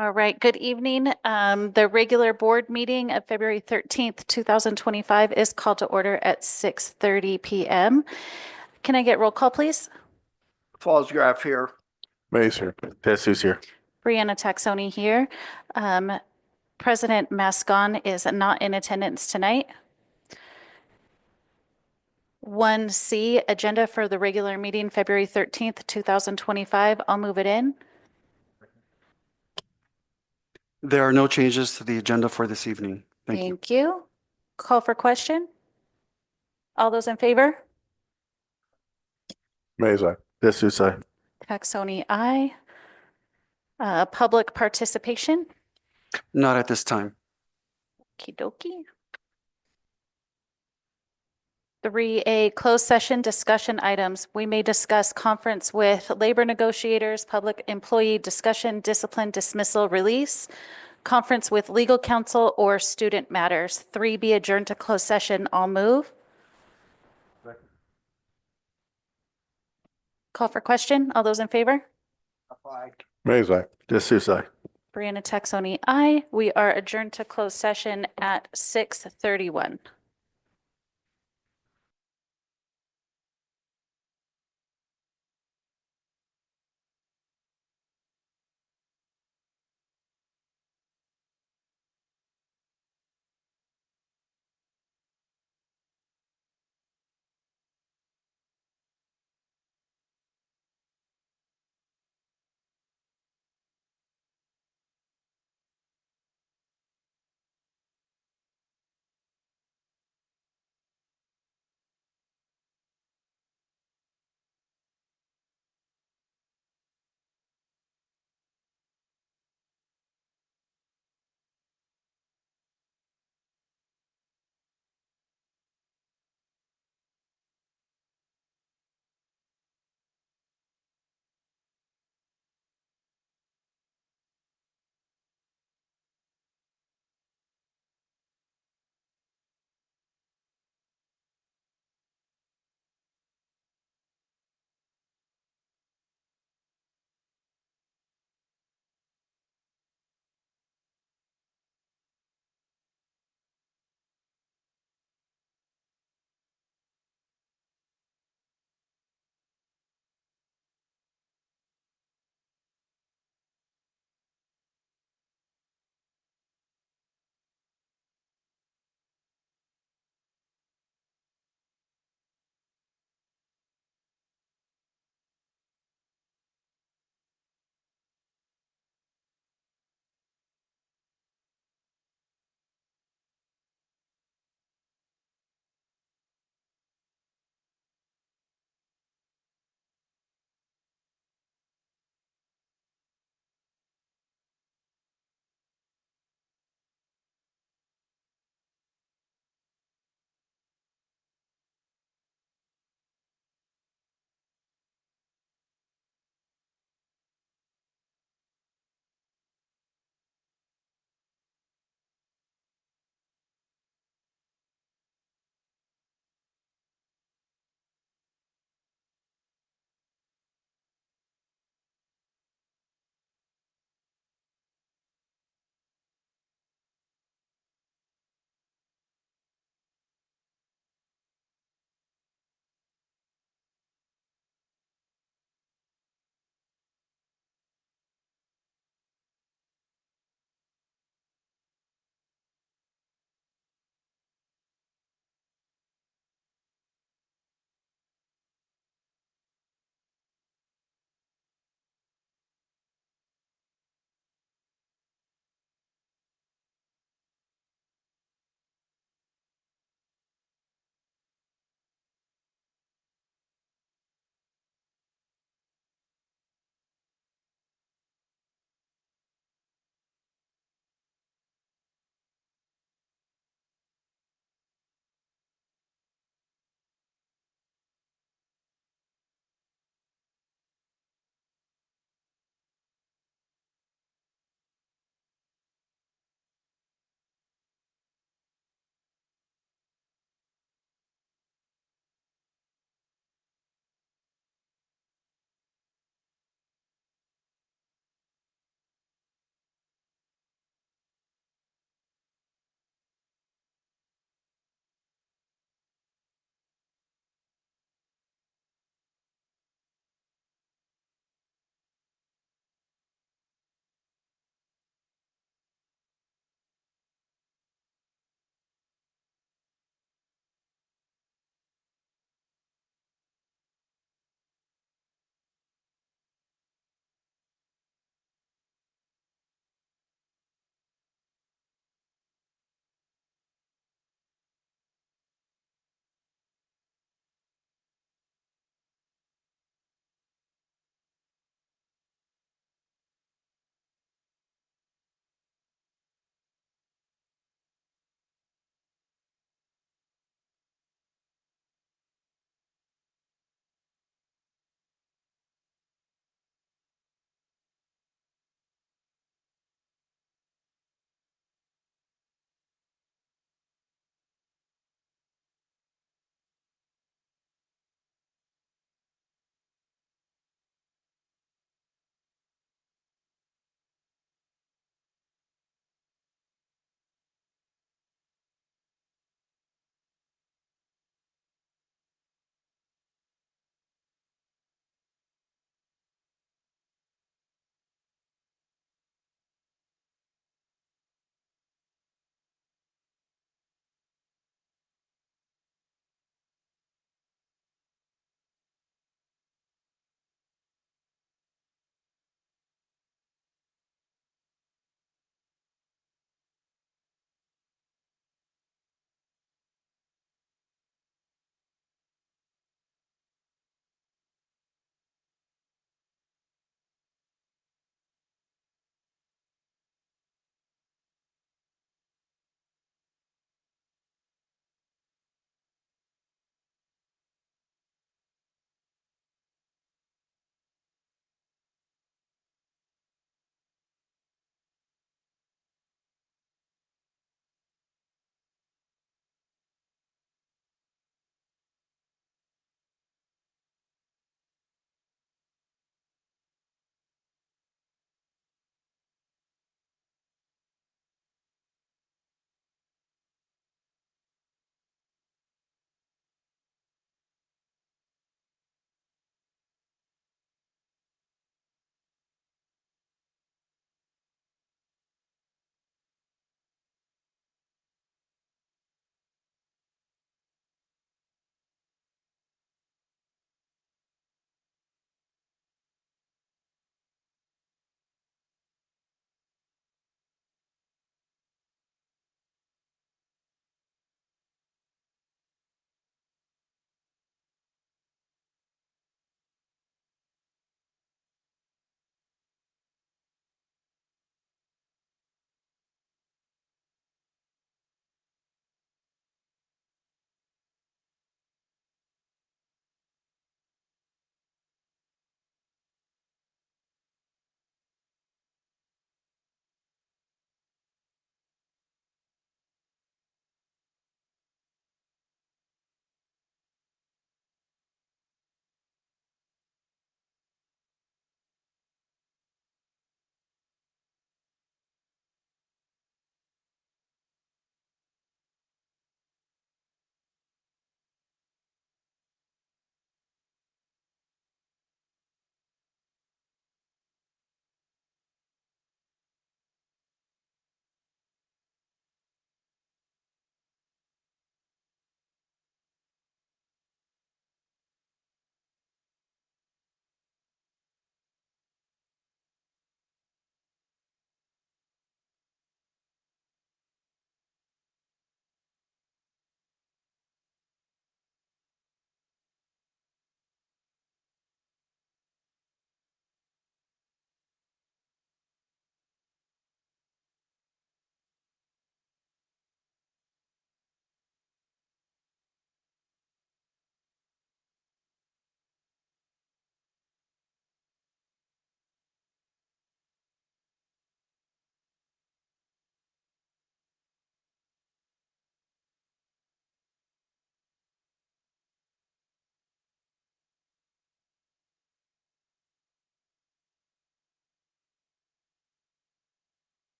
All right, good evening. The regular board meeting of February 13th, 2025 is called to order at 6:30 p.m. Can I get roll call, please? Graf here. May's here. Jesus here. Brianna Taxoni here. President Mascon is not in attendance tonight. 1C, agenda for the regular meeting, February 13th, 2025. I'll move it in. There are no changes to the agenda for this evening. Thank you. Thank you. Call for question. All those in favor? May's aye. Jesus aye. Taxoni, aye. Public participation. Not at this time. Okie dokie. 3A, closed session discussion items. We may discuss conference with labor negotiators, public employee discussion, discipline, dismissal, release, conference with legal counsel, or student matters. 3B, adjourn to closed session. I'll move. Call for question. All those in favor? May's aye. Jesus aye. Brianna Taxoni, aye. We are adjourned to closed session at 6:31.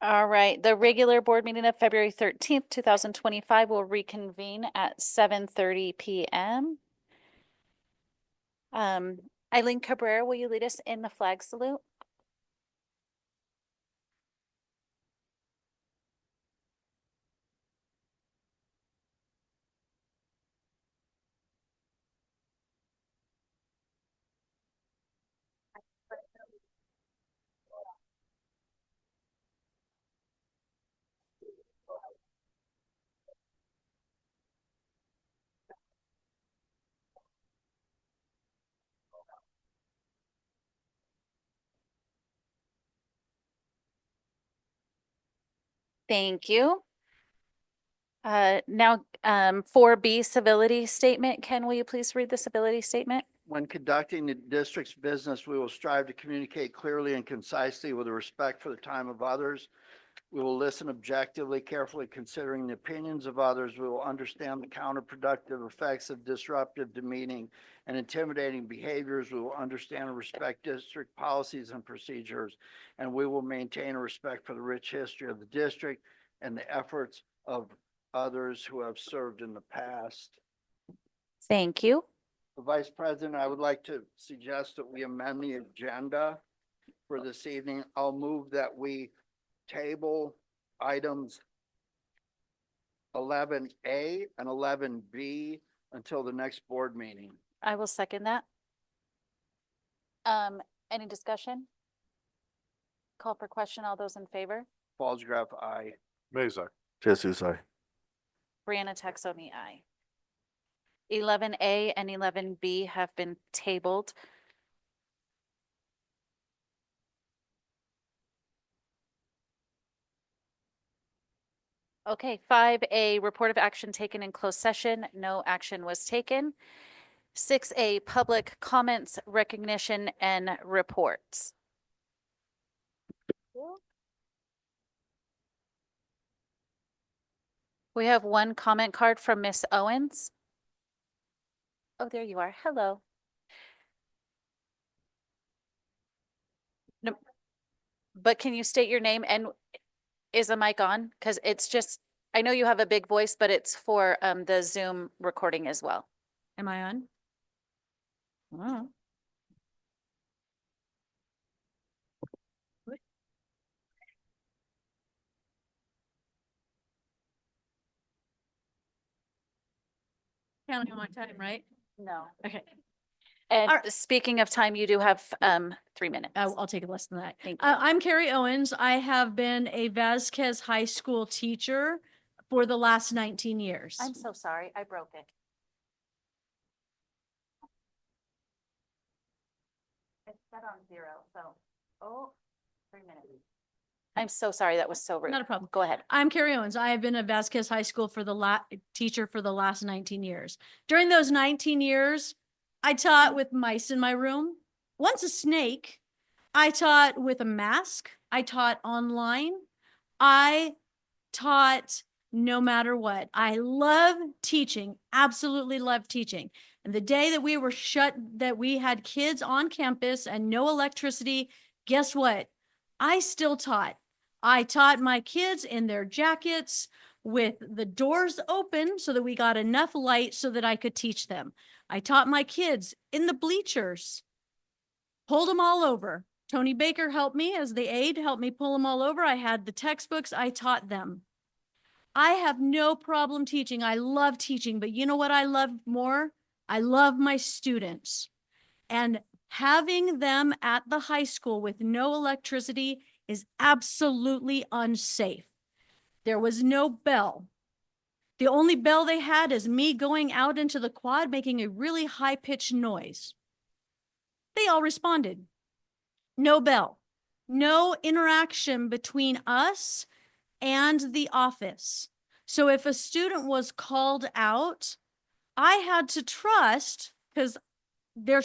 All right, the regular board meeting of February 13th, 2025 will reconvene at 7:30 PM. Eileen Cabrera, will you lead us in the flag salute? Thank you. Now, 4B civility statement. Ken, will you please read the civility statement? When conducting the district's business, we will strive to communicate clearly and concisely with respect for the time of others. We will listen objectively, carefully considering the opinions of others. We will understand the counterproductive effects of disruptive, demeaning, and intimidating behaviors. We will understand and respect district policies and procedures, and we will maintain a respect for the rich history of the district and the efforts of others who have served in the past. Thank you. The Vice President, I would like to suggest that we amend the agenda for this evening. I'll move that we table items 11A and 11B until the next board meeting. I will second that. Any discussion? Call for question. All those in favor? Fallsgraf, aye. Mazak. Jesus, aye. Brianna Texoni, aye. 11A and 11B have been tabled. Okay, 5A, report of action taken in closed session. No action was taken. 6A, public comments, recognition, and reports. We have one comment card from Miss Owens. Oh, there you are. Hello. No, but can you state your name and is the mic on? Because it's just, I know you have a big voice, but it's for the Zoom recording as well. Am I on? Mm. Counting on my time, right? No. Okay, And All right. speaking of time, you do have 3 minutes. I'll take it less than that. Thank you. I'm Carrie Owens. I have been a Vasquez High School teacher for the last 19 years. I'm so sorry. I broke it. It's set on 0, so, 3 minutes. I'm so sorry. That was so rude. Not a problem. Go ahead. I'm Carrie Owens. I have been a Vasquez High School for the teacher for the last 19 years. During those 19 years, I taught with mice in my room. Once a snake. I taught with a mask. I taught online. I taught no matter what. I love teaching, absolutely love teaching. And the day that we were that we had kids on campus and no electricity, guess what? I still taught. I taught my kids in their jackets with the doors open so that we got enough light so that I could teach them. I taught my kids in the bleachers, pulled them all over. Tony Baker helped me as the aide, helped me pull them all over. I had the textbooks, I taught them. I have no problem teaching. I love teaching, but you know what I love more? I love my students. And having them at the high school with no electricity is absolutely unsafe. There was no bell. The only bell they had is me going out into the quad making a really high-pitched noise. They all responded. No bell. No interaction between us and the office. So if a student was called out, I had to trust, because their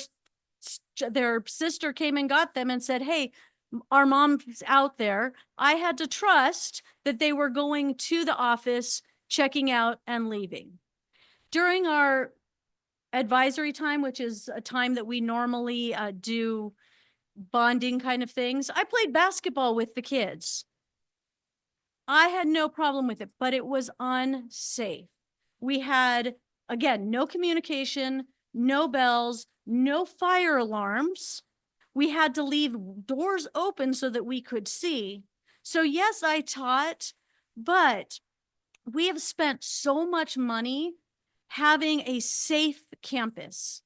sister came and got them and said, hey, our mom's out there. I had to trust that they were going to the office, checking out and leaving. During our advisory time, which is a time that we normally do bonding kind of things, I played basketball with the kids. I had no problem with it, but it was unsafe. We had, again, no communication, no bells, no fire alarms. We had to leave doors open so that we could see. So yes, I taught, but we have spent so much money having a safe campus.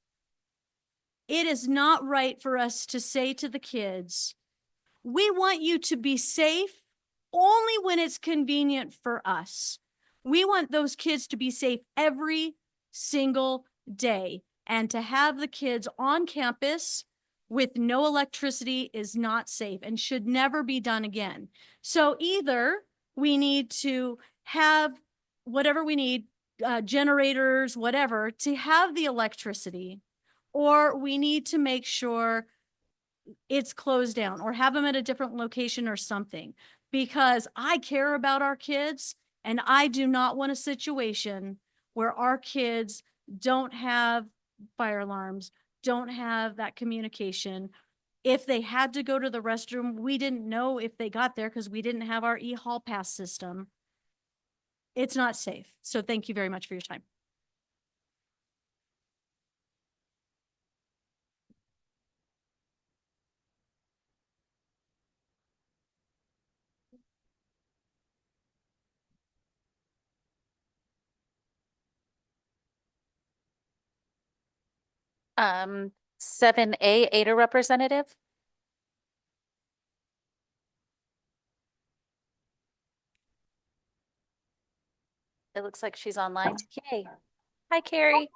It is not right for us to say to the kids, we want you to be safe only when it's convenient for us. We want those kids to be safe every single day. And to have the kids on campus with no electricity is not safe and should never be done again. So either we need to have whatever we need, generators, whatever, to have the electricity, or we need to make sure it's closed down or have them at a different location or something, because I care about our kids and I do not want a situation where our kids don't have fire alarms, don't have that communication. If they had to go to the restroom, we didn't know if they got there because we didn't have our e-hall pass system. It's not safe. So thank you very much for your time. Um, 7A, Ada representative. It looks like she's online. Yay. Hi, Carrie.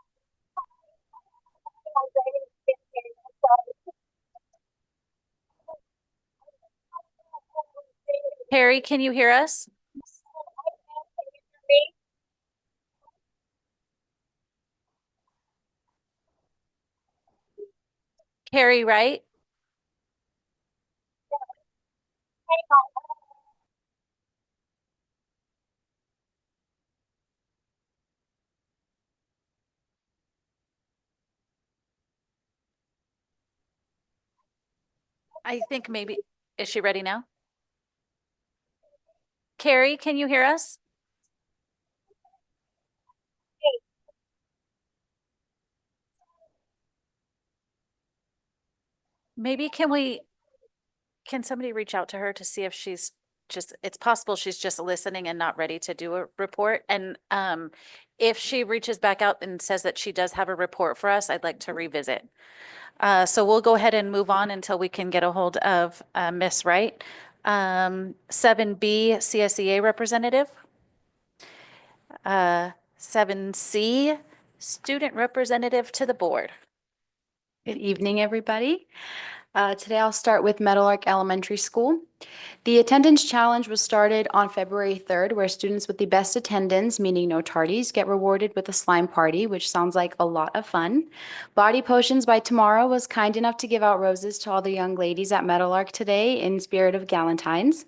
Carrie, can you hear us? Carrie, right? I think maybe, is she ready now? Carrie, can you hear us? Maybe can somebody reach out to her to see if she's just, it's possible she's just listening and not ready to do a report. And if she reaches back out and says that she does have a report for us, I'd like to revisit. So we'll go ahead and move on until we can get a hold of Miss Wright. 7B, CSEA representative. 7C, student representative to the board. Good evening, everybody. Today I'll start with Meadowlark Elementary School. The attendance challenge was started on February 3rd, where students with the best attendance, meaning no tardies, get rewarded with a slime party, which sounds like a lot of fun. Body Potions by Tomorrow was kind enough to give out roses to all the young ladies at Meadowlark today in spirit of Galentine's.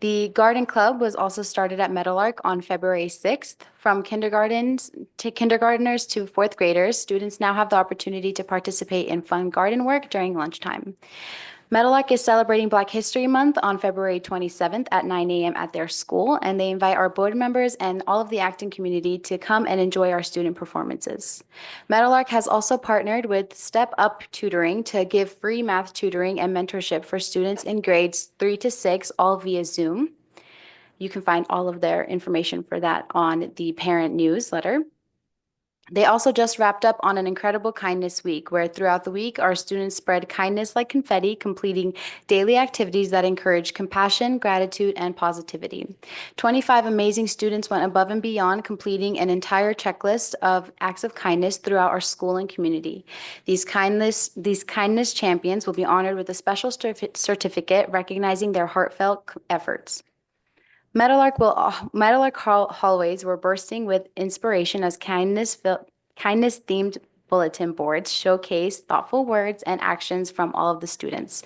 The Garden Club was also started at Meadowlark on February 6th. From kindergartners to fourth graders, students now have the opportunity to participate in fun garden work during lunchtime. Meadowlark is celebrating Black History Month on February 27th at 9 a.m. at their school, and they invite our board members and all of the Acton community to come and enjoy our student performances. Meadowlark has also partnered with Step Up Tutoring to give free math tutoring and mentorship for students in grades 3 to 6, all via Zoom. You can find all of their information for that on the parent newsletter. They also just wrapped up on an incredible kindness week, where throughout the week, our students spread kindness like confetti, completing daily activities that encourage compassion, gratitude, and positivity. 25 amazing students went above and beyond, completing an entire checklist of acts of kindness throughout our school and community. These kindness champions will be honored with a special certificate recognizing their heartfelt efforts. Meadowlark hallways were bursting with inspiration as kindness-themed bulletin boards showcase thoughtful words and actions from all of the students.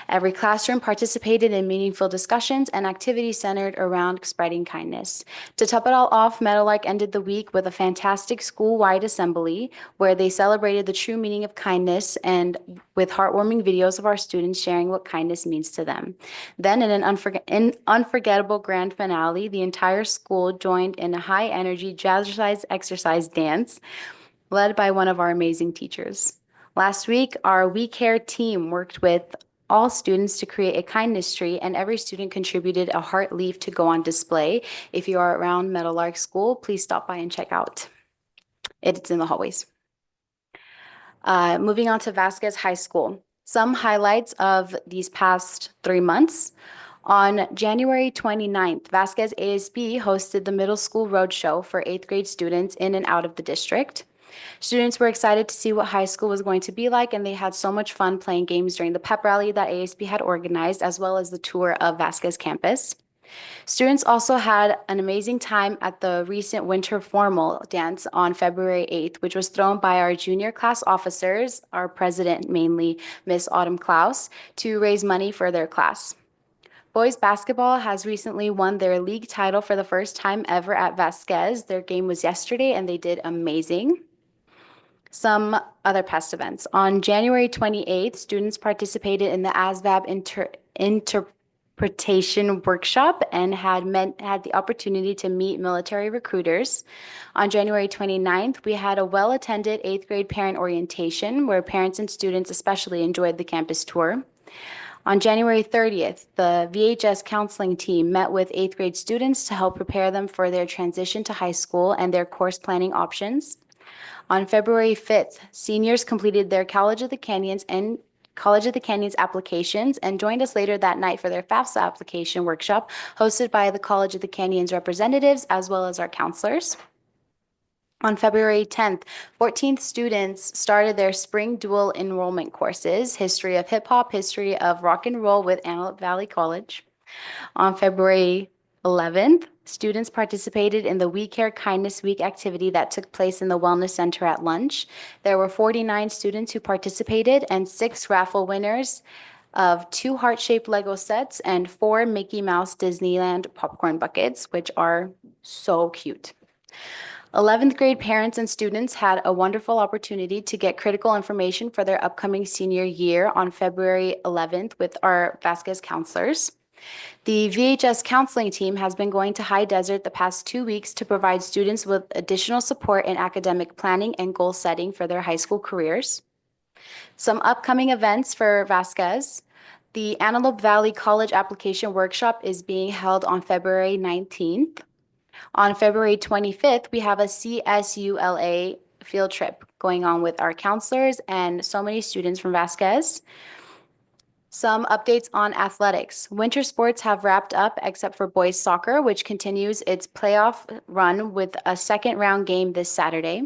Every classroom participated in meaningful discussions and activities centered around spreading kindness. To top it all off, Meadowlark ended the week with a fantastic school-wide assembly where they celebrated the true meaning of kindness and with heartwarming videos of our students sharing what kindness means to them. Then in an unforgettable grand finale, the entire school joined in a high-energy jazzercise exercise dance led by one of our amazing teachers. Last week, our We Care team worked with all students to create a kindness tree, and every student contributed a heart leaf to go on display. If you are around Meadowlark School, please stop by and check out. It's in the hallways. Moving on to Vasquez High School. Some highlights of these past 3 months. On January 29th, Vasquez ASB hosted the Middle School Roadshow for 8th grade students in and out of the district. Students were excited to see what high school was going to be like, and they had so much fun playing games during the pep rally that ASB had organized, as well as the tour of Vasquez campus. Students also had an amazing time at the recent winter formal dance on February 8th, which was thrown by our junior class officers, our president mainly, Miss Autumn Klaus, to raise money for their class. Boys basketball has recently won their league title for the first time ever at Vasquez. Their game was yesterday, and they did amazing. Some other past events. On January 28th, students participated in the ASVAB interpretation workshop and had the opportunity to meet military recruiters. On January 29th, we had a well-attended 8th grade parent orientation where parents and students especially enjoyed the campus tour. On January 30th, the VHS counseling team met with 8th grade students to help prepare them for their transition to high school and their course planning options. On February 5th, seniors completed their College of the Canyons applications and joined us later that night for their FAFSA application workshop hosted by the College of the Canyons representatives as well as our counselors. On February 10th, 14th students started their spring dual enrollment courses, History of Hip Hop, History of Rock and Roll with Antelope Valley College. On February 11th, students participated in the We Care Kindness Week activity that took place in the Wellness Center at lunch. There were 49 students who participated and 6 raffle winners of 2 heart-shaped Lego sets and 4 Mickey Mouse Disneyland popcorn buckets, which are so cute. 11th grade parents and students had a wonderful opportunity to get critical information for their upcoming senior year on February 11th with our Vasquez counselors. The VHS counseling team has been going to High Desert the past 2 weeks to provide students with additional support in academic planning and goal setting for their high school careers. Some upcoming events for Vasquez. The Antelope Valley College application workshop is being held on February 19th. On February 25th, we have a CSULA field trip going on with our counselors and so many students from Vasquez. Some updates on athletics. Winter sports have wrapped up except for boys soccer, which continues its playoff run with a second round game this Saturday.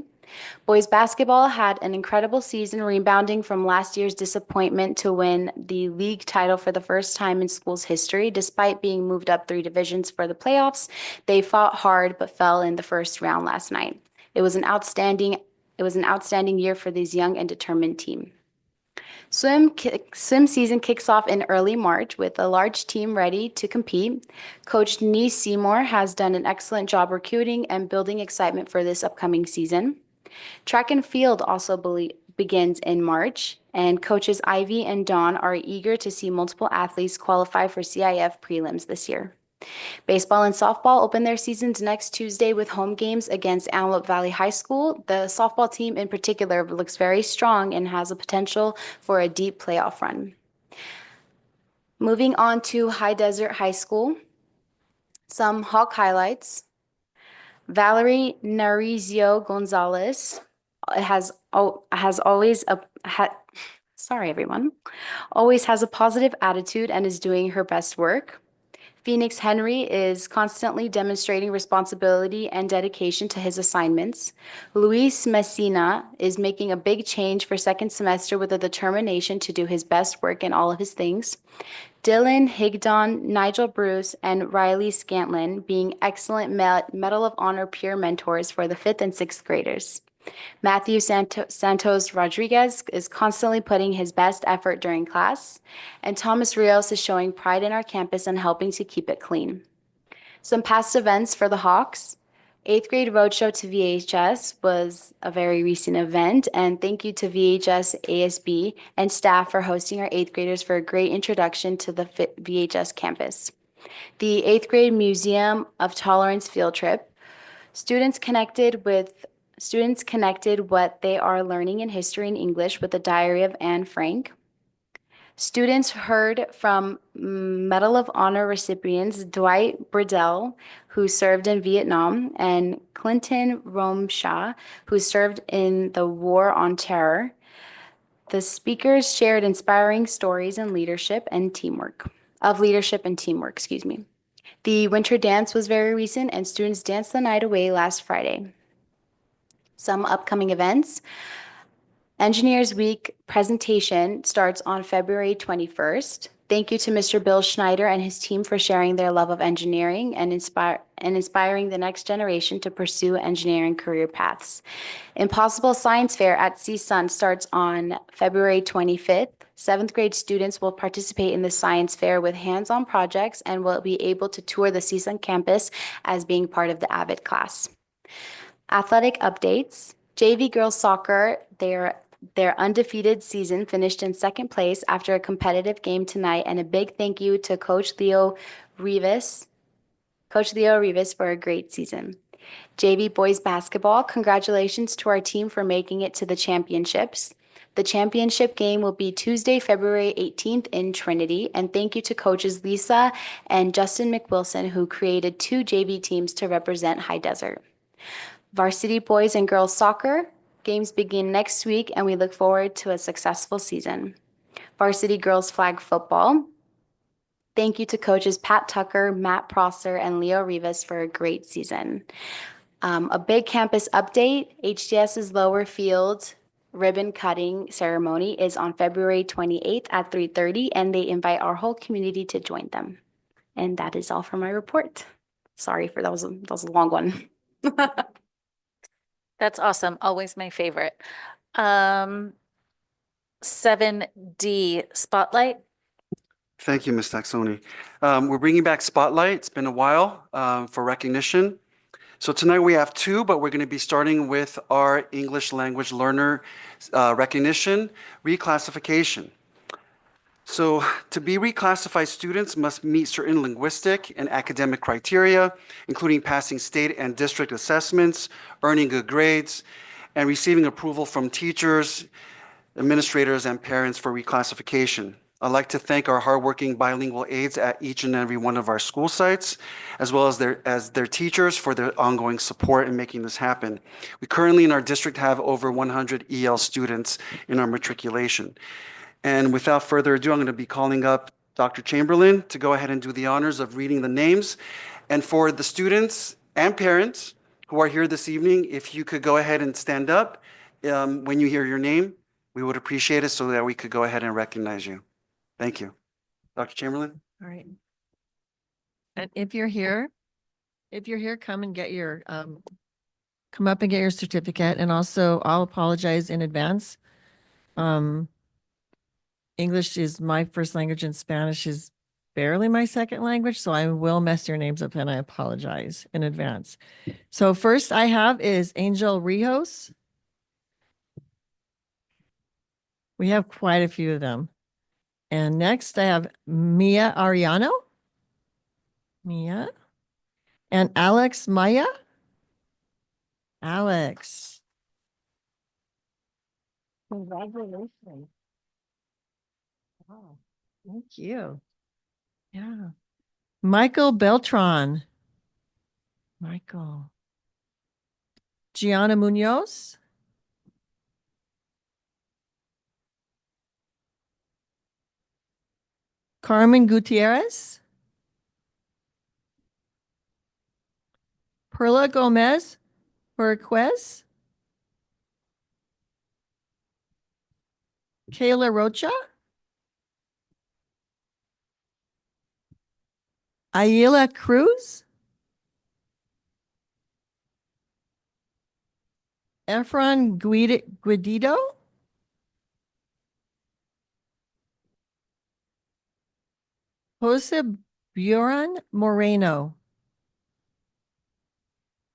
Boys basketball had an incredible season, rebounding from last year's disappointment to win the league title for the first time in school's history. Despite being moved up 3 divisions for the playoffs, they fought hard but fell in the first round last night. It was an outstanding year for this young and determined team. Swim season kicks off in early March with a large team ready to compete. Coach Denise Seymour has done an excellent job recruiting and building excitement for this upcoming season. Track and field also begins in March, and coaches Ivy and Dawn are eager to see multiple athletes qualify for CIF prelims this year. Baseball and softball open their seasons next Tuesday with home games against Antelope Valley High School. The softball team in particular looks very strong and has a potential for a deep playoff run. Moving on to High Desert High School. Some Hawk highlights. Valerie Narizio Gonzalez always has a positive attitude and is doing her best work. Phoenix Henry is constantly demonstrating responsibility and dedication to his assignments. Luis Messina is making a big change for second semester with a determination to do his best work in all of his things. Dylan Higdon, Nigel Bruce, and Riley Scantlin being excellent Medal of Honor peer mentors for the 5th and 6th graders. Matthew Santos Rodriguez is constantly putting his best effort during class, and Thomas Rios is showing pride in our campus and helping to keep it clean. Some past events for the Hawks. 8th grade roadshow to VHS was a very recent event, and thank you to VHS ASB and staff for hosting our 8th graders for a great introduction to the VHS campus. The 8th grade Museum of Tolerance field trip. Students connected what they are learning in history and English with the Diary of Anne Frank. Students heard from Medal of Honor recipients Dwight Burdell, who served in Vietnam, and Clinton Romshaw, who served in the War on Terror. The speakers shared inspiring stories and leadership and teamwork. The winter dance was very recent, and students danced the night away last Friday. Some upcoming events. Engineers Week presentation starts on February 21st. Thank you to Mr. Bill Schneider and his team for sharing their love of engineering and inspiring the next generation to pursue engineering career paths. Impossible Science Fair at CSUN starts on February 25th. 7th grade students will participate in the science fair with hands-on projects and will be able to tour the CSUN campus as being part of the AVID class. Athletic updates. JV girls soccer, their undefeated season finished in second place after a competitive game tonight, and a big thank you to Coach Leo Rivas for a great season. JV boys basketball, congratulations to our team for making it to the championships. The championship game will be Tuesday, February 18th in Trinity, and thank you to coaches Lisa and Justin McWilson, who created 2 JV teams to represent High Desert. Varsity boys and girls soccer, games begin next week, and we look forward to a successful season. Varsity girls flag football. Thank you to coaches Pat Tucker, Matt Prosser, and Leo Rivas for a great season. A big campus update. HDS's lower field ribbon cutting ceremony is on February 28th at 3:30, and they invite our whole community to join them. And that is all for my report. Sorry for that was a long one. That's awesome. Always my favorite. 7D Spotlight. Thank you, Ms. Taxoni. We're bringing back Spotlight. It's been a while for recognition. So tonight we have 2, but we're going to be starting with our English language learner recognition, reclassification. So to be reclassified, students must meet certain linguistic and academic criteria, including passing state and district assessments, earning good grades, and receiving approval from teachers, administrators, and parents for reclassification. I'd like to thank our hardworking bilingual aides at each and every one of our school sites, as well as their teachers for their ongoing support in making this happen. We currently in our district have over 100 EL students in our matriculation. And without further ado, I'm going to be calling up Dr. Chamberlain to go ahead and do the honors of reading the names. And for the students and parents who are here this evening, if you could go ahead and stand up when you hear your name, we would appreciate it so that we could go ahead and recognize you. Thank you. Dr. Chamberlain? All right. And if you're here, come and get your, come up and get your certificate. And also I'll apologize in advance. English is my first language and Spanish is barely my second language. So I will mess your names up and I apologize in advance. So first I have is Angel Rijos. We have quite a few of them. And next I have Mia Ariano. Mia. And Alex Maya. Alex. Congratulations. Wow. Thank you. Yeah. Michael Beltran. Michael. Gianna Munoz. Carmen Gutierrez. Perla Gomez Berquez. Kayla Rocha. Ayla Cruz. Efron Guidido. Jose Buran Moreno.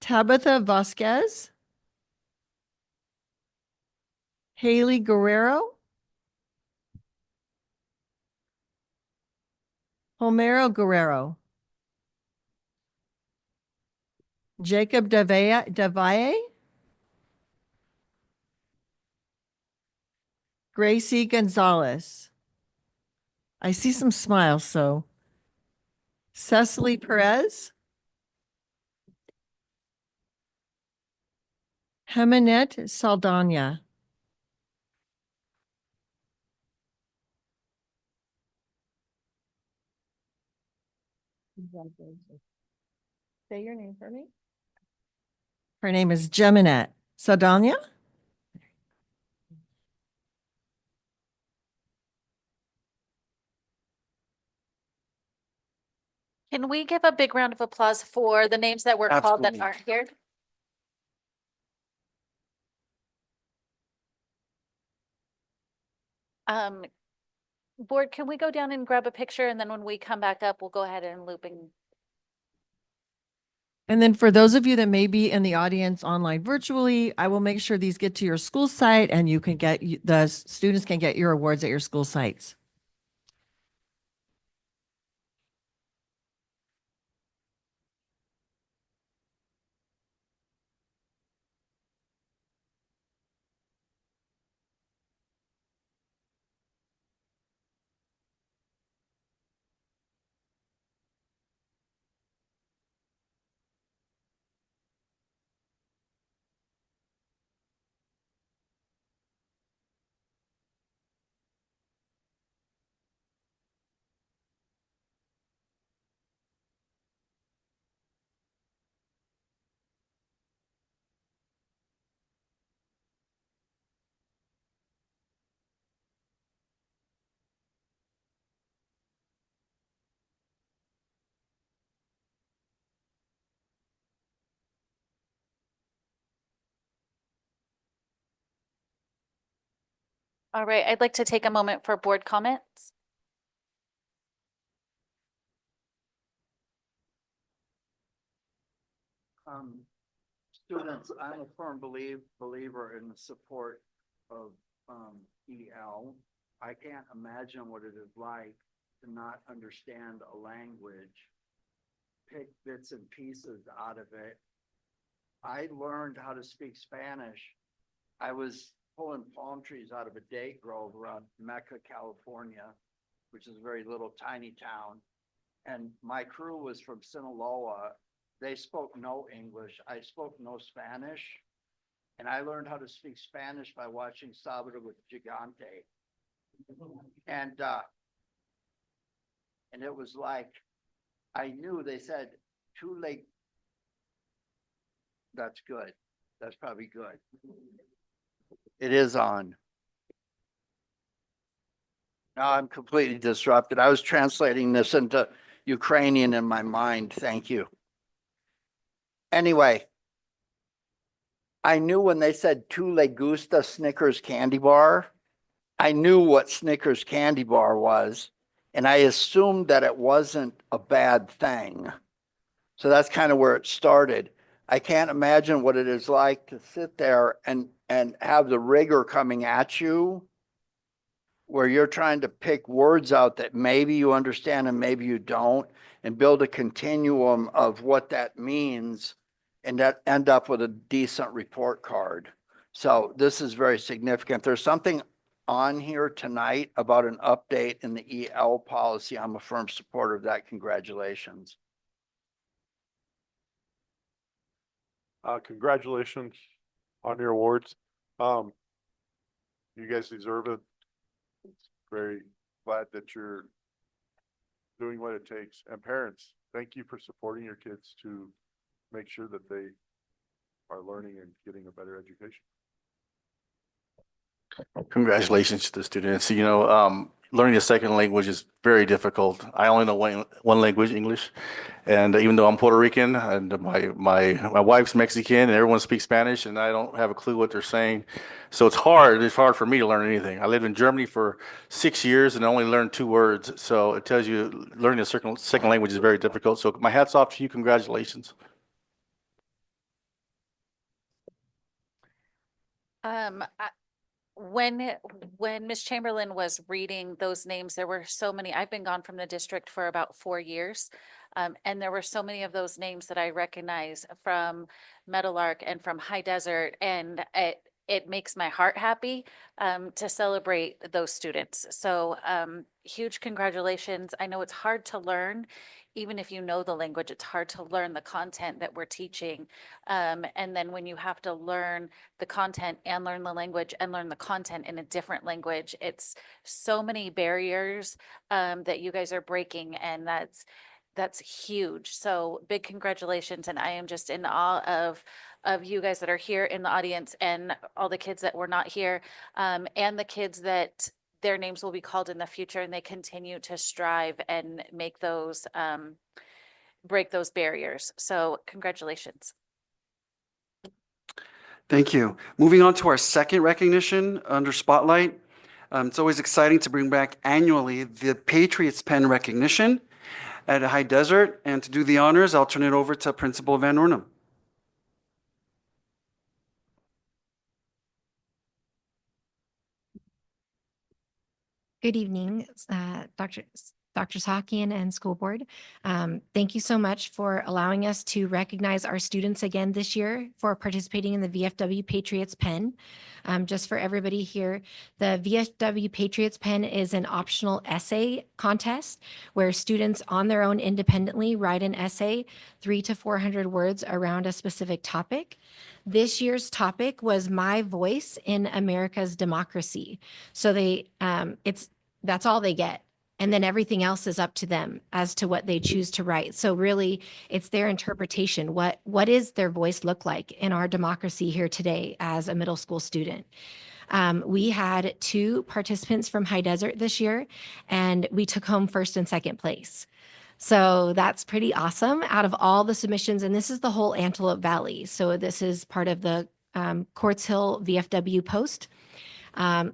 Tabitha Vasquez. Haley Guerrero. Homero Guerrero. Jacob Davaye. Gracie Gonzalez. I see some smiles, so. Cecily Perez. Heminet Saldana. Say your name for me. Her name is Geminette Saldana. Can we give a big round of applause for the names that were called that Absolutely. aren't here? Board, can we go down and grab a picture, and then when we come back up, we'll go ahead and loop in. And then for those of you that may be in the audience online virtually, I will make sure these get to your school site and you can get, the students can get your awards at your school sites. All right, I'd like to take a moment for board comments. Students, I'm a firm believer in the support of EL. I can't imagine what it is like to not understand a language, pick bits and pieces out of it. I learned how to speak Spanish. I was pulling palm trees out of a date grove around Mecca, California, which is a very little tiny town. And my crew was from Sinaloa. They spoke no English. I spoke no Spanish. And I learned how to speak Spanish by watching Sábado with Gigante. And it was like, I knew they said, too late. That's good. That's probably good. It is on. Now I'm completely disrupted. I was translating this into Ukrainian in my mind. Thank you. Anyway, I knew when they said "Tu le gusta Snickers candy bar," I knew what Snickers candy bar was, and I assumed that it wasn't a bad thing. So that's kind of where it started. I can't imagine what it is like to sit there and have the rigor coming at you, where you're trying to pick words out that maybe you understand and maybe you don't, and build a continuum of what that means, and that end up with a decent report card. So this is very significant. There's something on here tonight about an update in the EL policy. I'm a firm supporter of that. Congratulations. Congratulations on your awards. You guys deserve it. Very glad that you're doing what it takes. And parents, thank you for supporting your kids to make sure that they are learning and getting a better education. Congratulations to the students. Learning a second language is very difficult. I only know one language, English. And even though I'm Puerto Rican and my wife's Mexican and everyone speaks Spanish and I don't have a clue what they're saying. So it's hard. It's hard for me to learn anything. I lived in Germany for 6 years and I only learned 2 words. So it tells you learning a second language is very difficult. So my hat's off to you. Congratulations. When Ms. Chamberlain was reading those names, there were so many. I've been gone from the district for about 4 years. And there were so many of those names that I recognize from Meadowlark and from High Desert. And it makes my heart happy to celebrate those students. So huge congratulations. I know it's hard to learn. Even if you know the language, it's hard to learn the content that we're teaching. And then when you have to learn the content and learn the language and learn the content in a different language, it's so many barriers that you guys are breaking, and that's huge. So big congratulations. And I am just in awe of you guys that are here in the audience and all the kids that were not here, and the kids that their names will be called in the future, and they continue to strive and make those, break those barriers. So congratulations. Thank you. Moving on to our second recognition under Spotlight. It's always exciting to bring back annually the Patriots Pen recognition at High Desert. And to do the honors, I'll turn it over to Principal Van Ornum. Good evening, Dr. Sakian and school board. Thank you so much for allowing us to recognize our students again this year for participating in the VFW Patriots Pen. Just for everybody here, the VFW Patriots Pen is an optional essay contest where students on their own independently write an essay, 300 to 400 words around a specific topic. This year's topic was My Voice in America's Democracy. So that's all they get. And then everything else is up to them as to what they choose to write. So really, it's their interpretation. What is their voice look like in our democracy here today as a middle school student? We had 2 participants from High Desert this year, and we took home first and second place. So that's pretty awesome out of all the submissions. And this is the whole Antelope Valley. So this is part of the Quartz Hill VFW post.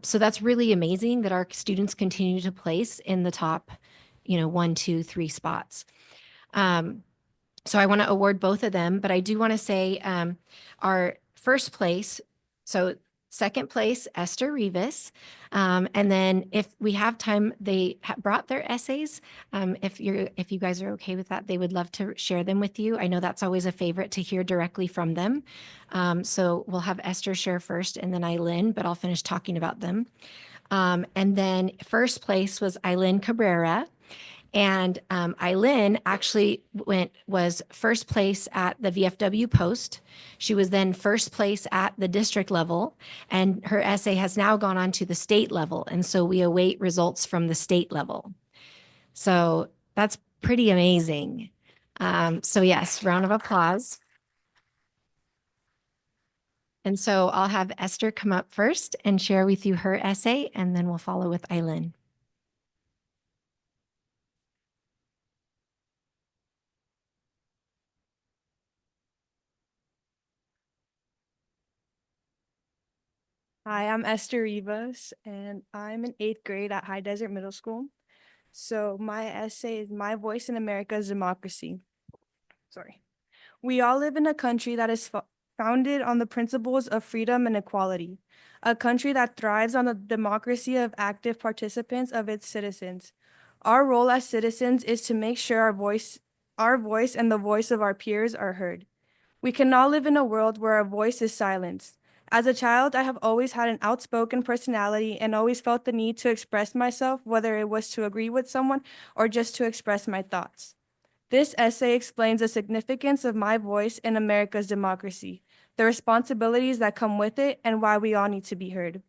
So that's really amazing that our students continue to place in the top, 1, 2, 3 spots. So I want to award both of them, but I do want to say our first place, so second place, Esther Rivas. And then if we have time, they brought their essays. If you guys are okay with that, they would love to share them with you. I know that's always a favorite to hear directly from them. So we'll have Esther share first and then Eileen, but I'll finish talking about them. And then first place was Eileen Cabrera. And Eileen actually was first place at the VFW post. She was then first place at the district level, and her essay has now gone on to the state level. And so we await results from the state level. So that's pretty amazing. So yes, round of applause. And so I'll have Esther come up first and share with you her essay, and then we'll follow with Eileen. Hi, I'm Esther Rivas, and I'm in 8th grade at High Desert Middle School. So my essay is My Voice in America's Democracy. We all live in a country that is founded on the principles of freedom and equality, a country that thrives on the democracy of active participants of its citizens. Our role as citizens is to make sure our voice and the voice of our peers are heard. We cannot live in a world where our voice is silenced. As a child, I have always had an outspoken personality and always felt the need to express myself, whether it was to agree with someone or just to express my thoughts. This essay explains the significance of my voice in America's democracy, the responsibilities that come with it, and why we all need to be heard.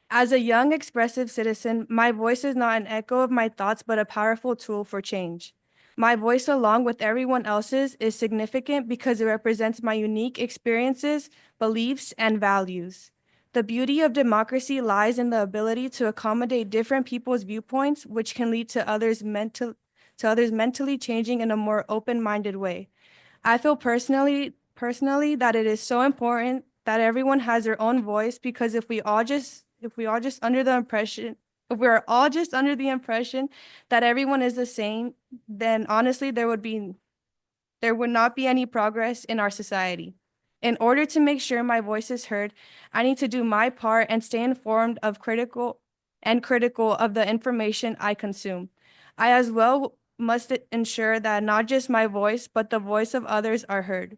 As a young, expressive citizen, my voice is not an echo of my thoughts, but a powerful tool for change. My voice, along with everyone else's, is significant because it represents my unique experiences, beliefs, and values. The beauty of democracy lies in the ability to accommodate different people's viewpoints, which can lead to others mentally changing in a more open-minded way. I feel personally that it is so important that everyone has their own voice, because if we are all just under the impression that everyone is the same, then honestly there would not be any progress in our society. In order to make sure my voice is heard, I need to do my part and stay informed of critical of the information I consume. I as well must ensure that not just my voice, but the voice of others are heard.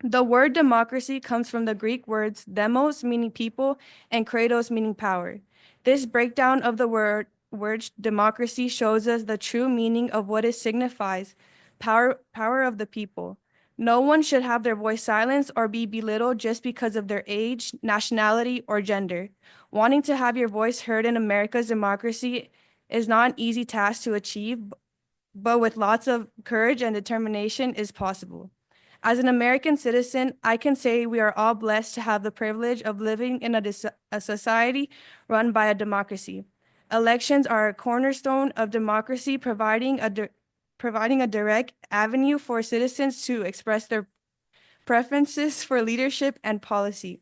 The word democracy comes from the Greek words demos, meaning people, and kratos, meaning power. This breakdown of the word democracy shows us the true meaning of what it signifies, power of the people. No one should have their voice silenced or be belittled just because of their age, nationality, or gender. Wanting to have your voice heard in America's democracy is not an easy task to achieve, but with lots of courage and determination is possible. As an American citizen, I can say we are all blessed to have the privilege of living in a society run by a democracy. Elections are a cornerstone of democracy, providing a direct avenue for citizens to express their preferences for leadership and policy.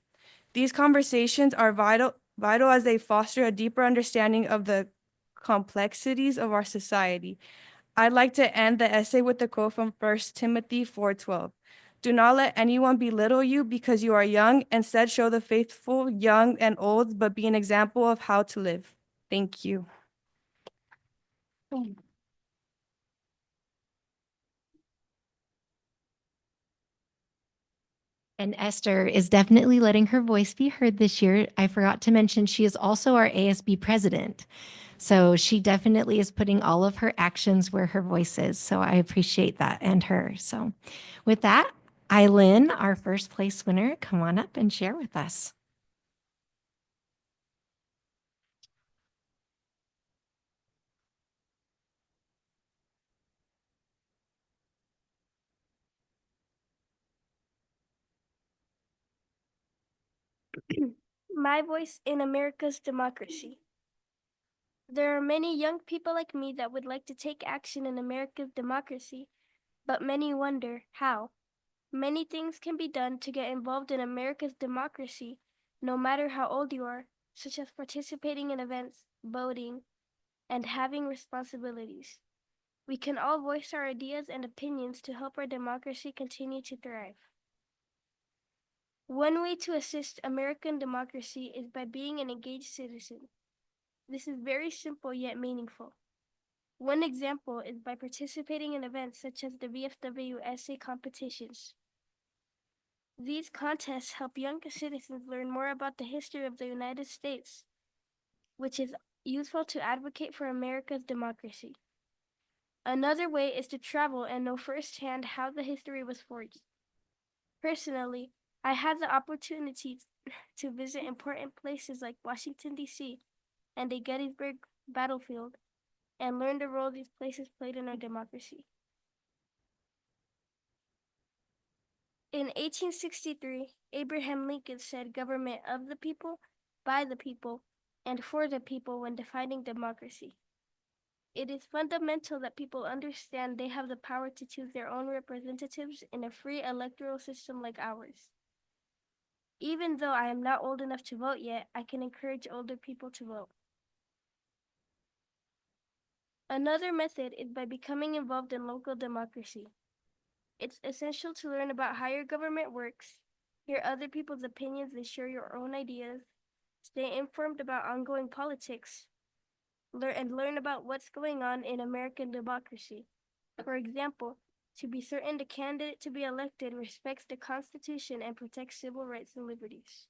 These conversations are vital as they foster a deeper understanding of the complexities of our society. I'd like to end the essay with a quote from 1 Timothy 4:12. Do not let anyone belittle you because you are young. Instead, show the faithful, young and old, but be an example of how to live. Thank you. And Esther is definitely letting her voice be heard this year. I forgot to mention she is also our ASB president. So she definitely is putting all of her actions where her voice is. So I appreciate that and her. So with that, Eileen, our first place winner, come on up and share with us. My voice in America's democracy. There are many young people like me that would like to take action in America's democracy, but many wonder how. Many things can be done to get involved in America's democracy, no matter how old you are, such as participating in events, voting, and having responsibilities. We can all voice our ideas and opinions to help our democracy continue to thrive. One way to assist American democracy is by being an engaged citizen. This is very simple yet meaningful. One example is by participating in events such as the VFW essay competitions. These contests help young citizens learn more about the history of the United States, which is useful to advocate for America's democracy. Another way is to travel and know firsthand how the history was forged. Personally, I had the opportunity to visit important places like Washington, D.C. and the Gettysburg battlefield and learn the role these places played in our democracy. In 1863, Abraham Lincoln said government of the people, by the people, and for the people when defining democracy. It is fundamental that people understand they have the power to choose their own representatives in a free electoral system like ours. Even though I am not old enough to vote yet, I can encourage older people to vote. Another method is by becoming involved in local democracy. It's essential to learn about how your government works, hear other people's opinions and share your own ideas, stay informed about ongoing politics, learn about what's going on in American democracy. For example, to be certain the candidate to be elected respects the Constitution and protects civil rights and liberties.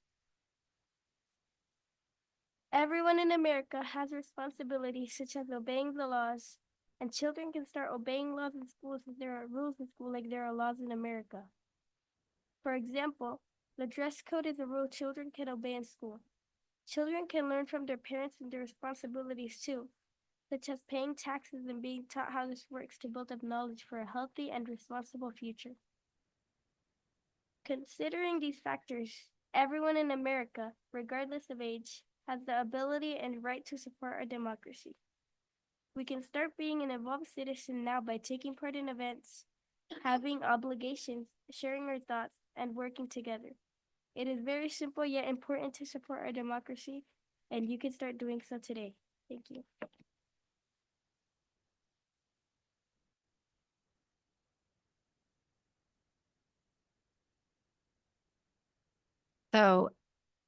Everyone in America has responsibilities such as obeying the laws, and children can start obeying laws in schools if there are rules in school like there are laws in America. For example, the dress code is a rule children can obey in school. Children can learn from their parents and their responsibilities too, such as paying taxes and being taught how this works to build up knowledge for a healthy and responsible future. Considering these factors, everyone in America, regardless of age, has the ability and right to support our democracy. We can start being an involved citizen now by taking part in events, having obligations, sharing our thoughts, and working together. It is very simple yet important to support our democracy, and you can start doing so today. Thank you. So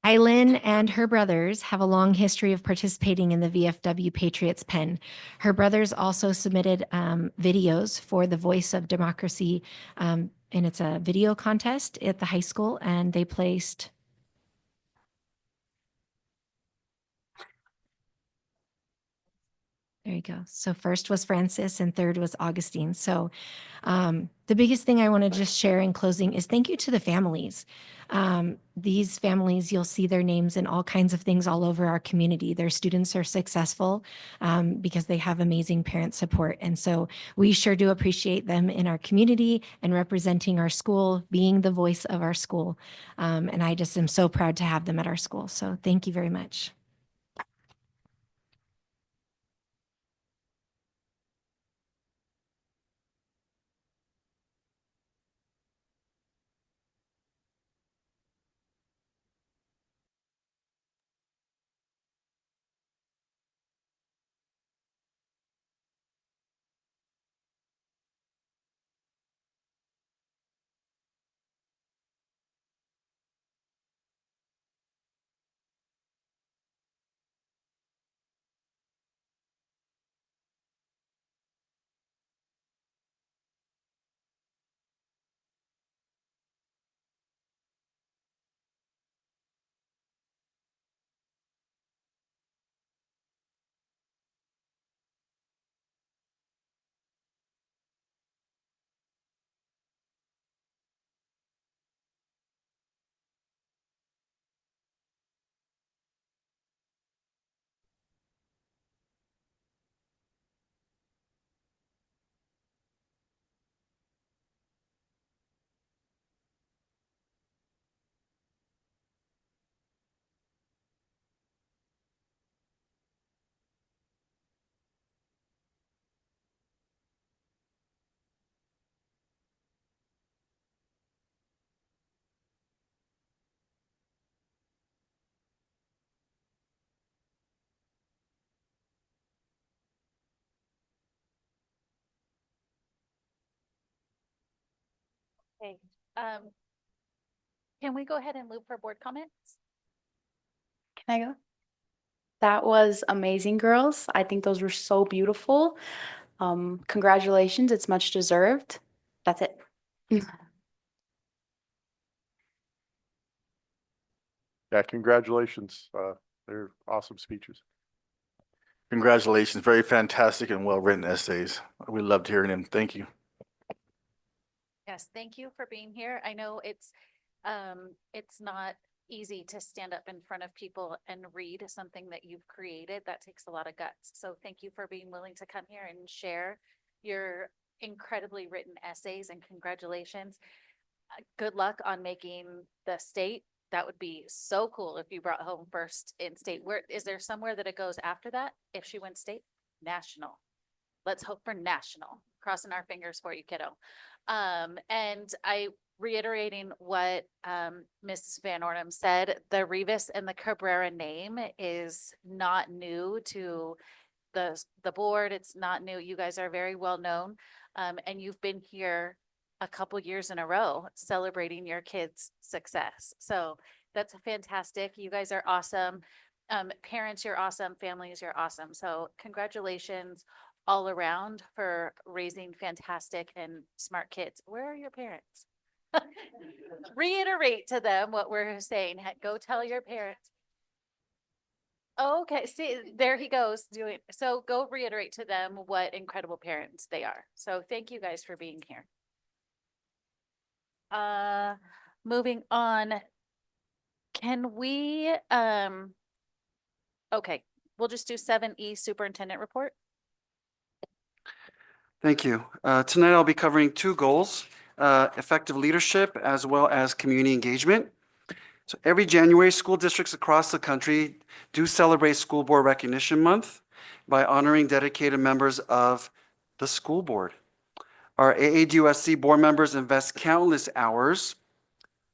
Eileen and her brothers have a long history of participating in the VFW Patriots Pen. Her brothers also submitted videos for the Voice of Democracy, and it's a video contest at the high school, and they placed. There you go. So first was Francis and third was Augustine. So the biggest thing I want to just share in closing is thank you to the families. These families, you'll see their names in all kinds of things all over our community. Their students are successful because they have amazing parent support. And so we sure do appreciate them in our community and representing our school, being the voice of our school. And I just am so proud to have them at our school. So thank you very much. Okay. Can we go ahead and loop for board comments? Can I go? That was amazing, girls. I think those were so beautiful. Congratulations. It's much deserved. That's it. Yeah, congratulations. They're awesome speeches. Congratulations. Very fantastic and well-written essays. We loved hearing them. Thank you. Yes, thank you for being here. I know it's not easy to stand up in front of people and read something that you've created. That takes a lot of guts. So thank you for being willing to come here and share your incredibly written essays, and congratulations. Good luck on making the state. That would be so cool if you brought home first in state. Where is there somewhere that it goes after that? If she wins state, national. Let's hope for national. Crossing our fingers for you, kiddo. And I reiterating what Mrs. Van Ornum said, the Rivas and the Cabrera name is not new to the board. It's not new. You guys are very well known. And you've been here a couple years in a row celebrating your kids' success. So that's fantastic. You guys are awesome. Parents, you're awesome. Families, you're awesome. So congratulations all around for raising fantastic and smart kids. Where are your parents? Reiterate to them what we're saying. Go tell your parents. Okay, see, there he goes doing. So go reiterate to them what incredible parents they are. So thank you guys for being here. Moving on. Can we, okay, we'll just do 7E superintendent report. Thank you. Tonight I'll be covering two goals, effective leadership as well as community engagement. So every January, school districts across the country do celebrate School Board Recognition Month by honoring dedicated members of the school board. Our AADUSC board members invest countless hours,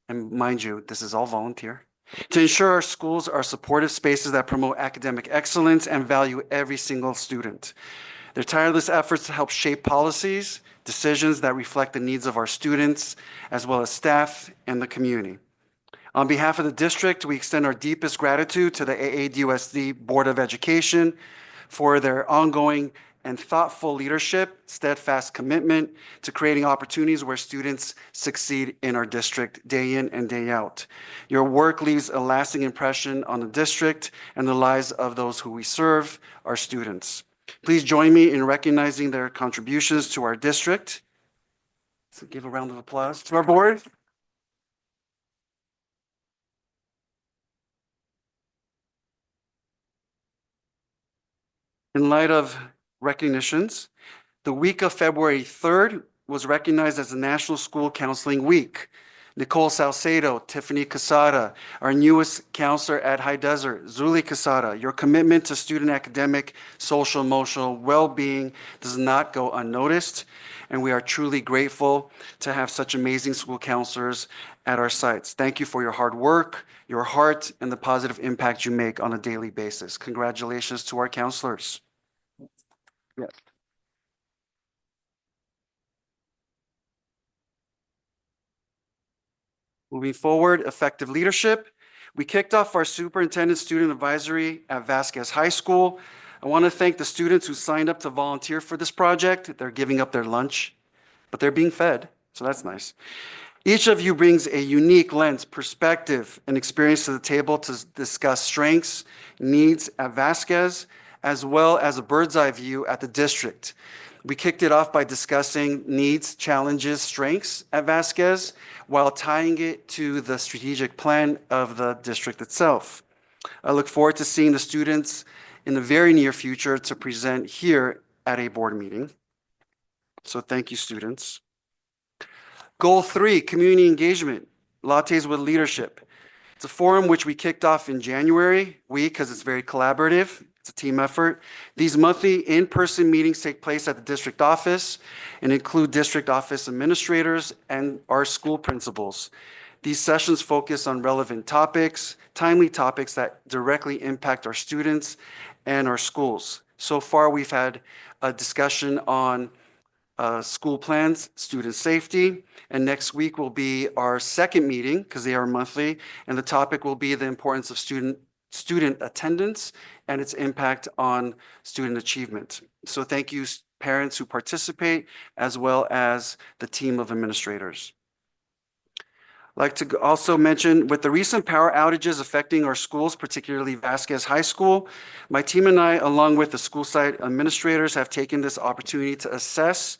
and mind you, this is all volunteer, to ensure our schools are supportive spaces that promote academic excellence and value every single student. Their tireless efforts to help shape policies, decisions that reflect the needs of our students, as well as staff and the community. On behalf of the district, we extend our deepest gratitude to the AADUSD Board of Education for their ongoing and thoughtful leadership, steadfast commitment to creating opportunities where students succeed in our district day in and day out. Your work leaves a lasting impression on the district and the lives of those who we serve, our students. Please join me in recognizing their contributions to our district. So give a round of applause to our board. In light of recognitions, the week of February 3rd was recognized as the National School Counseling Week. Nicole Salcedo, Tiffany Casada, our newest counselor at High Desert, Zuli Casada, your commitment to student academic, social, emotional well-being does not go unnoticed, and we are truly grateful to have such amazing school counselors at our sites. Thank you for your hard work, your heart, and the positive impact you make on a daily basis. Congratulations to our counselors. Yeah. Moving forward, effective leadership. We kicked off our superintendent student advisory at Vasquez High School. I want to thank the students who signed up to volunteer for this project. They're giving up their lunch, but they're being fed, so that's nice. Each of you brings a unique lens, perspective, and experience to the table to discuss strengths, needs at Vasquez, as well as a bird's eye view at the district. We kicked it off by discussing needs, challenges, strengths at Vasquez, while tying it to the strategic plan of the district itself. I look forward to seeing the students in the very near future to present here at a board meeting. So thank you, students. Goal 3, community engagement, lattes with leadership. It's a forum which we kicked off in January, because it's very collaborative. It's a team effort. These monthly in-person meetings take place at the district office and include district office administrators and our school principals. These sessions focus on relevant topics, timely topics that directly impact our students and our schools. So far, we've had a discussion on school plans, student safety, and next week will be our second meeting, because they are monthly, and the topic will be the importance of student attendance and its impact on student achievement. So thank you, parents who participate, as well as the team of administrators. I'd like to also mention, with the recent power outages affecting our schools, particularly Vasquez High School, my team and I, along with the school site administrators, have taken this opportunity to assess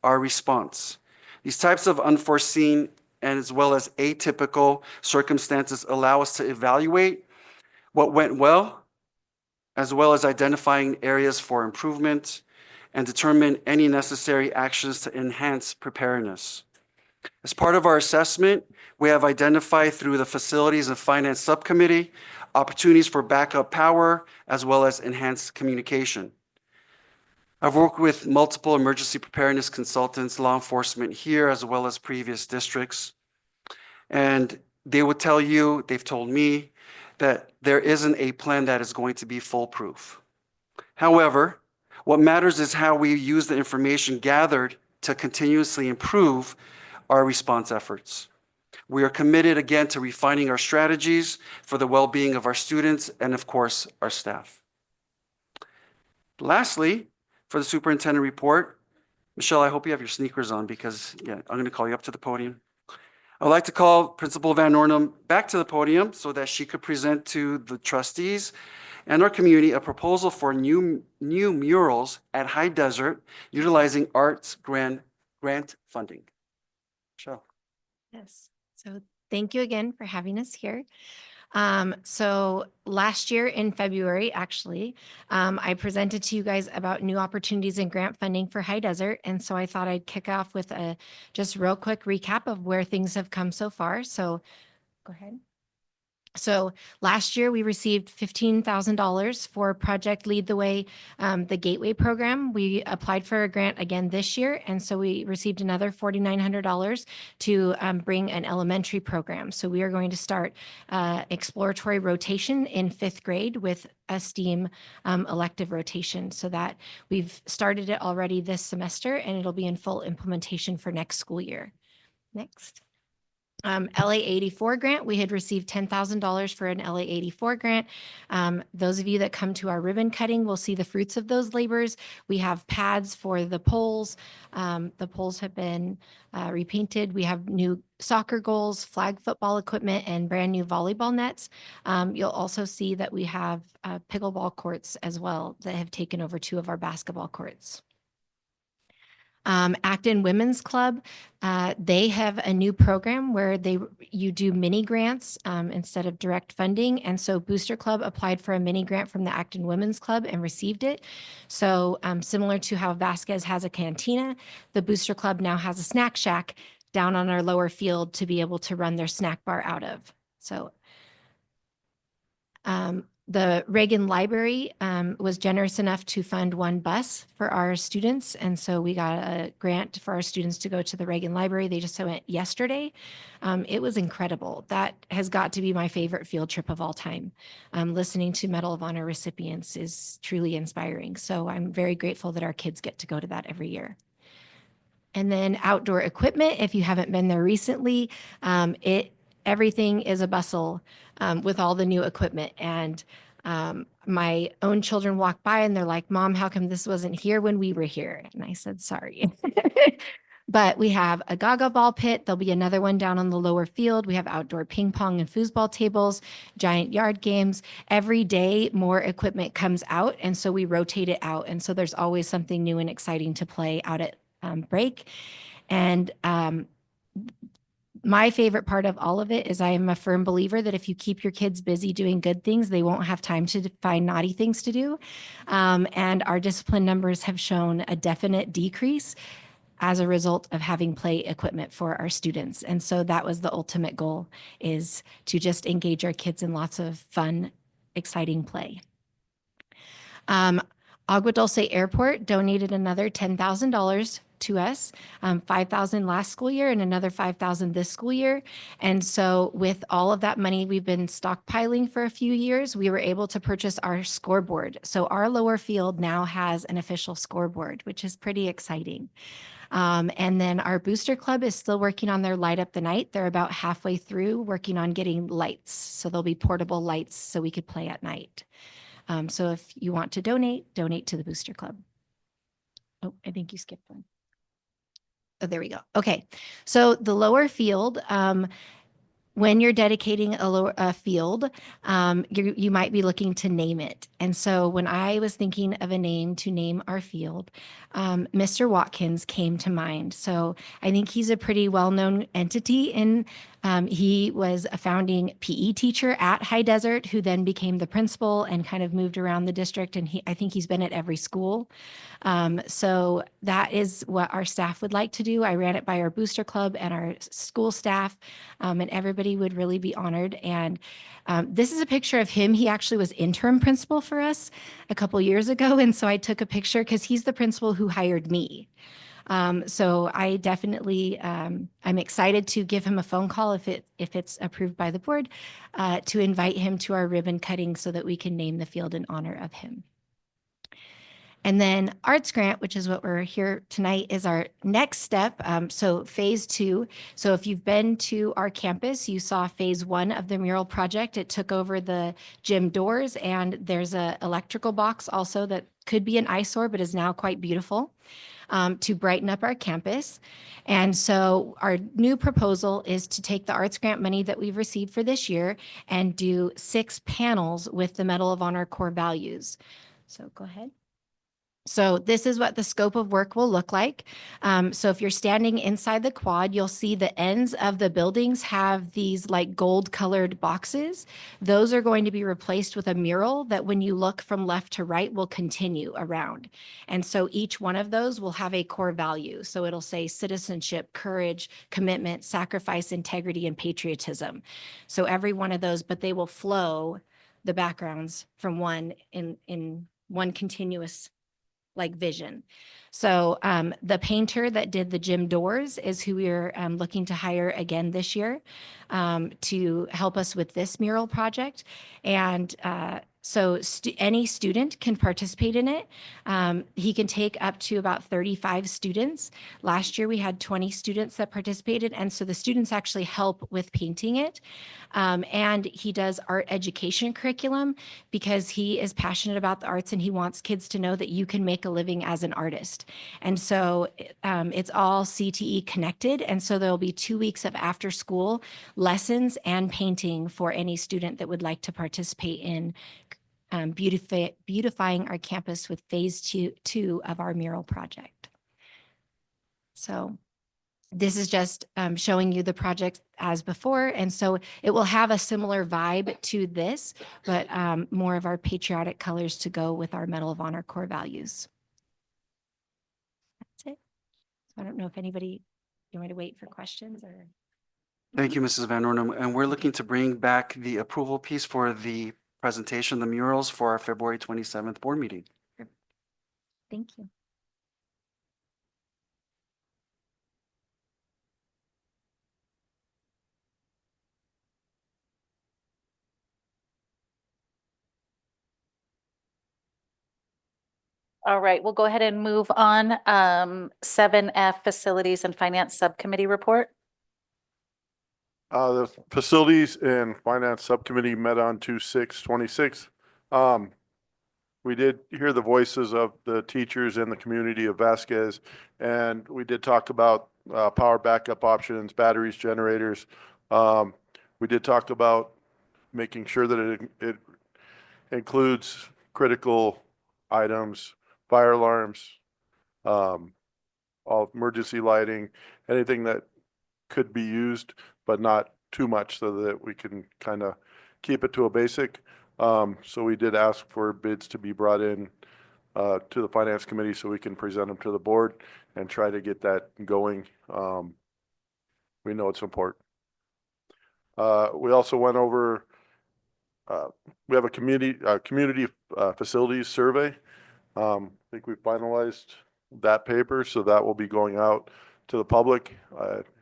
our response. These types of unforeseen and as well as atypical circumstances allow us to evaluate what went well as identifying areas for improvement and determine any necessary actions to enhance preparedness. As part of our assessment, we have identified through the Facilities and Finance Subcommittee opportunities for backup power as well as enhanced communication. I've worked with multiple emergency preparedness consultants, law enforcement here, as well as previous districts. And they would tell you, they've told me, that there isn't a plan that is going to be foolproof. However, what matters is how we use the information gathered to continuously improve our response efforts. We are committed again to refining our strategies for the well-being of our students and, of course, our staff. Lastly, for the superintendent report, Michelle, I hope you have your sneakers on because, I'm going to call you up to the podium. I'd like to call Principal Van Ornum back to the podium so that she could present to the trustees and our community a proposal for new murals at High Desert utilizing arts grant funding. Michelle. Yes. So thank you again for having us here. So last year in February, actually, I presented to you guys about new opportunities in grant funding for High Desert. And so I thought I'd kick off with a just real quick recap of where things have come so far. So go ahead. So last year we received $15,000 for Project Lead the Way, the Gateway program. We applied for a grant again this year, and so we received another $4,900 to bring an elementary program. So we are going to start exploratory rotation in 5th grade with a STEAM elective rotation, so that we've started it already this semester, and it'll be in full implementation for next school year. Next. LA 84 grant, we had received $10,000 for an LA 84 grant. Those of you that come to our ribbon cutting will see the fruits of those labors. We have pads for the poles. The poles have been repainted. We have new soccer goals, flag football equipment, and brand new volleyball nets. You'll also see that we have pickleball courts as well that have taken over 2 of our basketball courts. Acton Women's Club, they have a new program where you do mini grants instead of direct funding. And so Booster Club applied for a mini grant from the Acton Women's Club and received it. So similar to how Vasquez has a cantina, the Booster Club now has a snack shack down on our lower field to be able to run their snack bar out of. So the Reagan Library was generous enough to fund 1 bus for our students. And so we got a grant for our students to go to the Reagan Library. They just went yesterday. It was incredible. That has got to be my favorite field trip of all time. Listening to Medal of Honor recipients is truly inspiring. So I'm very grateful that our kids get to go to that every year. And then outdoor equipment, if you haven't been there recently, everything is a bustle with all the new equipment. And my own children walk by and they're like, "Mom, how come this wasn't here when we were here?" And I said, "Sorry." But we have a Gaga ball pit. There'll be another one down on the lower field. We have outdoor ping pong and foosball tables, giant yard games. Every day more equipment comes out, and so we rotate it out. And so there's always something new and exciting to play out at break. And my favorite part of all of it is I am a firm believer that if you keep your kids busy doing good things, they won't have time to find naughty things to do. And our discipline numbers have shown a definite decrease as a result of having play equipment for our students. And so that was the ultimate goal, is to just engage our kids in lots of fun, exciting play. Agua Dulce Airport donated another $10,000 to us, $5,000 last school year and another $5,000 this school year. And so with all of that money we've been stockpiling for a few years, we were able to purchase our scoreboard. So our lower field now has an official scoreboard, which is pretty exciting. And then our Booster Club is still working on their Light Up the Night. They're about halfway through working on getting lights. So there'll be portable lights so we could play at night. So if you want to donate to the Booster Club. Oh, I think you skipped one. Oh, there we go. Okay. So the lower field, when you're dedicating a field, you might be looking to name it. And so when I was thinking of a name to name our field, Mr. Watkins came to mind. So I think he's a pretty well-known entity he was a founding PE teacher at High Desert, who then became the principal and kind of moved around the district. And I think he's been at every school. So that is what our staff would like to do. I ran it by our Booster Club and our school staff, and everybody would really be honored. And this is a picture of him. He actually was interim principal for us a couple years ago. And so I took a picture because he's the principal who hired me. So I definitely, I'm excited to give him a phone call if it's approved by the board, to invite him to our ribbon cutting so that we can name the field in honor of him. And then Arts Grant, which is what we're here tonight, is our next step. So phase 2. So if you've been to our campus, you saw phase 1 of the mural project. It took over the gym doors, and there's a electrical box also that could be an eyesore, but is now quite beautiful, to brighten up our campus. And so our new proposal is to take the Arts Grant money that we've received for this year and do 6 panels with the Medal of Honor core values. So go ahead. So this is what the scope of work will look like. So if you're standing inside the quad, you'll see the ends of the buildings have these like gold colored boxes. Those are going to be replaced with a mural that when you look from left to right will continue around. And so each one of those will have a core value. So it'll say citizenship, courage, commitment, sacrifice, integrity, and patriotism. So every one of those, but they will flow the backgrounds from one in one continuous like vision. So the painter that did the gym doors is who we're looking to hire again this year to help us with this mural project. And so any student can participate in it. He can take up to about 35 students. Last year we had 20 students that participated. And so the students actually help with painting it. And he does art education curriculum because he is passionate about the arts and he wants kids to know that you can make a living as an artist. And so it's all CTE connected. And so there'll be 2 weeks of after school lessons and painting for any student that would like to participate in beautifying our campus with phase two of our mural project. So this is just showing you the project as before. And so it will have a similar vibe to this, but more of our patriotic colors to go with our Medal of Honor core values. That's it. So I don't know if anybody, you want me to wait for questions or? Thank you, Mrs. Van Ornum. And we're looking to bring back the approval piece for the presentation, the murals for our February 27th board meeting. Thank you. All right, we'll go ahead and move on. 7F Facilities and Finance Subcommittee Report. The Facilities and Finance Subcommittee met on 2/6/26. We did hear the voices of the teachers and the community of Vasquez, and we did talk about power backup options, batteries, generators. We did talk about making sure that it includes critical items, fire alarms, all emergency lighting, anything that could be used, but not too much so that we can kind of keep it to a basic. So we did ask for bids to be brought in to the finance committee so we can present them to the board and try to get that going. We know it's important. We also went over, we have a community facilities survey. I think we finalized that paper, so that will be going out to the public.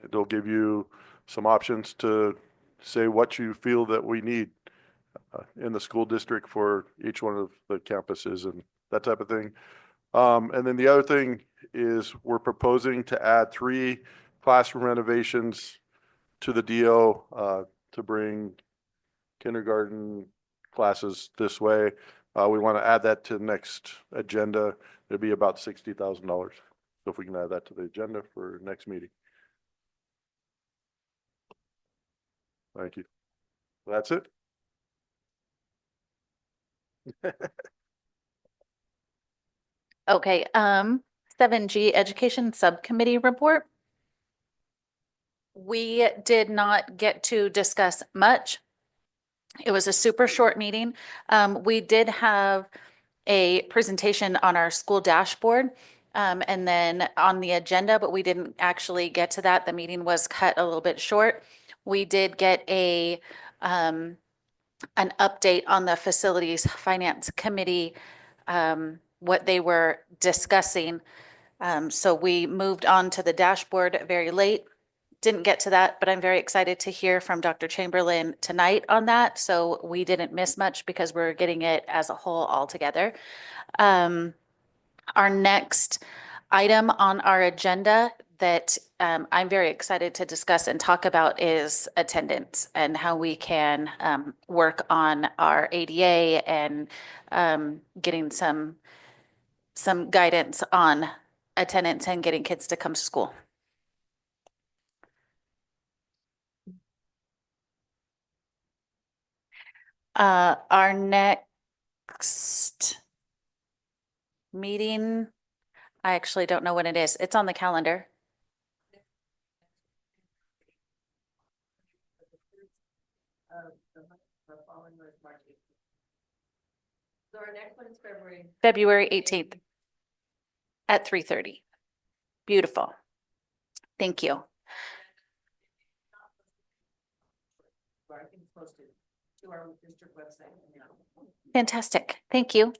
It'll give you some options to say what you feel that we need in the school district for each one of the campuses and that type of thing. And then the other thing is we're proposing to add 3 classroom renovations to the DO to bring kindergarten classes this way. We want to add that to the next agenda. It'll be about $60,000. So if we can add that to the agenda for next meeting. Thank you. That's it. Okay, 7G Education Subcommittee Report. We did not get to discuss much. It was a super short meeting. We did have a presentation on our school dashboard and then on the agenda, but we didn't actually get to that. The meeting was cut a little bit short. We did get an update on the Facilities Finance Committee, what they were discussing. So we moved on to the dashboard very late. Didn't get to that, but I'm very excited to hear from Dr. Chamberlain tonight on that. So we didn't miss much because we're getting it as a whole all together. Our next item on our agenda that I'm very excited to discuss and talk about is attendance and how we can work on our ADA and getting some guidance on attendance and getting kids to come to school. Our next meeting. I actually don't know when it is. It's on the calendar. So our next one is February. February 18th at 3:30. Beautiful. Thank you. I think it's posted to our district website. Fantastic. Thank you.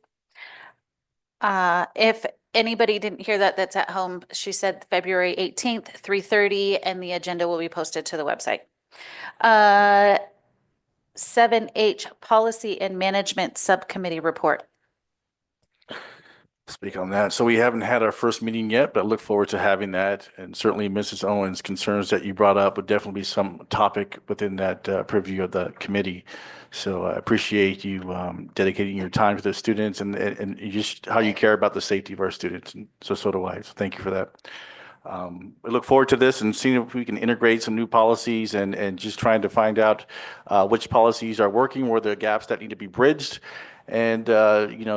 If anybody didn't hear that, that's at home. She said February 18th, 3:30, and the agenda will be posted to the website. 7H Policy and Management Subcommittee Report. Speak on that. So we haven't had our first meeting yet, but I look forward to having that. And certainly Mrs. Owens' concerns that you brought up would definitely be some topic within that purview of the committee. So I appreciate you dedicating your time to the students and just how you care about the safety of our students. And so do I. So thank you for that. We look forward to this and seeing if we can integrate some new policies and just trying to find out which policies are working, where there are gaps that need to be bridged, and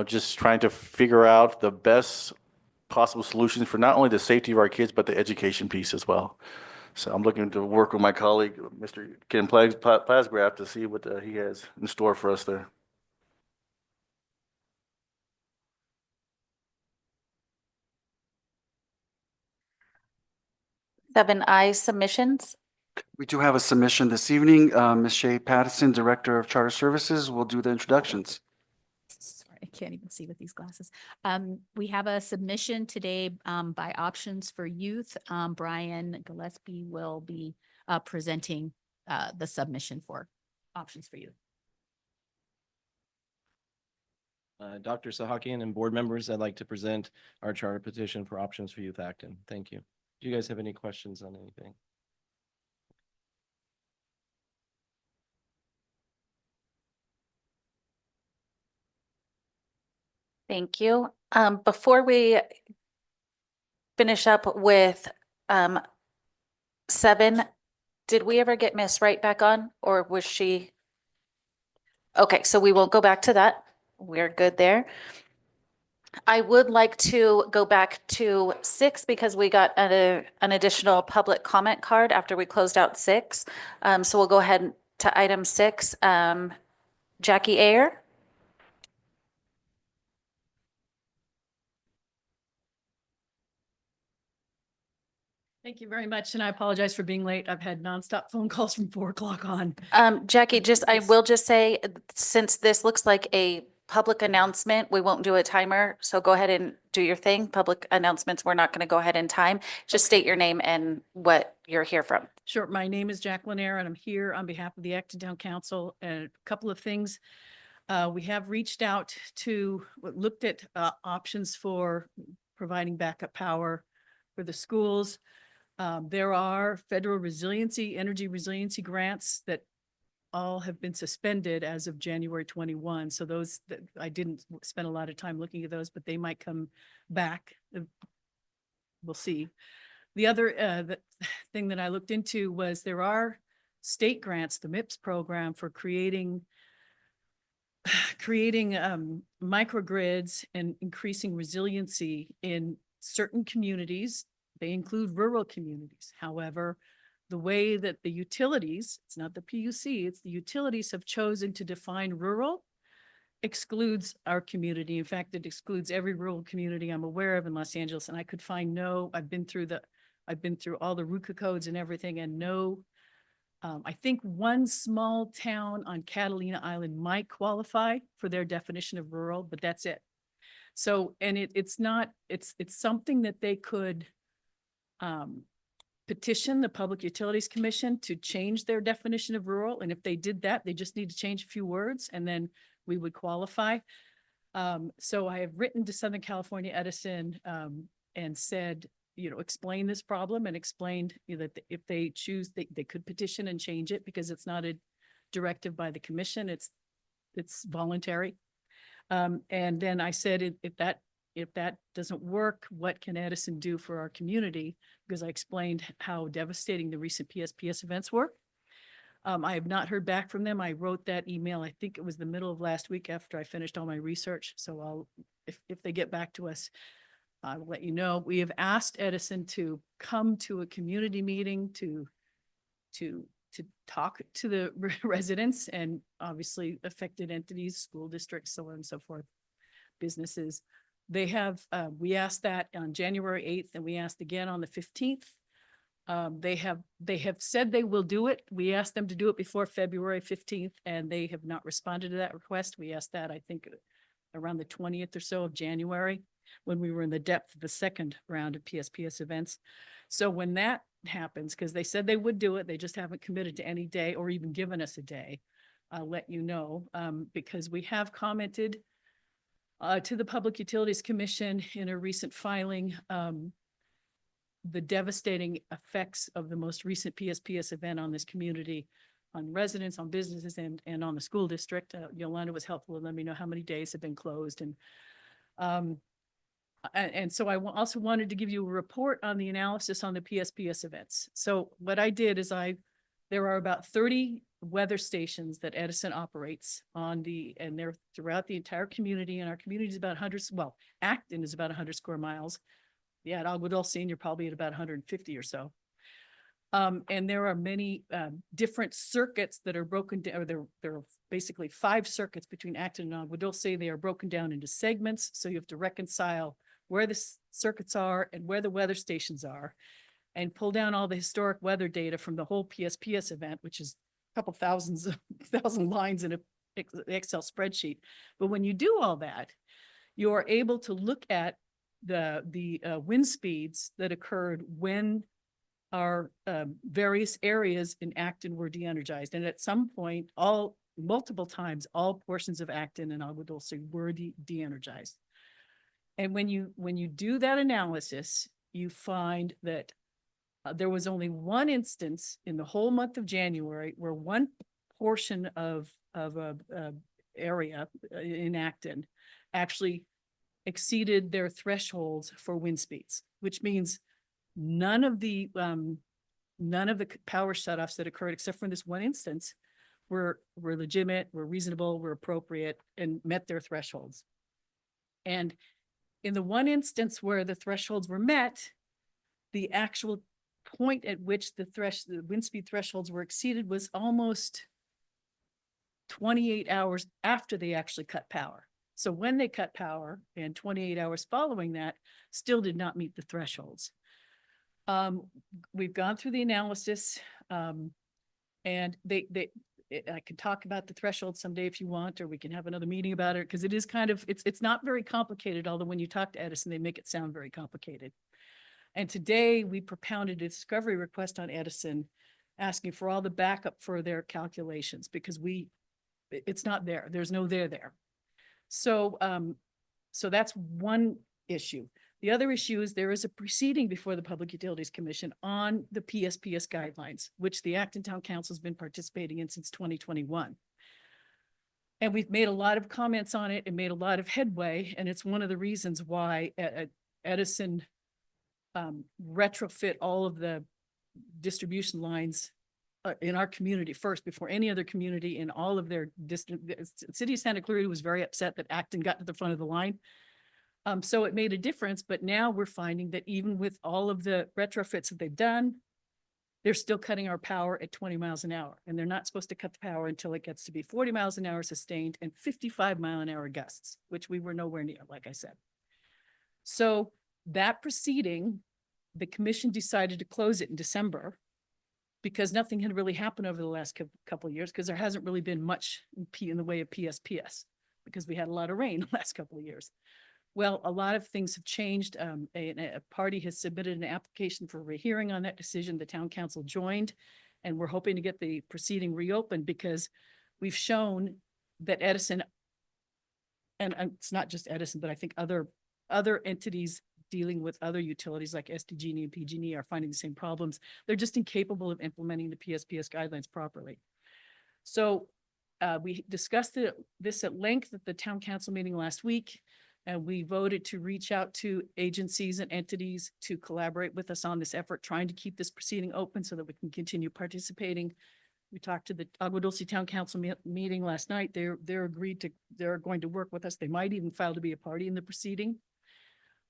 just trying to figure out the best possible solutions for not only the safety of our kids, but the education piece as well. So I'm looking to work with my colleague, Mr. Ken Plasgraf, to see what he has in store for us there. 7I submissions. We do have a submission this evening. Ms. Shay Patterson, Director of Charter Services, will do the introductions. Sorry, I can't even see with these glasses. We have a submission today by Options for Youth. Brian Gillespie will be presenting the submission for Options for Youth. Dr. Sahakian and board members, I'd like to present our charter petition for Options for Youth Acton. Thank you. Do you guys have any questions on anything? Thank you. Before we finish up with 7, did we ever get Miss Wright back on, or was she? Okay, so we won't go back to that. We're good there. I would like to go back to 6 because we got an additional public comment card after we closed out 6. So we'll go ahead to item 6. Jackie Ayer. Thank you very much, and I apologize for being late. I've had nonstop phone calls from 4 o'clock on. Jackie, I will just say, since this looks like a public announcement, we won't do a timer. So go ahead and do your thing. Public announcements, we're not going to go ahead in time. Just state your name and what you're here from. Sure. My name is Jacqueline Ayer, and I'm here on behalf of the Acton Town Council. And a couple of things. We have reached out to, looked at options for providing backup power for the schools. There are federal energy resiliency grants that all have been suspended as of January 21. So those, I didn't spend a lot of time looking at those, but they might come back. We'll see. The other thing that I looked into was there are state grants, the MIPS program, for creating microgrids and increasing resiliency in certain communities. They include rural communities. However, the way that the utilities, it's not the PUC, it's the utilities have chosen to define rural, excludes our community. In fact, it excludes every rural community I'm aware of in Los Angeles. And I could find I've been through all the RUCA codes and everything, and I think one small town on Catalina Island might qualify for their definition of rural, but that's it. So, and it's something that they could petition the Public Utilities Commission to change their definition of rural. And if they did that, they just need to change a few words and then we would qualify. So I have written to Southern California Edison and said, explain this problem and explained that if they choose, they could petition and change it because it's not a directive by the commission. It's voluntary. And then I said, if that doesn't work, what can Edison do for our community? Because I explained how devastating the recent PSPS events were. I have not heard back from them. I wrote that email, I think it was the middle of last week after I finished all my research. So if they get back to us, I will let you know. We have asked Edison to come to a community meeting to talk to the residents and obviously affected entities, school districts, so on and so forth, businesses. They have, we asked that on January 8th and we asked again on the 15th. They have said they will do it. We asked them to do it before February 15th and they have not responded to that request. We asked that, I think, around the 20th or so of January, when we were in the depth of the second round of PSPS events. So when that happens, because they said they would do it, they just haven't committed to any day or even given us a day, I'll let you know, because we have commented to the Public Utilities Commission in a recent filing, the devastating effects of the most recent PSPS event on this community, on residents, on businesses, and on the school district. Yolanda was helpful in letting me know how many days have been closed. And so I also wanted to give you a report on the analysis on the PSPS events. So what I did is there are about 30 weather stations that Edison operates on and they're throughout the entire community, and our community is about 100, well, Acton is about 100 square miles. Yeah, at Agua Dulce, you're probably at about 150 or so. And there are many different circuits that are broken down, or there are basically 5 circuits between Acton and Agua Dulce. They are broken down into segments, so you have to reconcile where the circuits are and where the weather stations are, and pull down all the historic weather data from the whole PSPS event, which is a couple thousand lines in an Excel spreadsheet. But when you do all that, you are able to look at the wind speeds that occurred when our various areas in Acton were de-energized. And at some point, multiple times, all portions of Acton and Agua Dulce were de-energized. And when you do that analysis, you find that there was only one instance in the whole month of January where one portion of a area in Acton actually exceeded their thresholds for wind speeds, which means none of the power shutoffs that occurred, except for this one instance, were legitimate, were reasonable, were appropriate, and met their thresholds. And in the one instance where the thresholds were met, the actual point at which the wind speed thresholds were exceeded was almost 28 hours after they actually cut power. So when they cut power, and 28 hours following that, still did not meet the thresholds. We've gone through the analysis, and I can talk about the threshold someday if you want, or we can have another meeting about it, because it is it's not very complicated, although when you talk to Edison, they make it sound very complicated. And today we propounded a discovery request on Edison, asking for all the backup for their calculations, because it's not there. There's no there. So that's one issue. The other issue is there is a proceeding before the Public Utilities Commission on the PSPS guidelines, which the Acton Town Council has been participating in since 2021. And we've made a lot of comments on it and made a lot of headway. And it's one of the reasons why Edison retrofit all of the distribution lines in our community first, before any other community in all of their city of Santa Clarita was very upset that Acton got to the front of the line. So it made a difference, but now we're finding that even with all of the retrofits that they've done, they're still cutting our power at 20 miles an hour. And they're not supposed to cut the power until it gets to be 40 miles an hour sustained and 55-mile-an-hour gusts, which we were nowhere near, like I said. So that proceeding, the commission decided to close it in December, because nothing had really happened over the last couple of years, because there hasn't really been much in the way of PSPS, because we had a lot of rain the last couple of years. Well, a lot of things have changed. A party has submitted an application for a rehearing on that decision. The town council joined, and we're hoping to get the proceeding reopened, because we've shown that Edison, and it's not just Edison, but I think other entities dealing with other utilities like SDG&E and PG&E are finding the same problems. They're just incapable of implementing the PSPS guidelines properly. So we discussed this at length at the town council meeting last week, and we voted to reach out to agencies and entities to collaborate with us on this effort, trying to keep this proceeding open so that we can continue participating. We talked to the Agua Dulce Town Council meeting last night. They're going to work with us. They might even file to be a party in the proceeding.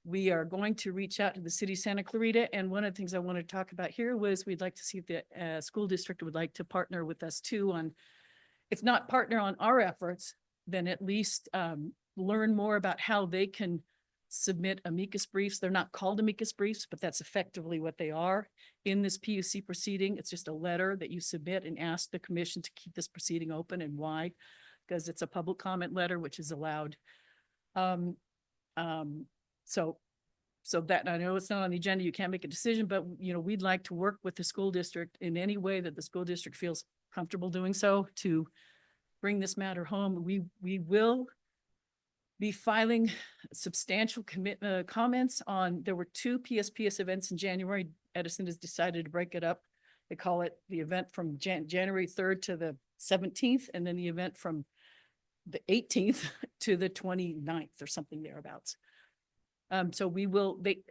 We are going to reach out to the city of Santa Clarita. And one of the things I wanted to talk about here was we'd like to see if the school district would like to partner with us too on, if not partner on our efforts, then at least learn more about how they can submit amicus briefs. They're not called amicus briefs, but that's effectively what they are in this PUC proceeding. It's just a letter that you submit and ask the commission to keep this proceeding open, and why? Because it's a public comment letter, which is allowed. So that, I know it's not on the agenda, you can't make a decision, but we'd like to work with the school district in any way that the school district feels comfortable doing so to bring this matter home. We will be filing substantial comments on, there were 2 PSPS events in January. Edison has decided to break it up. They call it the event from January 3rd to the 17th, and then the event from the 18th to the 29th or something thereabouts. So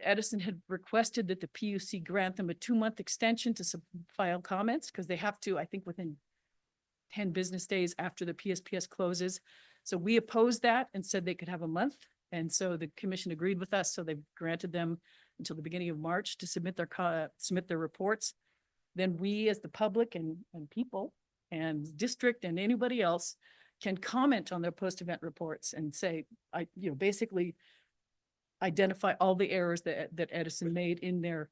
Edison had requested that the PUC grant them a 2-month extension to file comments, because they have to, I think, within 10 business days after the PSPS closes. So we opposed that and said they could have a month. And so the commission agreed with us. So they've granted them until the beginning of March to submit their reports. Then we, as the public and people and district and anybody else, can comment on their post-event reports and say, basically identify all the errors that Edison made in their.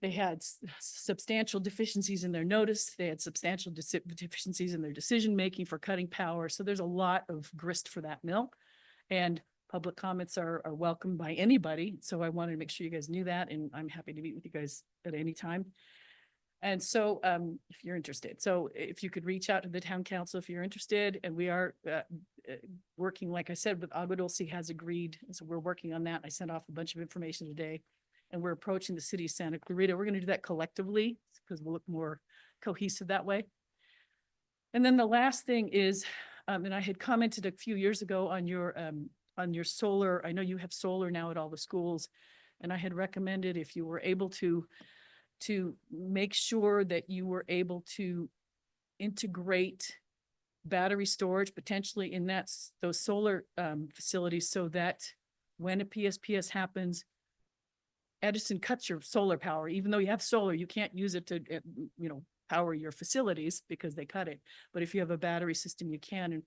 They had substantial deficiencies in their notice. They had substantial deficiencies in their decision-making for cutting power. So there's a lot of grist for that mill, and public comments are welcome by anybody. So I wanted to make sure you guys knew that, and I'm happy to meet with you guys at any time. And so if you're interested, so if you could reach out to the town council if you're interested, and we are working, like I said, with Agua Dulce has agreed. And so we're working on that. I sent off a bunch of information today. And we're approaching the city of Santa Clarita. We're going to do that collectively because we'll look more cohesive that way. And then the last thing is, and I had commented a few years ago on your solar. I know you have solar now at all the schools, and I had recommended if you were able to make sure that you were able to integrate battery storage potentially in those solar facilities, so that when a PSPS happens, Edison cuts your solar power. Even though you have solar, you can't use it to, power your facilities because they cut it. But if you have a battery system, you can. And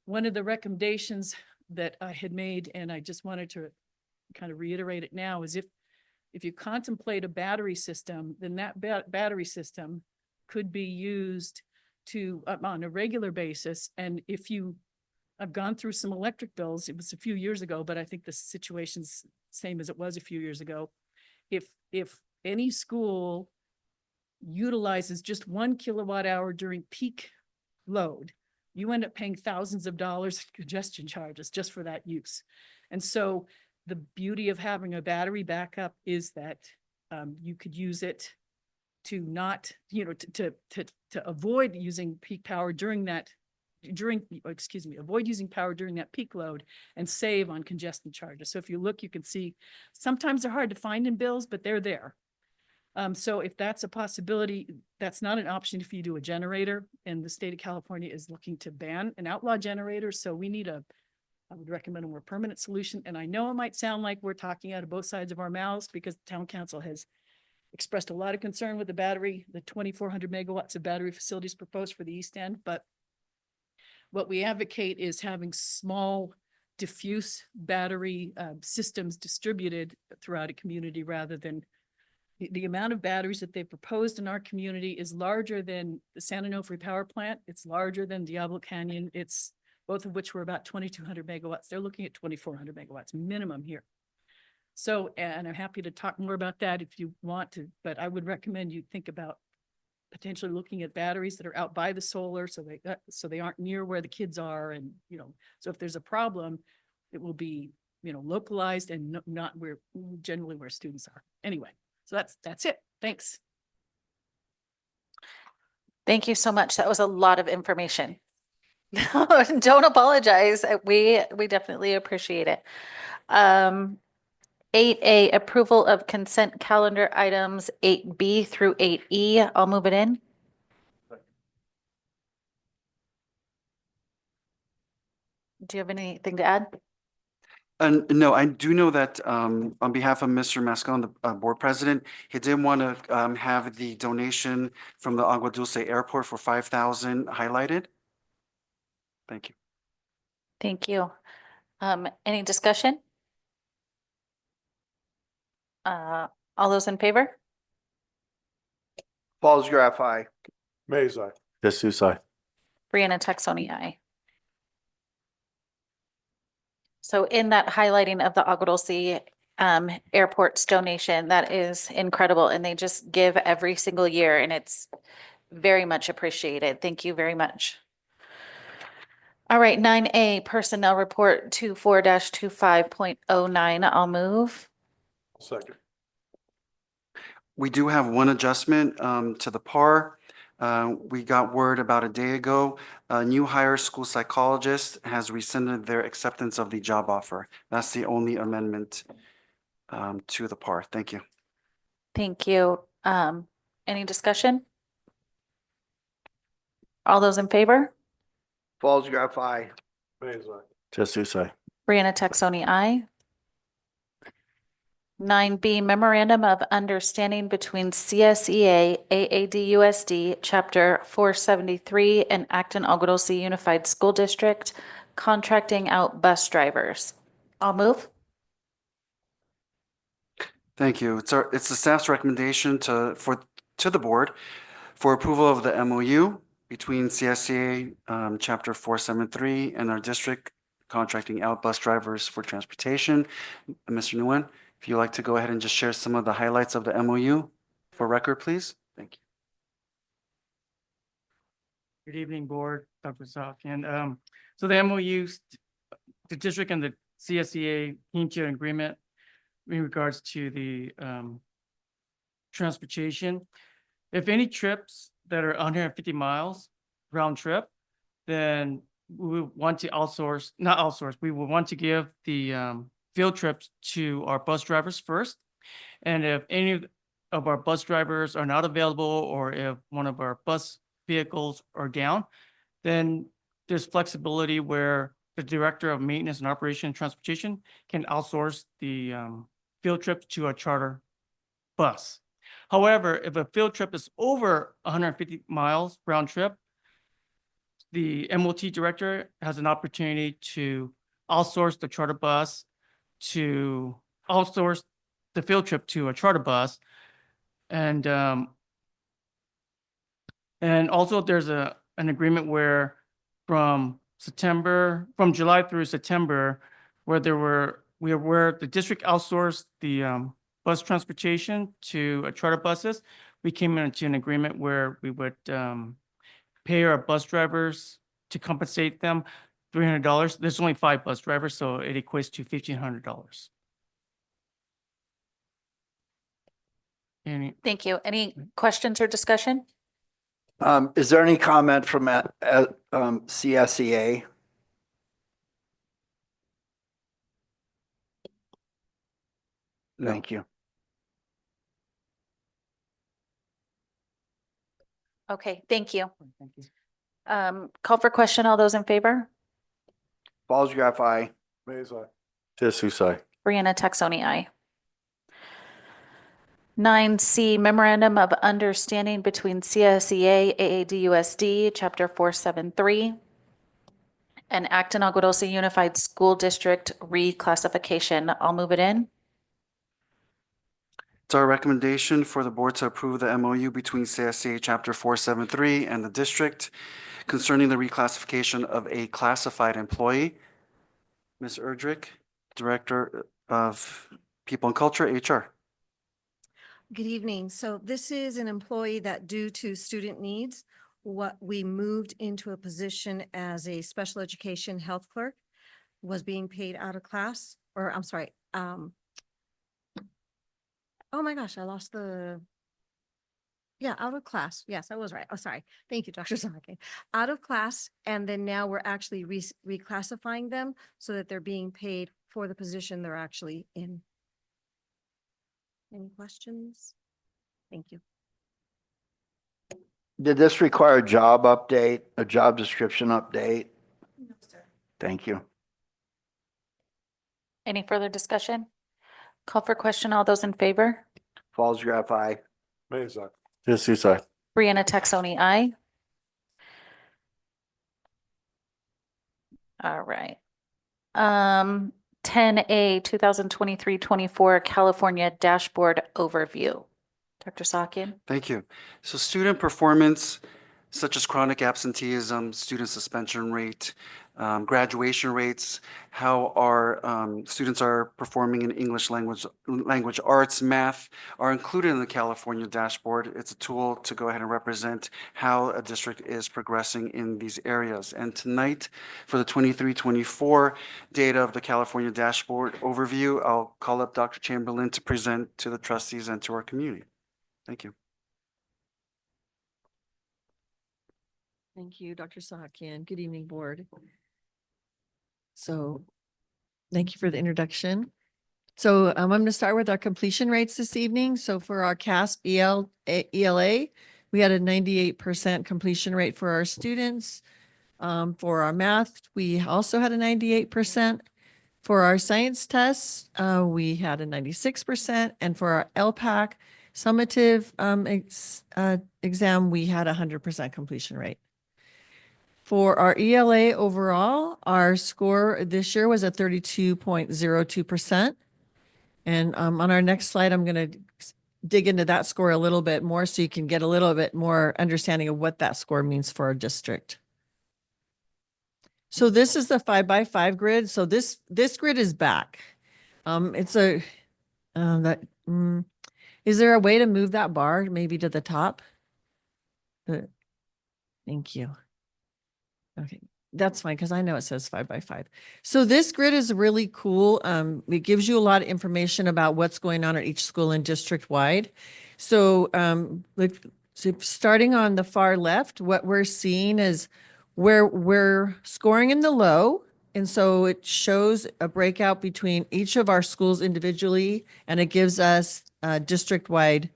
one of the recommendations that I had made, and I just wanted to kind of reiterate it now, is if you contemplate a battery system, then that battery system could be used to on a regular basis. And I've gone through some electric bills. It was a few years ago, but I think the situation's same as it was a few years ago. If any school utilizes just 1 kilowatt hour during peak load, you end up paying thousands of dollars in congestion charges just for that use. And so the beauty of having a battery backup is that you could use it to not, to avoid using peak power avoid using power during that peak load and save on congestion charges. So if you look, you can see sometimes they're hard to find in bills, but they're there. So if that's a possibility, that's not an option if you do a generator, and the state of California is looking to ban and outlaw generators. So we need I would recommend a more permanent solution. And I know it might sound like we're talking out of both sides of our mouths, because the town council has expressed a lot of concern with the 2,400 megawatts of battery facilities proposed for the East End. But what we advocate is having small diffuse battery systems distributed throughout a community, rather than the amount of batteries that they've proposed in our community is larger than the San Onofre power plant. It's larger than Diablo Canyon. It's both of which were about 2,200 megawatts. They're looking at 2,400 megawatts minimum here. So, and I'm happy to talk more about that if you want to, but I would recommend you think about potentially looking at batteries that are out by the solar, so they aren't near where the kids are. And, so if there's a problem, it will be, localized and not generally where students are. Anyway, so that's it. Thanks. Thank you so much. That was a lot of information. Don't apologize. We definitely appreciate it. 8A, approval of consent calendar items 8B through 8E. I'll move it in. Do you have anything to add? No, I do know that on behalf of Mr. Mascon, the board president, he did want to have the donation from the Agua Dulce Airport for 5,000 highlighted. Thank you. Thank you. Any discussion? All those in favor? Falls Graph, aye. Mays, aye. Jesus, I. Brianna Texoni, aye. So in that highlighting of the Agua Dulce Airport's donation, that is incredible. And they just give every single year and it's very much appreciated. Thank you very much. All right, 9A Personnel Report 24-25.09. I'll move. Second. We do have one adjustment to the PAR. We got word about a day ago, a new hire school psychologist has rescinded their acceptance of the job offer. That's the only amendment to the PAR. Thank you. Thank you. Any discussion? All those in favor? Falls Graph, aye. Mays, aye. Jesus, I. Brianna Texoni, aye. 9B Memorandum of Understanding between CSEA, AADUSD, Chapter 473, and Acton Agua Dulce Unified School District, contracting out bus drivers. I'll move. Thank you. It's the staff's recommendation to the board for approval of the MOU between CSCA Chapter 473 and our district contracting out bus drivers for transportation. Mr. Nguyen, if you'd like to go ahead and just share some of the highlights of the MOU for record, please. Thank you. Good evening, Board, Dr. Sakian. So the MOU, the district and the CSEA came to an agreement in regards to the transportation. If any trips that are 150 miles round trip, then we would want to we would want to give the field trips to our bus drivers first. And if any of our bus drivers are not available, or if one of our bus vehicles are down, then there's flexibility where the director of maintenance and operation and transportation can outsource the field trip to a charter bus. However, if a field trip is over 150 miles round trip, the MOT director has an opportunity to outsource the charter bus to outsource the field trip to a charter bus. And also there's an agreement where from July through September, where the district outsourced the bus transportation to charter buses. We came into an agreement where we would pay our bus drivers to compensate them $300. There's only 5 bus drivers, so it equates to $1,500. Thank you. Any questions or discussion? Is there any comment from CSEA? No. Thank you. Okay, thank you. Call for question. All those in favor? Falls Graph, aye. Mays, aye. Jesus, I. Brianna Texoni, aye. 9C Memorandum of Understanding between CSEA, AADUSD, Chapter 473, and Acton Agua Dulce Unified School District reclassification. I'll move it in. It's our recommendation for the board to approve the MOU between CSCA Chapter 473 and the district concerning the reclassification of a classified employee. Ms. Erdrich, Director of People and Culture, HR. Good evening. So this is an employee that, due to student needs, we moved into a position as a special education health clerk, was being paid out of class, or I'm sorry. Oh my gosh, I lost out of class. Yes, I was right. Oh, sorry. Thank you, Dr. Zaki. Out of class. And then now we're actually reclassifying them so that they're being paid for the position they're actually in. Any questions? Thank you. Did this require a job update, a job description update? No, sir. Thank you. Any further discussion? Call for question. All those in favor? Falls, Graf, aye. Mays, aye. Yes, yes, sir. Brianna Texoni, aye. All right. 10A 2023-24 California Dashboard Overview. Dr. Sakian? Thank you. So student performance, such as chronic absenteeism, student suspension rate, graduation rates, how our students are performing in English language arts, math, are included in the California dashboard. It's a tool to go ahead and represent how a district is progressing in these areas. And tonight, for the 23-24 data of the California dashboard overview, I'll call up Dr. Chamberlain to present to the trustees and to our community. Thank you. Thank you, Dr. Sahakian. Good evening, board. So thank you for the introduction. So I'm going to start with our completion rates this evening. So for our CASP ELA, we had a 98% completion rate for our students. For our math, we also had a 98%. For our science tests, we had a 96%. And for our LPAC summative exam, we had a 100% completion rate. For our ELA overall, our score this year was a 32.02%. And on our next slide, I'm going to dig into that score a little bit more so you can get a little bit more understanding of what that score means for our district. So this is the 5x5 grid. So this grid is back. It's a is there a way to move that bar maybe to the top? Thank you. Okay, that's fine because I know it says 5x5. So this grid is really cool. It gives you a lot of information about what's going on at each school and district wide. So, so starting on the far left, what we're seeing is where we're scoring in the low. And so it shows a breakout between each of our schools individually, and it gives us a district-wide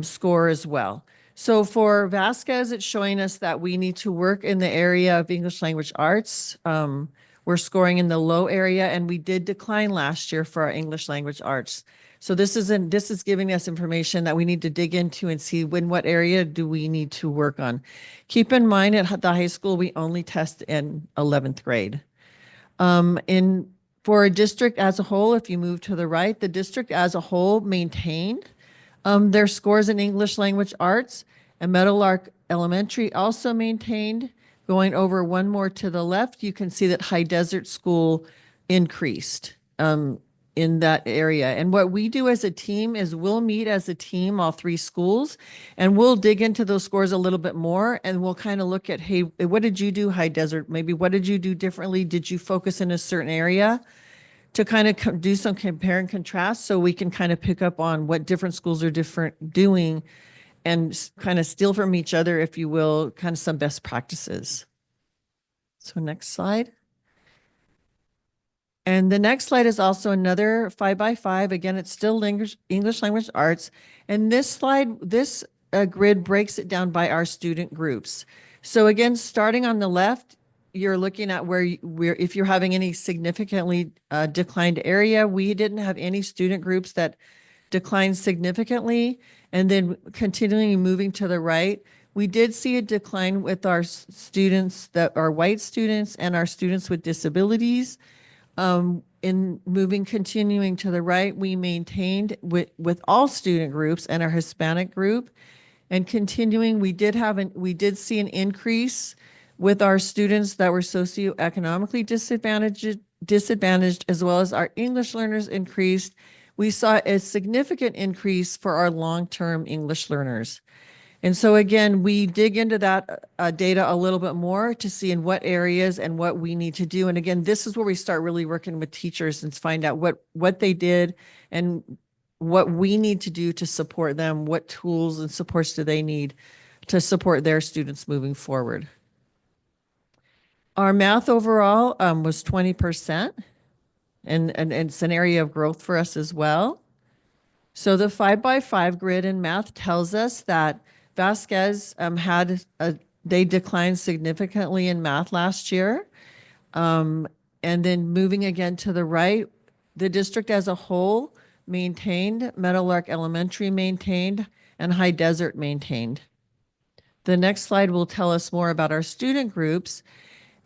score as well. So for Vasquez, it's showing us that we need to work in the area of English language arts. We're scoring in the low area, and we did decline last year for our English language arts. So this is giving us information that we need to dig into and see in what area do we need to work on. Keep in mind at the high school, we only test in 11th grade. For a district as a whole, if you move to the right, the district as a whole maintained their scores in English language arts, and Meadowlark Elementary also maintained. Going over one more to the left, you can see that High Desert School increased in that area. And what we do as a team is we'll meet as a team, all three schools, and we'll dig into those scores a little bit more, and we'll kind of look at, hey, what did you do, High Desert? Maybe what did you do differently? Did you focus in a certain area? To kind of do some compare and contrast so we can kind of pick up on what different schools are doing and kind of steal from each other, if you will, kind of some best practices. So next slide. And the next slide is also another 5x5. Again, it's still English language arts. And this slide, this grid breaks it down by our student groups. So again, starting on the left, you're looking at where if you're having any significantly declined area. We didn't have any student groups that declined significantly. And then continuing moving to the right, we did see a decline with our students that are white students and our students with disabilities. In continuing to the right, we maintained with all student groups and our Hispanic group. And continuing, we did see an increase with our students that were socioeconomically disadvantaged, as well as our English learners increased. We saw a significant increase for our long-term English learners. And so again, we dig into that data a little bit more to see in what areas and what we need to do. And again, this is where we start really working with teachers and find out what they did and what we need to do to support them, what tools and supports do they need to support their students moving forward. Our math overall was 20%, and it's an area of growth for us as well. So the 5x5 grid in math tells us that Vasquez they declined significantly in math last year. And then moving again to the right, The district as a whole maintained, Meadowlark Elementary maintained, and High Desert maintained. The next slide will tell us more about our student groups.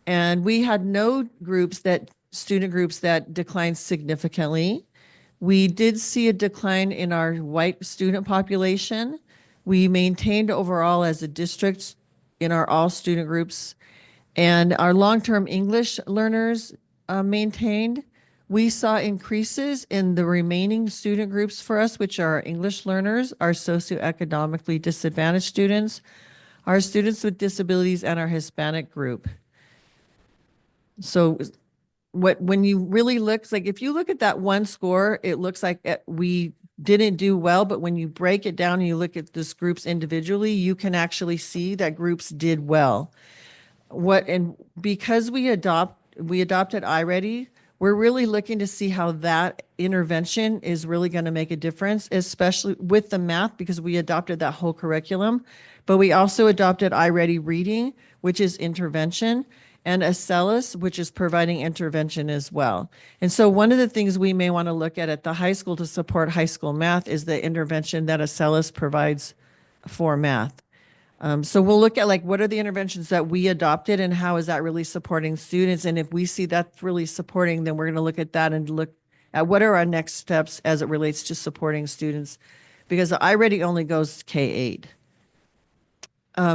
And we had no student groups that declined significantly. We did see a decline in our white student population. We maintained overall as a district in our all student groups, and our long-term English learners maintained. We saw increases in the remaining student groups for us, which are our English learners, our socioeconomically disadvantaged students, our students with disabilities, and our Hispanic group. So when you really look, like if you look at that one score, it looks like we didn't do well, but when you break it down and you look at this groups individually, you can actually see that groups did well. And because we adopted iReady, we're really looking to see how that intervention is really going to make a difference, especially with the math, because we adopted that whole curriculum. But we also adopted iReady Reading, which is intervention, and Acellus, which is providing intervention as well. And so one of the things we may want to look at the high school to support high school math is the intervention that Acellus provides for math. So we'll look at like what are the interventions that we adopted and how is that really supporting students? And if we see that's really supporting, then we're going to look at that and look at what are our next steps as it relates to supporting students, because the iReady only goes to K-8.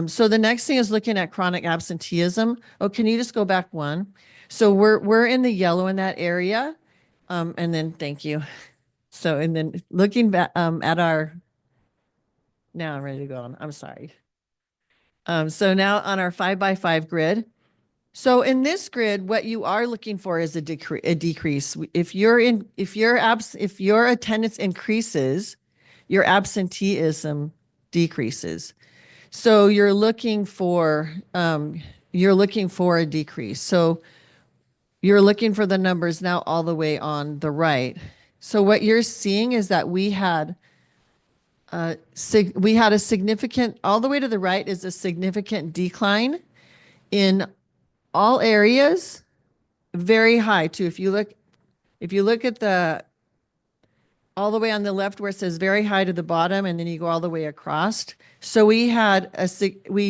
So the next thing is looking at chronic absenteeism. Oh, can you just go back one? So we're in the yellow in that area. And then thank you. So, and then looking back at our, now I'm ready to go on. I'm sorry. So now on our 5x5 grid. So in this grid, what you are looking for is a decrease. If your attendance increases, your absenteeism decreases. So you're looking for a decrease. So you're looking for the numbers now all the way on the right. So what you're seeing is that we had a significant, all the way to the right is a significant decline in all areas, very high too. If you look at the all the way on the left where it says very high to the bottom, and then you go all the way across. So we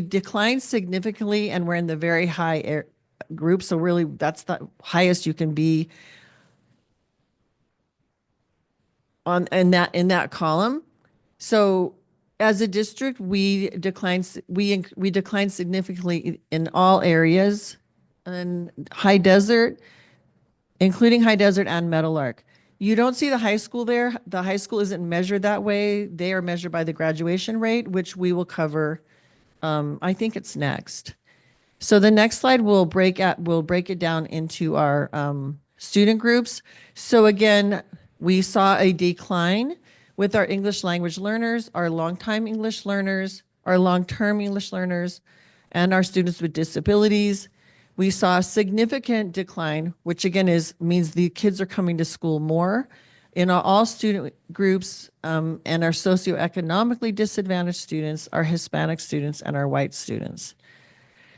declined significantly, and we're in the very high group. So really, that's the highest you can be in that column. So as a district, we declined significantly in all areas, and High Desert, including High Desert and Meadowlark. You don't see the high school there. The high school isn't measured that way. They are measured by the graduation rate, which we will cover. I think it's next. So the next slide we'll break it down into our student groups. So again, we saw a decline with our English language learners, our long-time English learners, our long-term English learners, and our students with disabilities. We saw a significant decline, which again means the kids are coming to school more in all student groups, and our socioeconomically disadvantaged students, our Hispanic students, and our white students.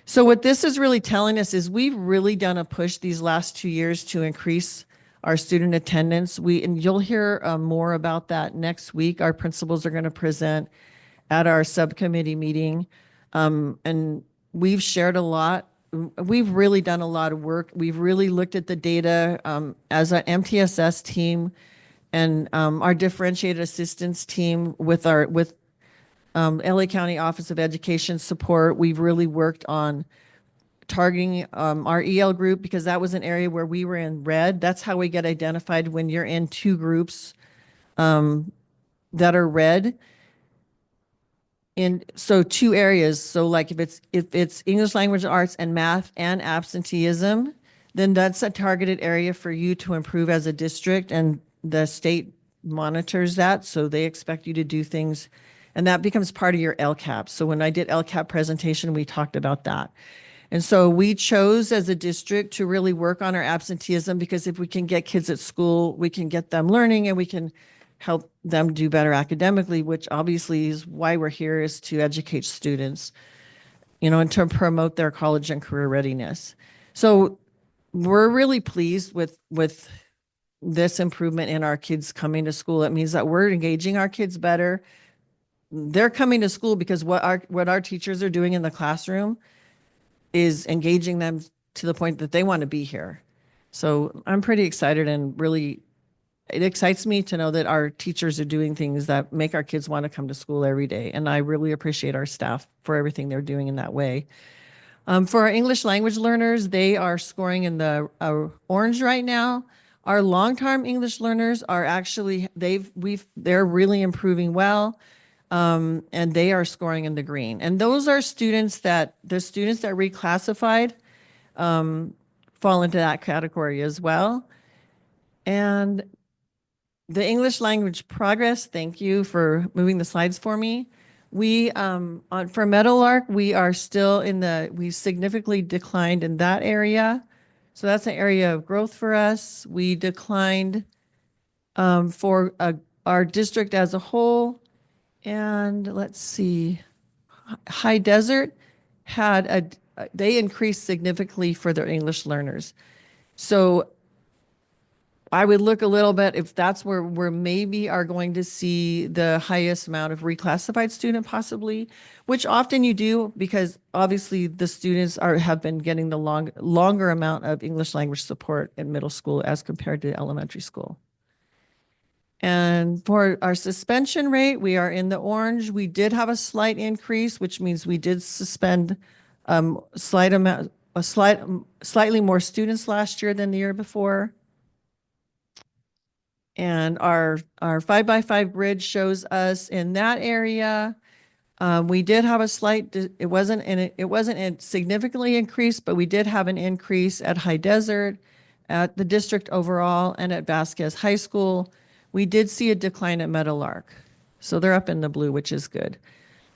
So what this is really telling us is we've really done a push these last 2 years to increase our student attendance. And you'll hear more about that next week. Our principals are going to present at our subcommittee meeting. And we've shared a lot. We've really done a lot of work. We've really looked at the data as an MTSS team and our differentiated assistance team with LA County Office of Education Support. We've really worked on targeting our EL group because that was an area where we were in red. That's how we get identified when you're in two groups that are red. And so two areas. So like if it's English language arts and math and absenteeism, then that's a targeted area for you to improve as a district, and the state monitors that. So they expect you to do things, and that becomes part of your LCAP. So when I did LCAP presentation, we talked about that. And so we chose as a district to really work on our absenteeism, because if we can get kids at school, we can get them learning and we can help them do better academically, which obviously is why we're here, is to educate students, and to promote their college and career readiness. So we're really pleased with this improvement in our kids coming to school. It means that we're engaging our kids better. They're coming to school because what our teachers are doing in the classroom is engaging them to the point that they want to be here. So I'm pretty excited, and really it excites me to know that our teachers are doing things that make our kids want to come to school every day. And I really appreciate our staff for everything they're doing in that way. For our English language learners, they are scoring in the orange right now. Our long-term English learners are actually, they're really improving well. And they are scoring in the green. And those are the students that reclassified fall into that category as well. And the English language progress, thank you for moving the slides for me. For Meadowlark, we are still we significantly declined in that area. So that's an area of growth for us. We declined for our district as a whole. And let's see, High Desert they increased significantly for their English learners. So I would look a little bit if that's where maybe are going to see the highest amount of reclassified student possibly, which often you do because obviously the students have been getting the longer amount of English language support in middle school as compared to elementary school. And for our suspension rate, we are in the orange. We did have a slight increase, which means we did suspend slightly more students last year than the year before. And our 5x5 grid shows us in that area. We did have a slight, it wasn't significantly increased, but we did have an increase at High Desert, at the district overall, and at Vasquez High School. We did see a decline at Meadowlark. So they're up in the blue, which is good.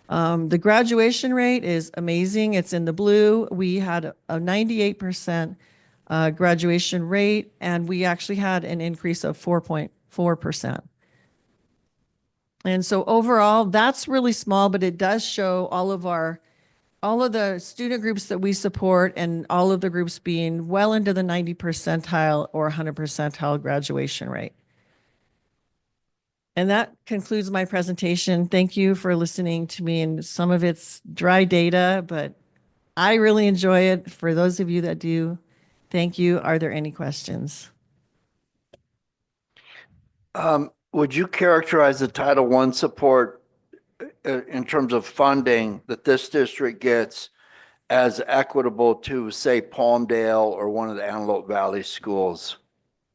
The graduation rate is amazing. It's in the blue. We had a 98% graduation rate, and we actually had an increase of 4.4%. And so overall, that's really small, but it does show all of the student groups that we support and all of the groups being well into the 90 percentile or 100 percentile graduation rate. And that concludes my presentation. Thank you for listening to me. And some of it's dry data, but I really enjoy it. For those of you that do, thank you. Are there any questions? Would you characterize the Title I support in terms of funding that this district gets as equitable to, say, Palmdale or one of the Antelope Valley schools?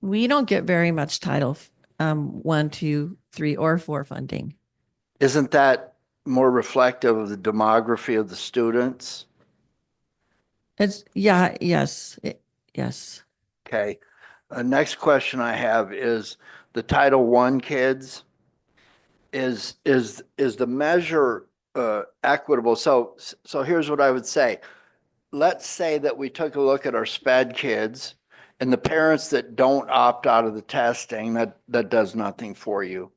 We don't get very much Title 1, 2, 3, or 4 funding. Isn't that more reflective of the demography of the students? Yes. Okay. Next question I have is the Title I kids. Is the measure equitable? So here's what I would say. Let's say that we took a look at our SPED kids and the parents that don't opt out of the testing, that does nothing for you.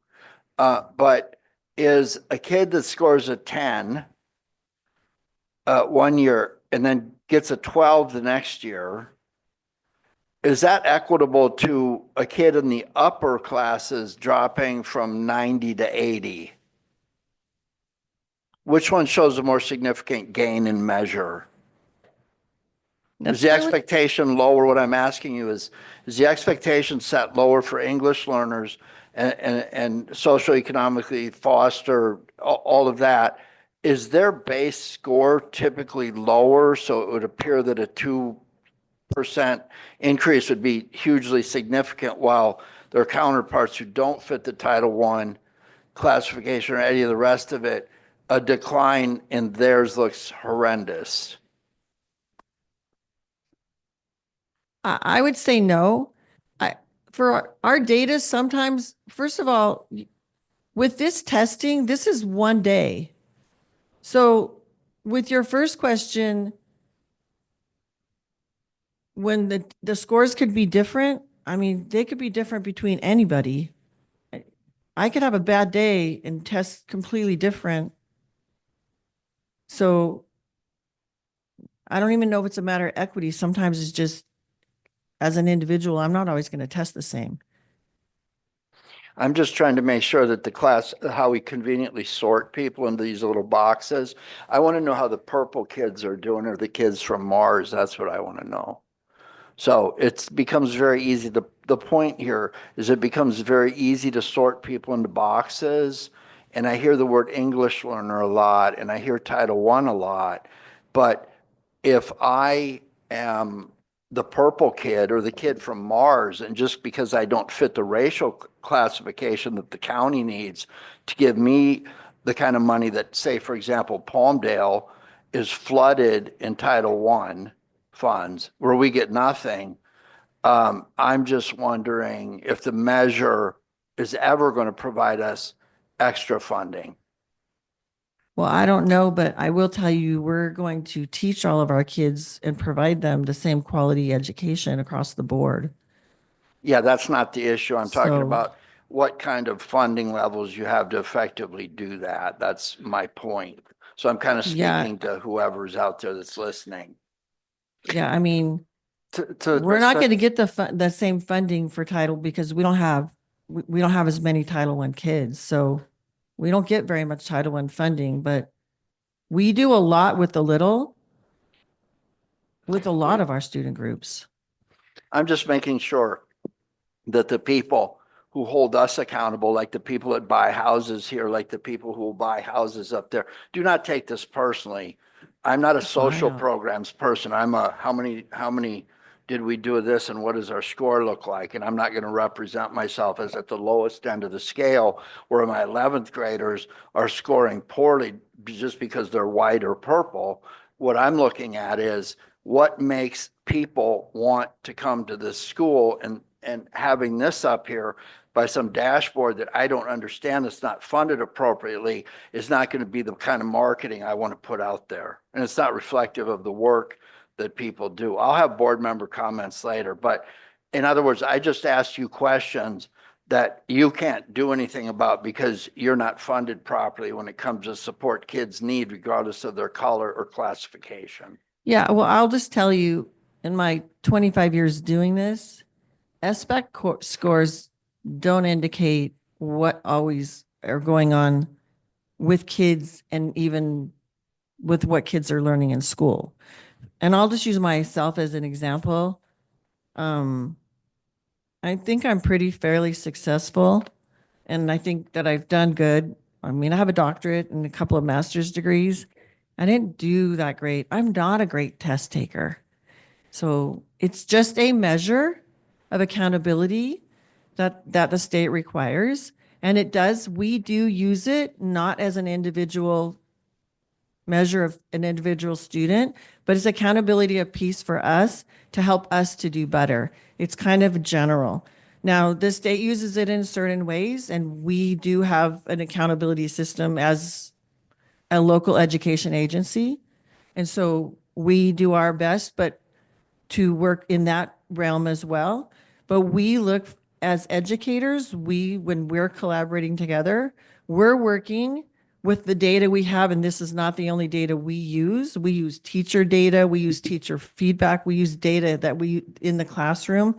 But is a kid that scores a 10 one year and then gets a 12 the next year, is that equitable to a kid in the upper classes dropping from 90 to 80? Which one shows a more significant gain in measure? Is the expectation lower? What I'm asking you is the expectation set lower for English learners and socioeconomically foster all of that? Is their base score typically lower? So it would appear that a 2% increase would be hugely significant, while their counterparts who don't fit the Title I classification or any of the rest of it, a decline in theirs looks horrendous. I would say no. For our data, sometimes, first of all, with this testing, this is one day. So with your first question, when the scores could be different, I mean, they could be different between anybody. I could have a bad day and test completely different. So I don't even know if it's a matter of equity. Sometimes it's just, as an individual, I'm not always going to test the same. I'm just trying to make sure that the class, how we conveniently sort people into these little boxes. I want to know how the purple kids are doing or the kids from Mars. That's what I want to know. So it becomes very easy. The point here is it becomes very easy to sort people into boxes. And I hear the word English learner a lot and I hear Title I a lot. But if I am the purple kid or the kid from Mars, and just because I don't fit the racial classification that the county needs to give me the kind of money that, say, for example, Palmdale is flooded in Title I funds where we get nothing. I'm just wondering if the measure is ever going to provide us extra funding. Well, I don't know, but I will tell you, we're going to teach all of our kids and provide them the same quality education across the board. Yeah, that's not the issue. I'm talking So- about what kind of funding levels you have to effectively do that. That's my point. So I'm kind of Yeah. speaking to whoever's out there that's listening. Yeah, I mean, To we're address not that- going to get the same funding for title because we don't have as many Title I kids. So we don't get very much Title I funding, but we do a lot with a lot of our student groups. I'm just making sure that the people who hold us accountable, like the people that buy houses here, like the people who will buy houses up there, do not take this personally. I'm not a social Wow. programs person. I'm a how many did we do this and what does our score look like? And I'm not going to represent myself as at the lowest end of the scale where my 11th graders are scoring poorly just because they're white or purple. What I'm looking at is what makes people want to come to this school, and having this up here by some dashboard that I don't understand, that's not funded appropriately, is not going to be the kind of marketing I want to put out there. And it's not reflective of the work that people do. I'll have board member comments later, but in other words, I just asked you questions that you can't do anything about because you're not funded properly when it comes to support kids' need, regardless of their color or classification. Yeah, well, I'll just tell you, in my 25 years doing this, SBAC scores don't indicate what always are going on with kids and even with what kids are learning in school. And I'll just use myself as an example. I think I'm pretty fairly successful, and I think that I've done good. I mean, I have a doctorate and a couple of master's degrees. I didn't do that great. I'm not a great test taker. So it's just a measure of accountability that the state requires. And we do use it not as an individual measure of an individual student, but it's accountability of piece for us to help us to do better. It's kind of general. Now, the state uses it in certain ways, and we do have an accountability system as a local education agency. And so we do our best, but to work in that realm as well. But we look as educators, when we're collaborating together, we're working with the data we have, and this is not the only data we use. We use teacher data, we use teacher feedback, we use data that we in the classroom.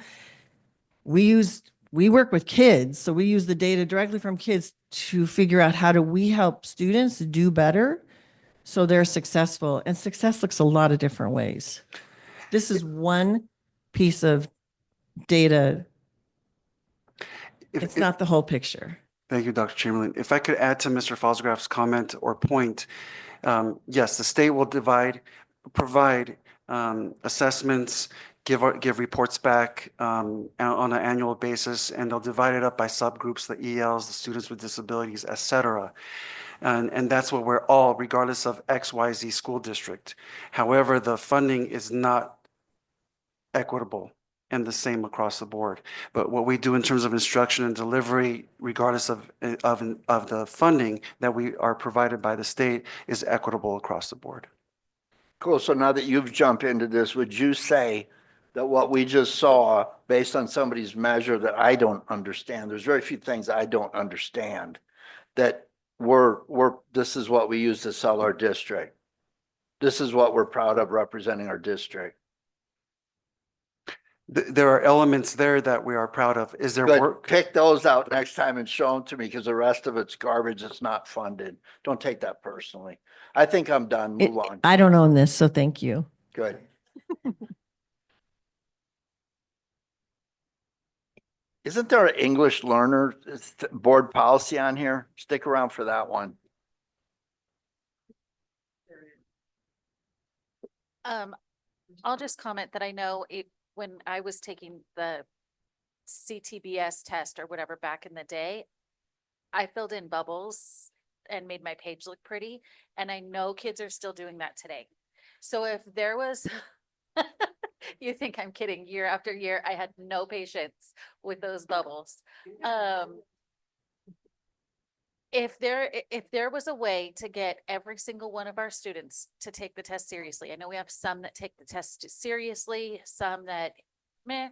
We work with kids, so we use the data directly from kids to figure out how do we help students do better so they're successful. And success looks a lot of different ways. This is one piece of data. It's not the whole picture. Thank you, Dr. Chamberlain. If I could add to Mr. Fosgraff's comment or point, yes, the state will provide assessments, give reports back on an annual basis, and they'll divide it up by subgroups, the ELs, the students with disabilities, et cetera. And that's what we're all, regardless of XYZ school district. However, the funding is not equitable and the same across the board. But what we do in terms of instruction and delivery, regardless of the funding that we are provided by the state, is equitable across the board. Cool. So now that you've jumped into this, would you say that what we just saw, based on somebody's measure that I don't understand, there's very few things I don't understand, that this is what we use to sell our district. This is what we're proud of representing our district. There are elements there that we are proud of. Is there Good. work? Pick those out next time and show them to me because the rest of it's garbage. It's not funded. Don't take that personally. I think I'm done. Move on. I don't own this, so thank you. Good. Isn't there an English learner board policy on here? Stick around for that one. I'll just comment that I know when I was taking the CTBS test or whatever back in the day, I filled in bubbles and made my page look pretty. And I know kids are still doing that today. So if there was, you think I'm kidding, year after year, I had no patience with those bubbles. If there was a way to get every single one of our students to take the test seriously, I know we have some that take the test seriously, some that meh,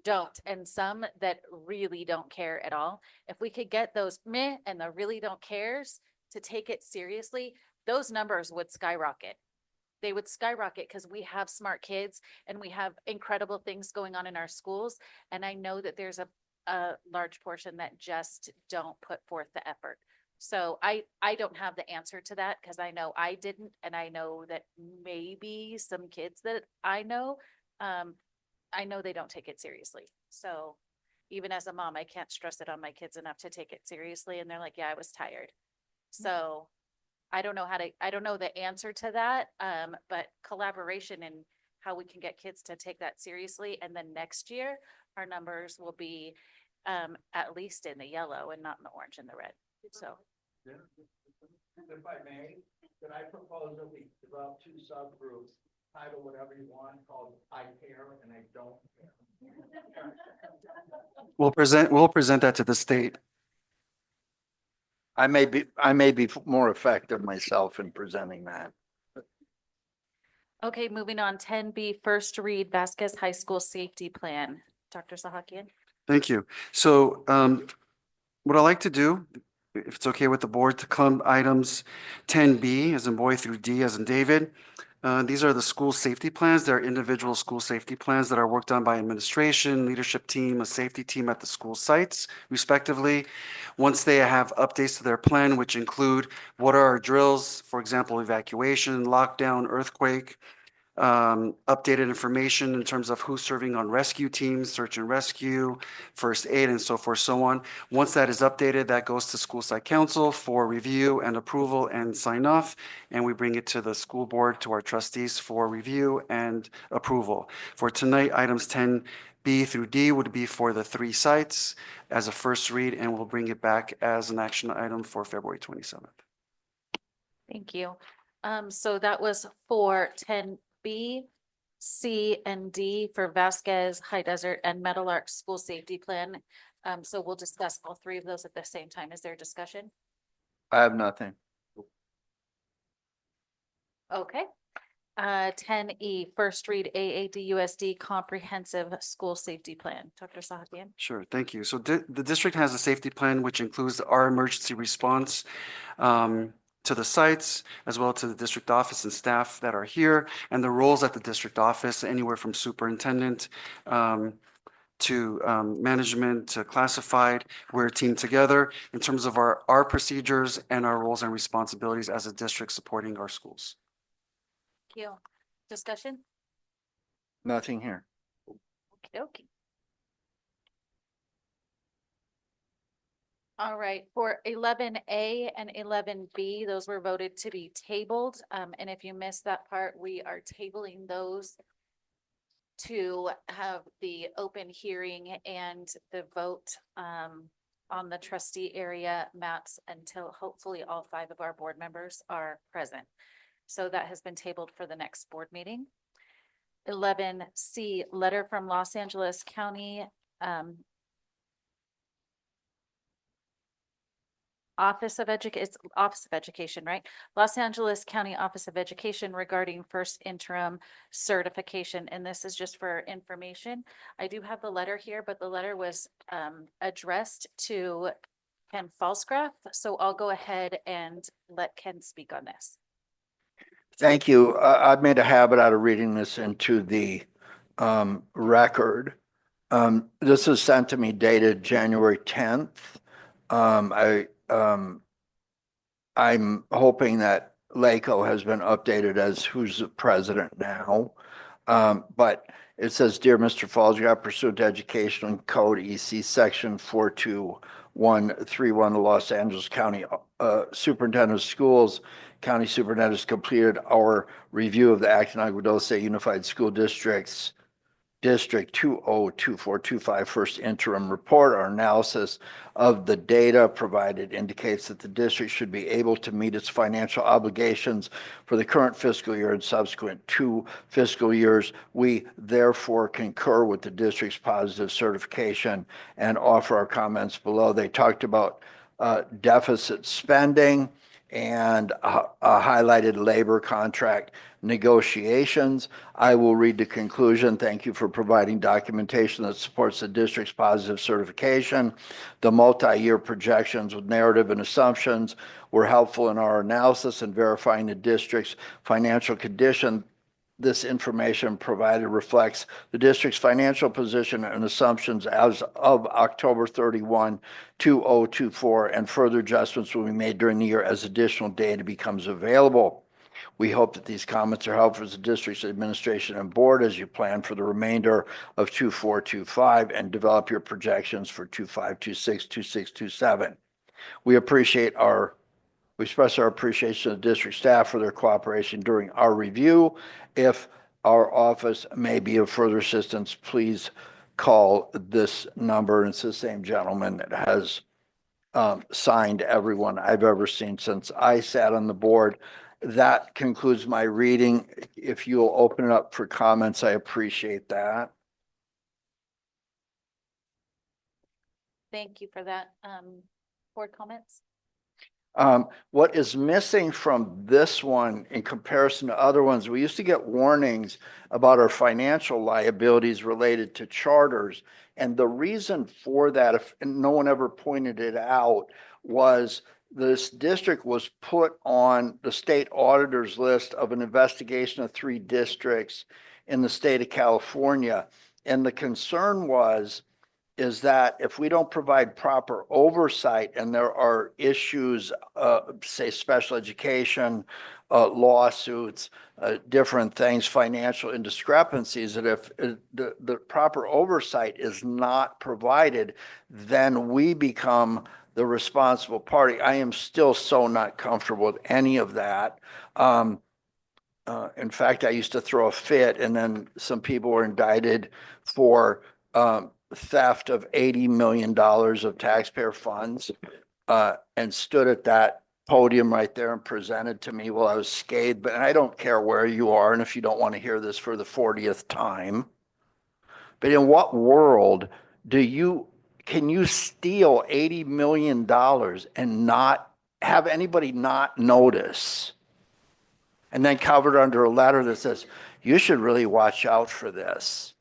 don't, and some that really don't care at all. If we could get those meh and the really don't cares to take it seriously, those numbers would skyrocket. They would skyrocket because we have smart kids and we have incredible things going on in our schools. And I know that there's a large portion that just don't put forth the effort. So I don't have the answer to that because I know I didn't, and I know that maybe some kids that I know they don't take it seriously. So even as a mom, I can't stress it on my kids enough to take it seriously. And they're like, yeah, I was tired. So I don't know the answer to that. But collaboration and how we can get kids to take that seriously. And then next year, our numbers will be at least in the yellow and not in the orange and the red. So. If I may, could I propose that we develop 2 subgroups, title whatever you want, called I care and I don't care? We'll present that to the state. I may be more effective myself in presenting that. Okay, moving on, 10B, first read Vasquez High School Safety Plan. Dr. Sahakian. Thank you. So what I like to do, if it's okay with the board, to come items 10B as in boy through D as in David. These are the school safety plans. They're individual school safety plans that are worked on by administration, leadership team, a safety team at the school sites, respectively. Once they have updates to their plan, which include what are our drills, for example, evacuation, lockdown, earthquake, updated information in terms of who's serving on rescue teams, search and rescue, first aid, and so forth, so on. Once that is updated, that goes to school site council for review and approval and sign off, and we bring it to the school board, to our trustees for review and approval. For tonight, items 10B through D would be for the 3 sites as a first read, and we'll bring it back as an action item for February 27th. Thank you. So that was for 10B, C, and D for Vasquez, High Desert, and Metal Arc School Safety Plan. So we'll discuss all 3 of those at the same time. Is there a discussion? I have nothing. Okay. 10E, first read AADUSD Comprehensive School Safety Plan. Dr. Sahakian. Sure, thank you. So the district has a safety plan, which includes our emergency response to the sites, as well to the district office and staff that are here, and the roles at the district office, anywhere from superintendent to management to classified. We're a team together in terms of our procedures and our roles and responsibilities as a district supporting our schools. Thank you. Discussion? Nothing here. Okay. All right, for 11A and 11B, those were voted to be tabled. And if you missed that part, we are tabling those to have the open hearing and the vote on the trustee area maps until hopefully all 5 of our board members are present. So that has been tabled for the next board meeting. 11C, letter from Los Angeles County Office of Education, right? Los Angeles County Office of Education regarding first interim certification. And this is just for information. I do have the letter here, but the letter was addressed to Ken Falsgraf. So I'll go ahead and let Ken speak on this. Thank you. I've made a habit out of reading this into the record. This was sent to me dated January 10th. I'm hoping that LACO has been updated as who's the president now. But it says, Dear Mr. Falls, you have pursuant to Educational Code EC Section 42131, the Los Angeles County Superintendent of Schools, County Superintendent has completed our review of the Acton Agua Dulce Unified School Districts District 202425 first interim report. Our analysis of the data provided indicates that the district should be able to meet its financial obligations for the current fiscal year and subsequent 2 fiscal years. We therefore concur with the district's positive certification and offer our comments below. They talked about deficit spending and highlighted labor contract negotiations. I will read the conclusion. Thank you for providing documentation that supports the district's positive certification. The multi-year projections with narrative and assumptions were helpful in our analysis and verifying the district's financial condition. This information provided reflects the district's financial position and assumptions as of October 31, 2024, and further adjustments will be made during the year as additional data becomes available. We hope that these comments are helpful to the district's administration and board as you plan for the remainder of 2425 and develop your projections for 2526, 2627. We express our appreciation to the district staff for their cooperation during our review. If our office may be of further assistance, please call this number. And it's the same gentleman that has signed everyone I've ever seen since I sat on the board. That concludes my reading. If you'll open it up for comments, I appreciate that. Thank you for that. Board comments? What is missing from this one in comparison to other ones, we used to get warnings about our financial liabilities related to charters. And the reason for that, if no one ever pointed it out, was this district was put on the state auditor's list of an investigation of 3 districts in the state of California. And the concern is that if we don't provide proper oversight and there are issues, say special education, lawsuits, different things, financial indiscrepancies, that if the proper oversight is not provided, then we become the responsible party. I am still so not comfortable with any of that. In fact, I used to throw a fit, and then some people were indicted for theft of $80 million of taxpayer funds, and stood at that podium right there and presented to me while I was scathed. But I don't care where you are, and if you don't want to hear this for the 40th time, but in what world can you steal $80 million and not have anybody not notice, and then covered under a letter that says, you should really watch out for this?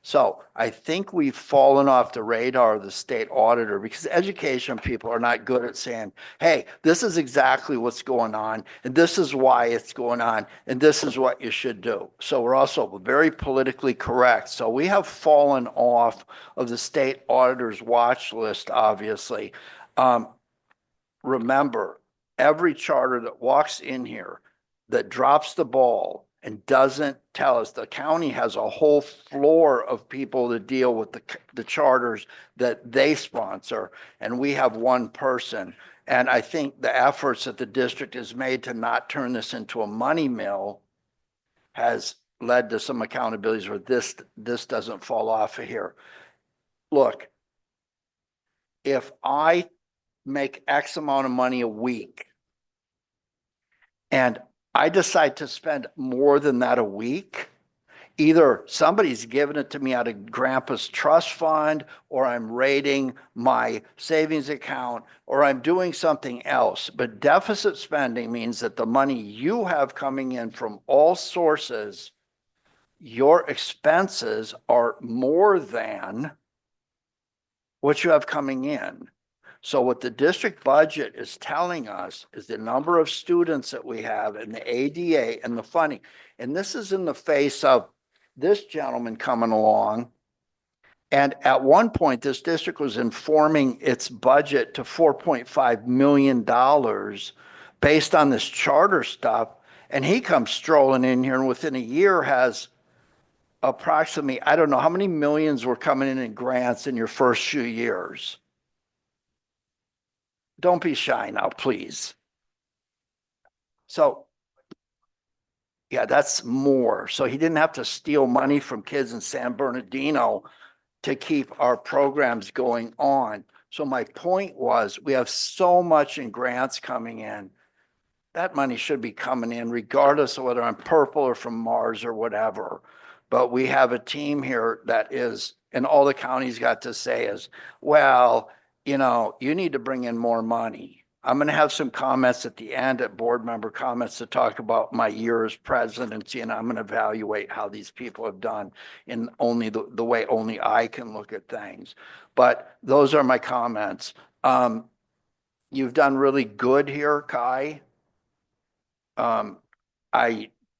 So I think we've fallen off the radar of the state auditor, because education people are not good at saying, hey, this is exactly what's going on, and this is why it's going on, and this is what you should do. So we're also very politically correct. So we have fallen off of the state auditor's watch list, obviously. Remember, every charter that walks in here that drops the ball and doesn't tell us, the county has a whole floor of people that deal with the charters that they sponsor, and we have one person. And I think the efforts that the district has made to not turn this into a money mill has led to some accountabilities where this doesn't fall off of here. Look, if I make X amount of money a week and I decide to spend more than that a week, either somebody's giving it to me out of grandpa's trust fund, or I'm raiding my savings account, or I'm doing something else. But deficit spending means that the money you have coming in from all sources, your expenses are more than what you have coming in. So what the district budget is telling us is the number of students that we have and the ADA and the funding. And this is in the face of this gentleman coming along. And at one point, this district was informing its budget to $4.5 million based on this charter stuff. And he comes strolling in here and within a year has approximately, I don't know, how many millions were coming in grants in your first few years? Don't be shy now, please. So, yeah, that's more. So he didn't have to steal money from kids in San Bernardino to keep our programs going on. So my point was, we have so much in grants coming in. That money should be coming in regardless of whether I'm Purple or from Mars or whatever. But we have a team here that is, and all the counties got to say is, well, you know, you need to bring in more money. I'm going to have some comments at the end at board member comments to talk about my year as presidency, and I'm going to evaluate how these people have done in only the way only I can look at things. But those are my comments. You've done really good here, Kai.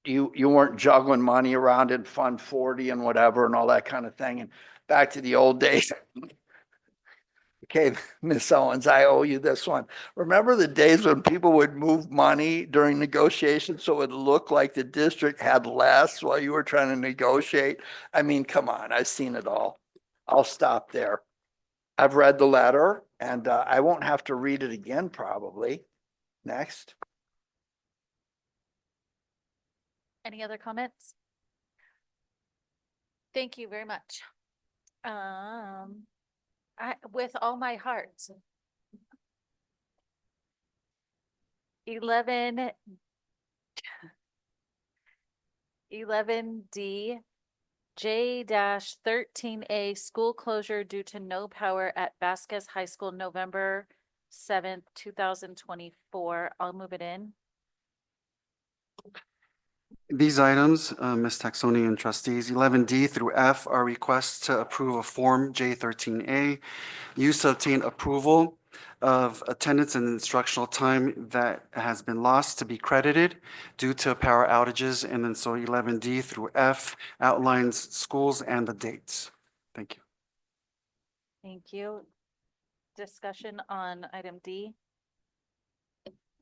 You weren't juggling money around in Fund 40 and whatever and all that kind of thing. And back to the old days. Okay, Miss Owens, I owe you this one. Remember the days when people would move money during negotiations so it would look like the district had less while you were trying to negotiate? I mean, come on, I've seen it all. I'll stop there. I've read the letter and I won't have to read it again probably. Next. Any other comments? Thank you very much. With all my heart. 11D, J-13A school closure due to no power at Vasquez High School, November 7th, 2024. I'll move it in. These items, Ms. Taxoni and trustees, 11D through F are requests to approve a Form J13A, used to obtain approval of attendance and instructional time that has been lost to be credited due to power outages. And then so 11D through F outlines schools and the dates. Thank you. Thank you. Discussion on item D.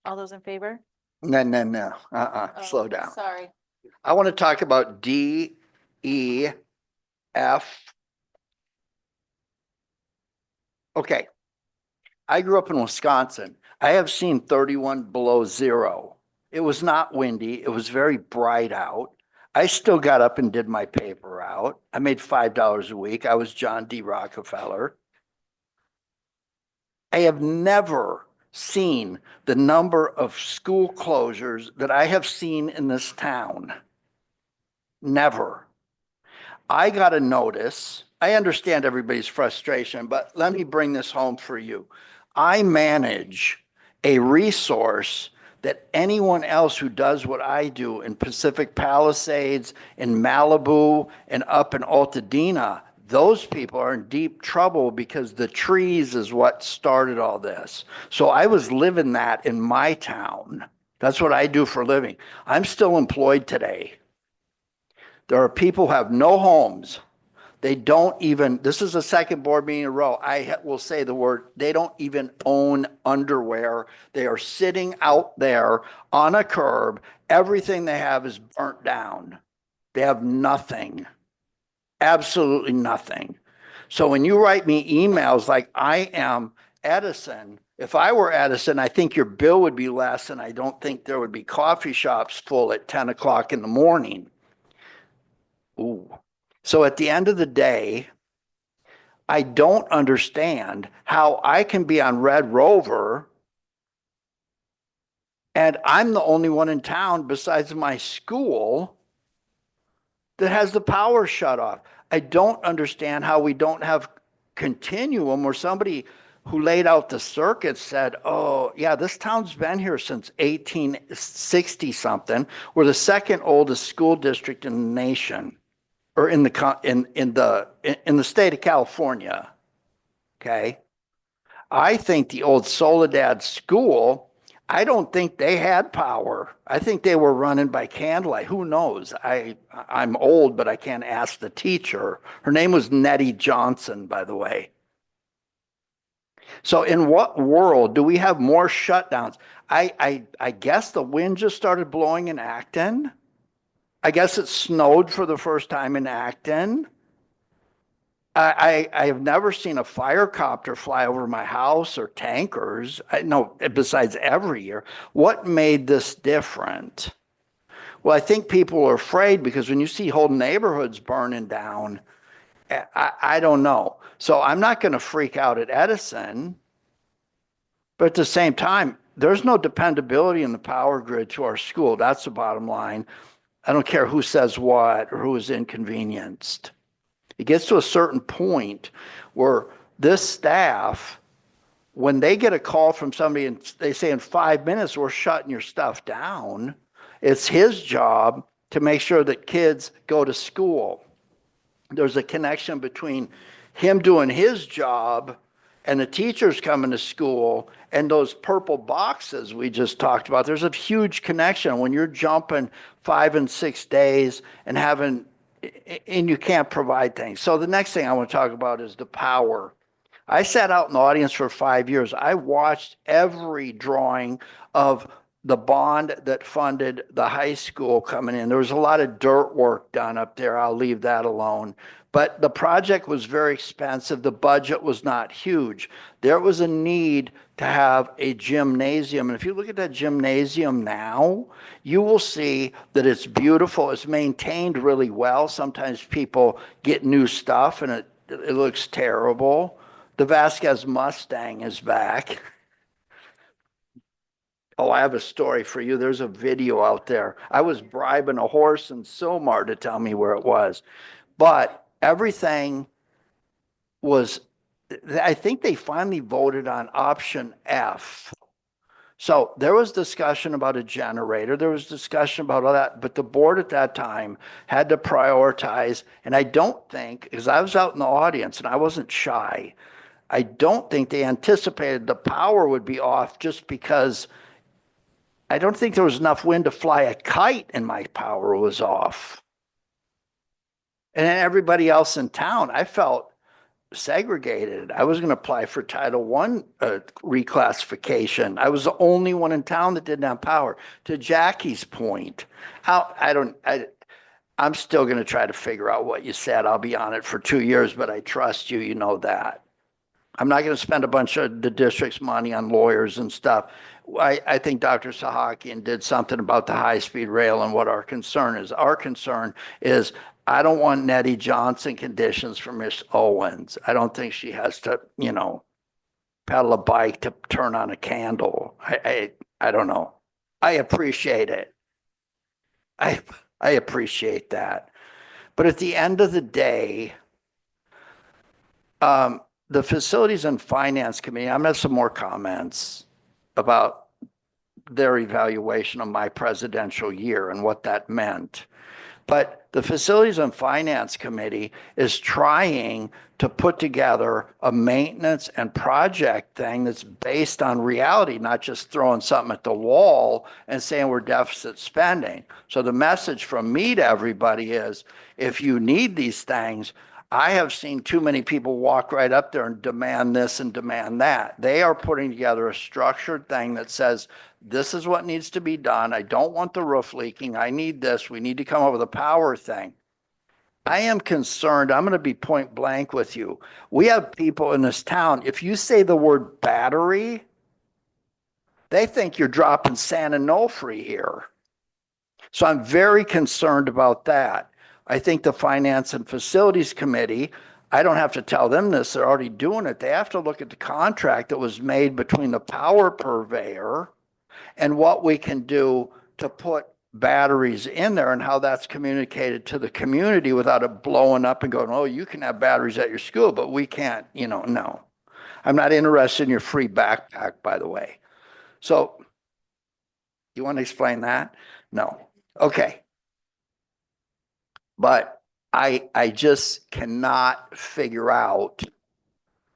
All those in favor? No. Oh, Slow down. Sorry. I want to talk about D, E, F. Okay. I grew up in Wisconsin. I have seen 31 below zero. It was not windy. It was very bright out. I still got up and did my paper route. I made $5 a week. I was John D. Rockefeller. I have never seen the number of school closures that I have seen in this town. Never. I got a notice. I understand everybody's frustration, but let me bring this home for you. I manage a resource that anyone else who does what I do in Pacific Palisades, in Malibu, and up in Altadena, those people are in deep trouble because the trees is what started all this. So I was living that in my town. That's what I do for a living. I'm still employed today. There are people who have no homes. They don't even, this is the second board meeting in a row, I will say the word, they don't even own underwear. They are sitting out there on a curb. Everything they have is burnt down. They have nothing. Absolutely nothing. So when you write me emails like I am Edison, if I were Edison, I think your bill would be less and I don't think there would be coffee shops full at 10 o'clock in the morning. Ooh. So at the end of the day, I don't understand how I can be on Red Rover and I'm the only one in town besides my school that has the power shut off. I don't understand how we don't have continuum where somebody who laid out the circuit said, oh, yeah, this town's been here since 1860 something. We're the second oldest school district in the nation, or in the state of California. Okay. I think the old Soledad School, I don't think they had power. I think they were running by candlelight. Who knows? I'm old, but I can't ask the teacher. Her name was Nettie Johnson, by the way. So in what world do we have more shutdowns? I guess the wind just started blowing in Acton. I guess it snowed for the first time in Acton. I have never seen a fire copter fly over my house or tankers. I know besides every year. What made this different? Well, I think people are afraid because when you see whole neighborhoods burning down, I don't know. So I'm not going to freak out at Edison. But at the same time, there's no dependability in the power grid to our school. That's the bottom line. I don't care who says what or who is inconvenienced. It gets to a certain point where this staff, when they get a call from somebody and they say in 5 minutes, we're shutting your stuff down, it's his job to make sure that kids go to school. There's a connection between him doing his job and the teachers coming to school and those purple boxes we just talked about. There's a huge connection when you're jumping 5 and 6 days and you can't provide things. So the next thing I want to talk about is the power. I sat out in the audience for 5 years. I watched every drawing of the bond that funded the high school coming in. There was a lot of dirt work done up there. I'll leave that alone. But the project was very expensive. The budget was not huge. There was a need to have a gymnasium. And if you look at that gymnasium now, you will see that it's beautiful. It's maintained really well. Sometimes people get new stuff and it looks terrible. The Vasquez Mustang is back. Oh, I have a story for you. There's a video out there. I was bribing a horse in Sylmar to tell me where it was. But everything was, I think they finally voted on option F. So there was discussion about a generator. There was discussion about all that. But the board at that time had to prioritize. And I don't think, because I was out in the audience and I wasn't shy, I don't think they anticipated the power would be off just because I don't think there was enough wind to fly a kite and my power was off. And then everybody else in town, I felt segregated. I was going to apply for Title I reclassification. I was the only one in town that didn't have power. To Jackie's point, I'm still going to try to figure out what you said. I'll be on it for 2 years, but I trust you. You know that. I'm not going to spend a bunch of the district's money on lawyers and stuff. I think Dr. Sahakian did something about the high-speed rail and what our concern is. Our concern is I don't want Nettie Johnson conditions for Miss Owens. I don't think she has to, pedal a bike to turn on a candle. I don't know. I appreciate it. I appreciate that. But at the end of the day, the Facilities and Finance Committee, I'm going to have some more comments about their evaluation of my presidential year and what that meant. But the Facilities and Finance Committee is trying to put together a maintenance and project thing that's based on reality, not just throwing something at the wall and saying we're deficit spending. So the message from me to everybody is, if you need these things, I have seen too many people walk right up there and demand this and demand that. They are putting together a structured thing that says, this is what needs to be done. I don't want the roof leaking. I need this. We need to come up with a power thing. I am concerned. I'm going to be point blank with you. We have people in this town, if you say the word battery, they think you're dropping San Onofre here. So I'm very concerned about that. I think the Finance and Facilities Committee, I don't have to tell them this, they're already doing it. They have to look at the contract that was made between the power purveyor and what we can do to put batteries in there and how that's communicated to the community without it blowing up and going, oh, you can have batteries at your school, but we can't, no. I'm not interested in your free backpack, by the way. So you want to explain that? No. Okay. But I just cannot figure out,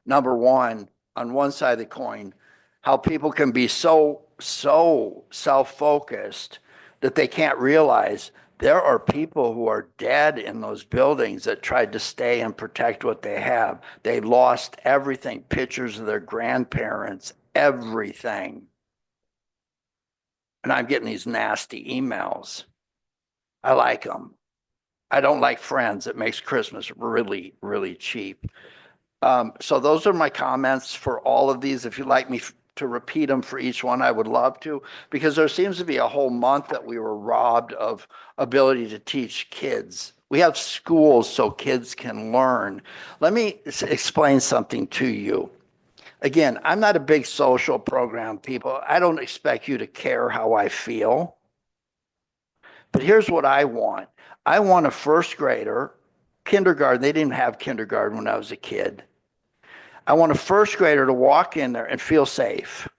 number one, on one side of the coin, how people can be so self-focused that they can't realize there are people who are dead in those buildings that tried to stay and protect what they have. They lost everything, pictures of their grandparents, everything. And I'm getting these nasty emails. I like them. I don't like Friends. It makes Christmas really, really cheap. So those are my comments for all of these. If you'd like me to repeat them for each one, I would love to, because there seems to be a whole month that we were robbed of ability to teach kids. We have schools so kids can learn. Let me explain something to you. Again, I'm not a big social program people. I don't expect you to care how I feel. But here's what I want. I want a first grader, kindergarten. They didn't have kindergarten when I was a kid. I want a first grader to walk in there and feel safe.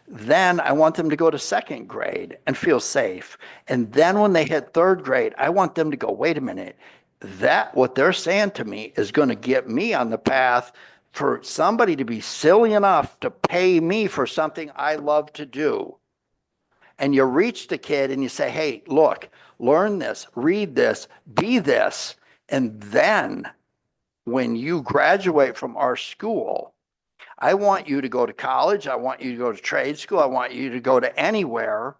Then I want them to go to second grade and feel safe. And then when they hit third grade, I want them to go, wait a minute, that what they're saying to me is going to get me on the path for somebody to be silly enough to pay me for something I love to do. And you reach the kid and you say, hey, look, learn this, read this, be this. And then when you graduate from our school, I want you to go to college. I want you to go to trade school. I want you to go to anywhere.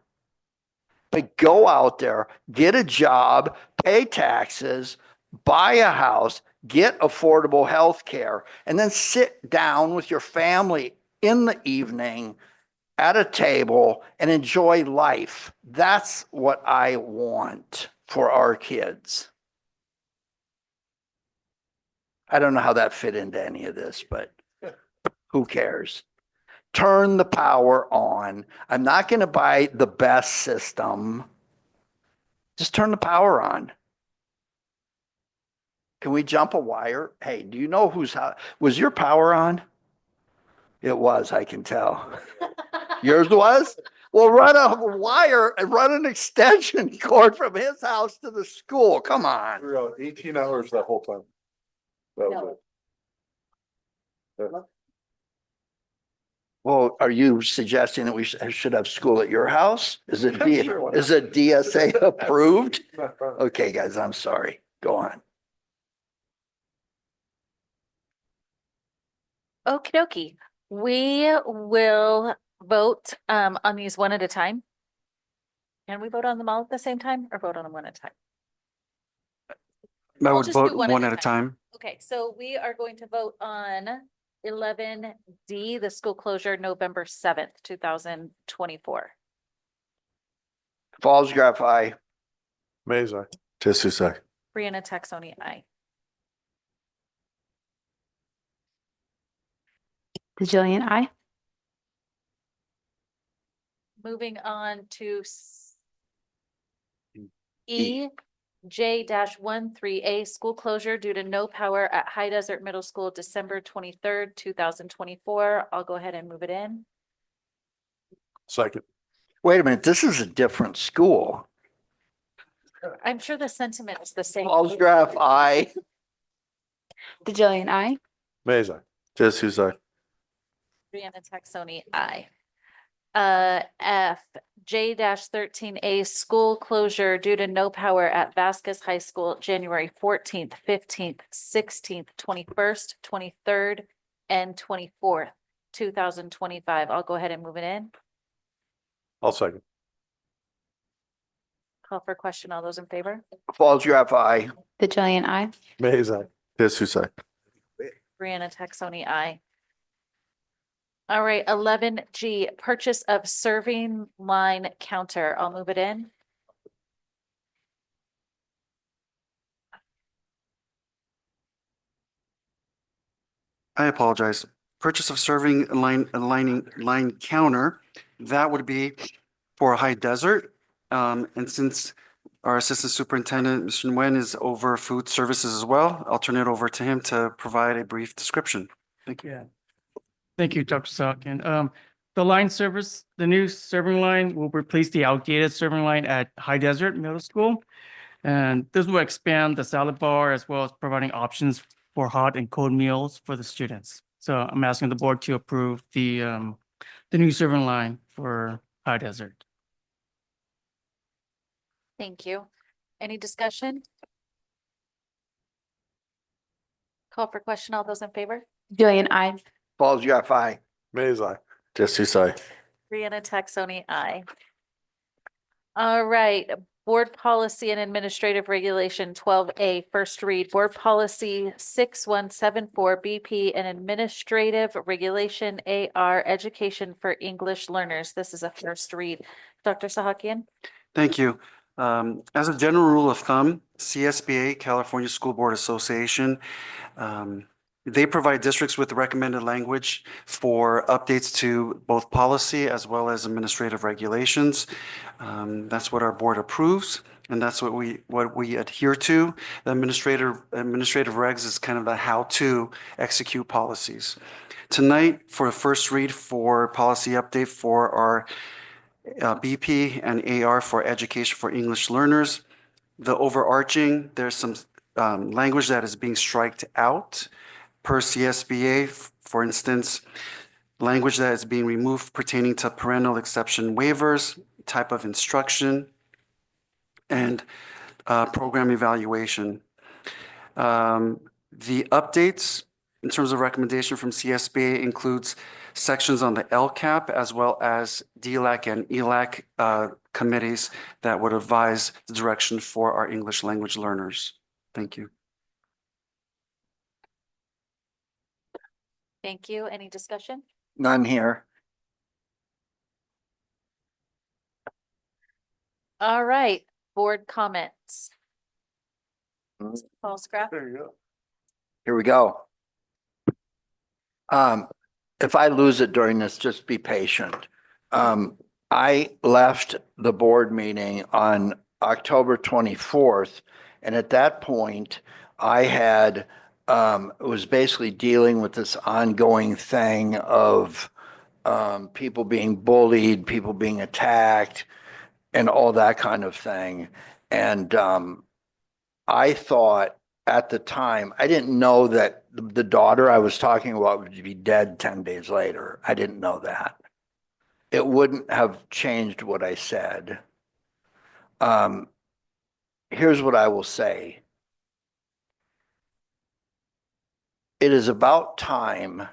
But go out there, get a job, pay taxes, buy a house, get affordable health care, and then sit down with your family in the evening at a table and enjoy life. That's what I want for our kids. I don't know how that fit into any of this, but who cares? Turn the power on. I'm not going to buy the best system. Just turn the power on. Can we jump a wire? Hey, do you know whose house? Was your power on? It was, I can tell. Yours was? Well, run a wire and run an extension cord from his house to the school. Come on. We were out 18 hours that whole time. That was it. Yeah. Well, are you suggesting that we should have school at your house? Is it DSA approved? Okay, guys, I'm sorry. Go on. Okie dokie. We will vote on these one at a time. Can we vote on them all at the same time or vote on them one at a time? I We'll would just do vote one at a time. Okay, so we are going to vote on 11D, the school closure, November 7th, 2024. Falls Graph, aye. Maze, aye. Jesus, aye. Brianna Taxoni, aye. DeJillian, aye. Moving on to E, J-13A, school closure due to no power at High Desert Middle School, December 23rd, 2024. I'll go ahead and move it in. Second. Wait a minute, this is a different school. I'm sure the sentiment is the same. Falls Graph, aye. DeJillian, aye. Maze, aye. Jesus, aye. Brianna Taxoni, aye. F, J-13A, school closure due to no power at Vasquez High School, January 14th, 15th, 16th, 21st, 23rd, and 24th, 2025. I'll go ahead and move it in. I'll second. Call for question. All those in favor? Falls Graph, aye. DeJillian, aye. Maze, aye. Jesus, aye. Brianna Taxoni, aye. All right, 11G, purchase of serving line counter. I'll move it in. I apologize. Purchase of serving line counter, that would be for High Desert. And since our Assistant Superintendent, Mr. Nguyen, is over food services as well, I'll turn it over to him to provide a brief description. Thank you. Yeah. Thank you, Dr. Salkin. The line service, the new serving line will replace the outdated serving line at High Desert Middle School. And this will expand the salad bar as well as providing options for hot and cold meals for the students. So I'm asking the board to approve the the new serving line for High Desert. Thank you. Any discussion? Call for question. All those in favor? Jillian, I. Falls, you aye. Mays, aye. Jesse, sorry. Brianna Taxoni, aye. All right, Board Policy and Administrative Regulation 12A, first read, Board Policy 6174 BP and Administrative Regulation AR, Education for English Learners. This is a first read. Dr. Sahakian? Thank you. As a general rule of thumb, CSBA, California School Board Association, they provide districts with recommended language for updates to both policy as well as administrative regulations. That's what our board approves, and that's what we adhere to. The administrative regs is kind of the how to execute policies. Tonight, for the first read for policy update for our BP and AR for education for English learners, the overarching, there's some language that is being striked out per CSBA. For instance, language that is being removed pertaining to parental exception waivers, type of instruction, and program evaluation. The updates in terms of recommendation from CSBA includes sections on the LCAP as well as DLAC and ELAC committees that would advise the direction for our English language learners. Thank you. Thank you. Any discussion? None here. All right, board comments. Paul Scrapp? There you go. Here we go. If I lose it during this, just be patient. I left the board meeting on October 24th, and at that point, I had was basically dealing with this ongoing thing of people being bullied, people being attacked, and all that kind of thing. And I thought at the time, I didn't know that the daughter I was talking about would be dead 10 days later. I didn't know that. It wouldn't have changed what I said. Here's what I will say. It is about time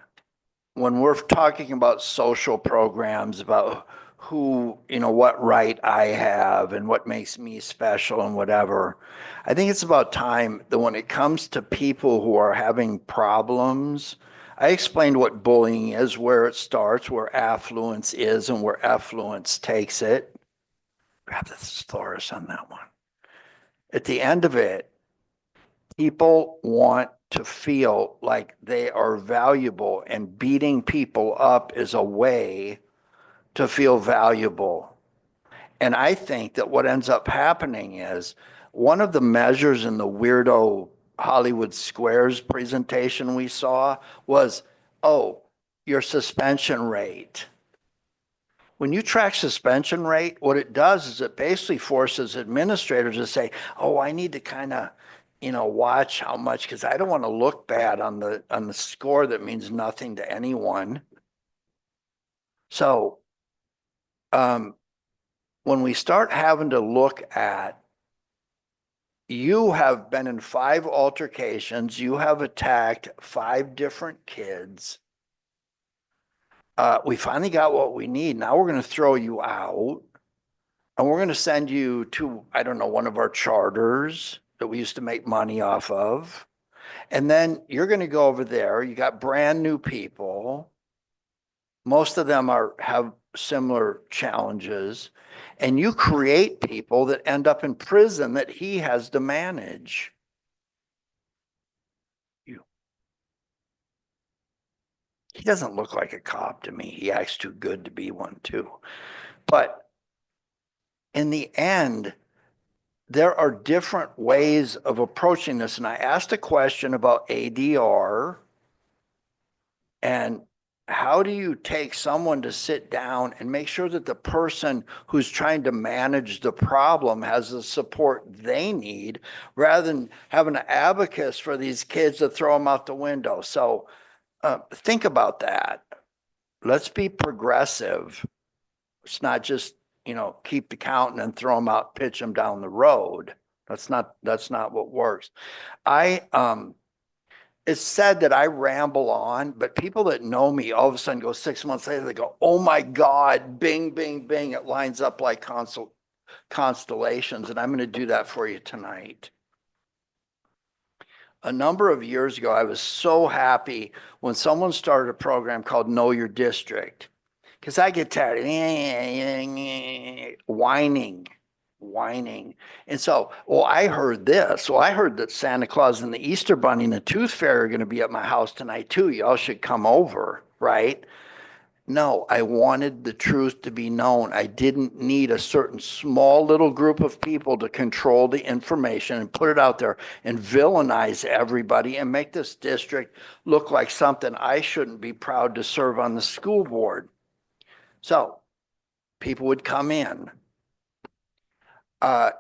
when we're talking about social programs, about who, what right I have and what makes me special and whatever. I think it's about time that when it comes to people who are having problems, I explained what bullying is, where it starts, where affluence is, and where affluence takes it. Grab the thesaurus on that one. At the end of it, people want to feel like they are valuable, and beating people up is a way to feel valuable. And I think that what ends up happening is one of the measures in the weirdo Hollywood Squares presentation we saw was, oh, your suspension rate. When you track suspension rate, what it does is it basically forces administrators to say, oh, I need to kind of, watch how much, because I don't want to look bad on the score that means nothing to anyone. So when we start having to look at, you have been in 5 altercations, you have attacked 5 different kids. We finally got what we need. Now we're going to throw you out, and we're going to send you to, I don't know, one of our charters that we used to make money off of. And then you're going to go over there. You got brand new people. Most of them have similar challenges, and you create people that end up in prison that he has to manage. He doesn't look like a cop to me. He acts too good to be one too. But in the end, there are different ways of approaching this. And I asked a question about ADR and how do you take someone to sit down and make sure that the person who's trying to manage the problem has the support they need, rather than having an abacus for these kids to throw them out the window. So think about that. let's be progressive. It's not just, keep the count and then throw them out, pitch them down the road. That's not what works. It's said that I ramble on, but people that know me all of a sudden go 6 months later, they go, oh my God, bing, bing, bing. It lines up like constellations. And I'm going to do that for you tonight. A number of years ago, I was so happy when someone started a program called Know Your District, because I get tired of whining. And so, I heard this. Well, I heard that Santa Claus and the Easter Bunny and the Tooth Fairy are going to be at my house tonight too. Y'all should come over, right? No, I wanted the truth to be known. I didn't need a certain small little group of people to control the information and put it out there and villainize everybody and make this district look like something I shouldn't be proud to serve on the school board. So people would come in.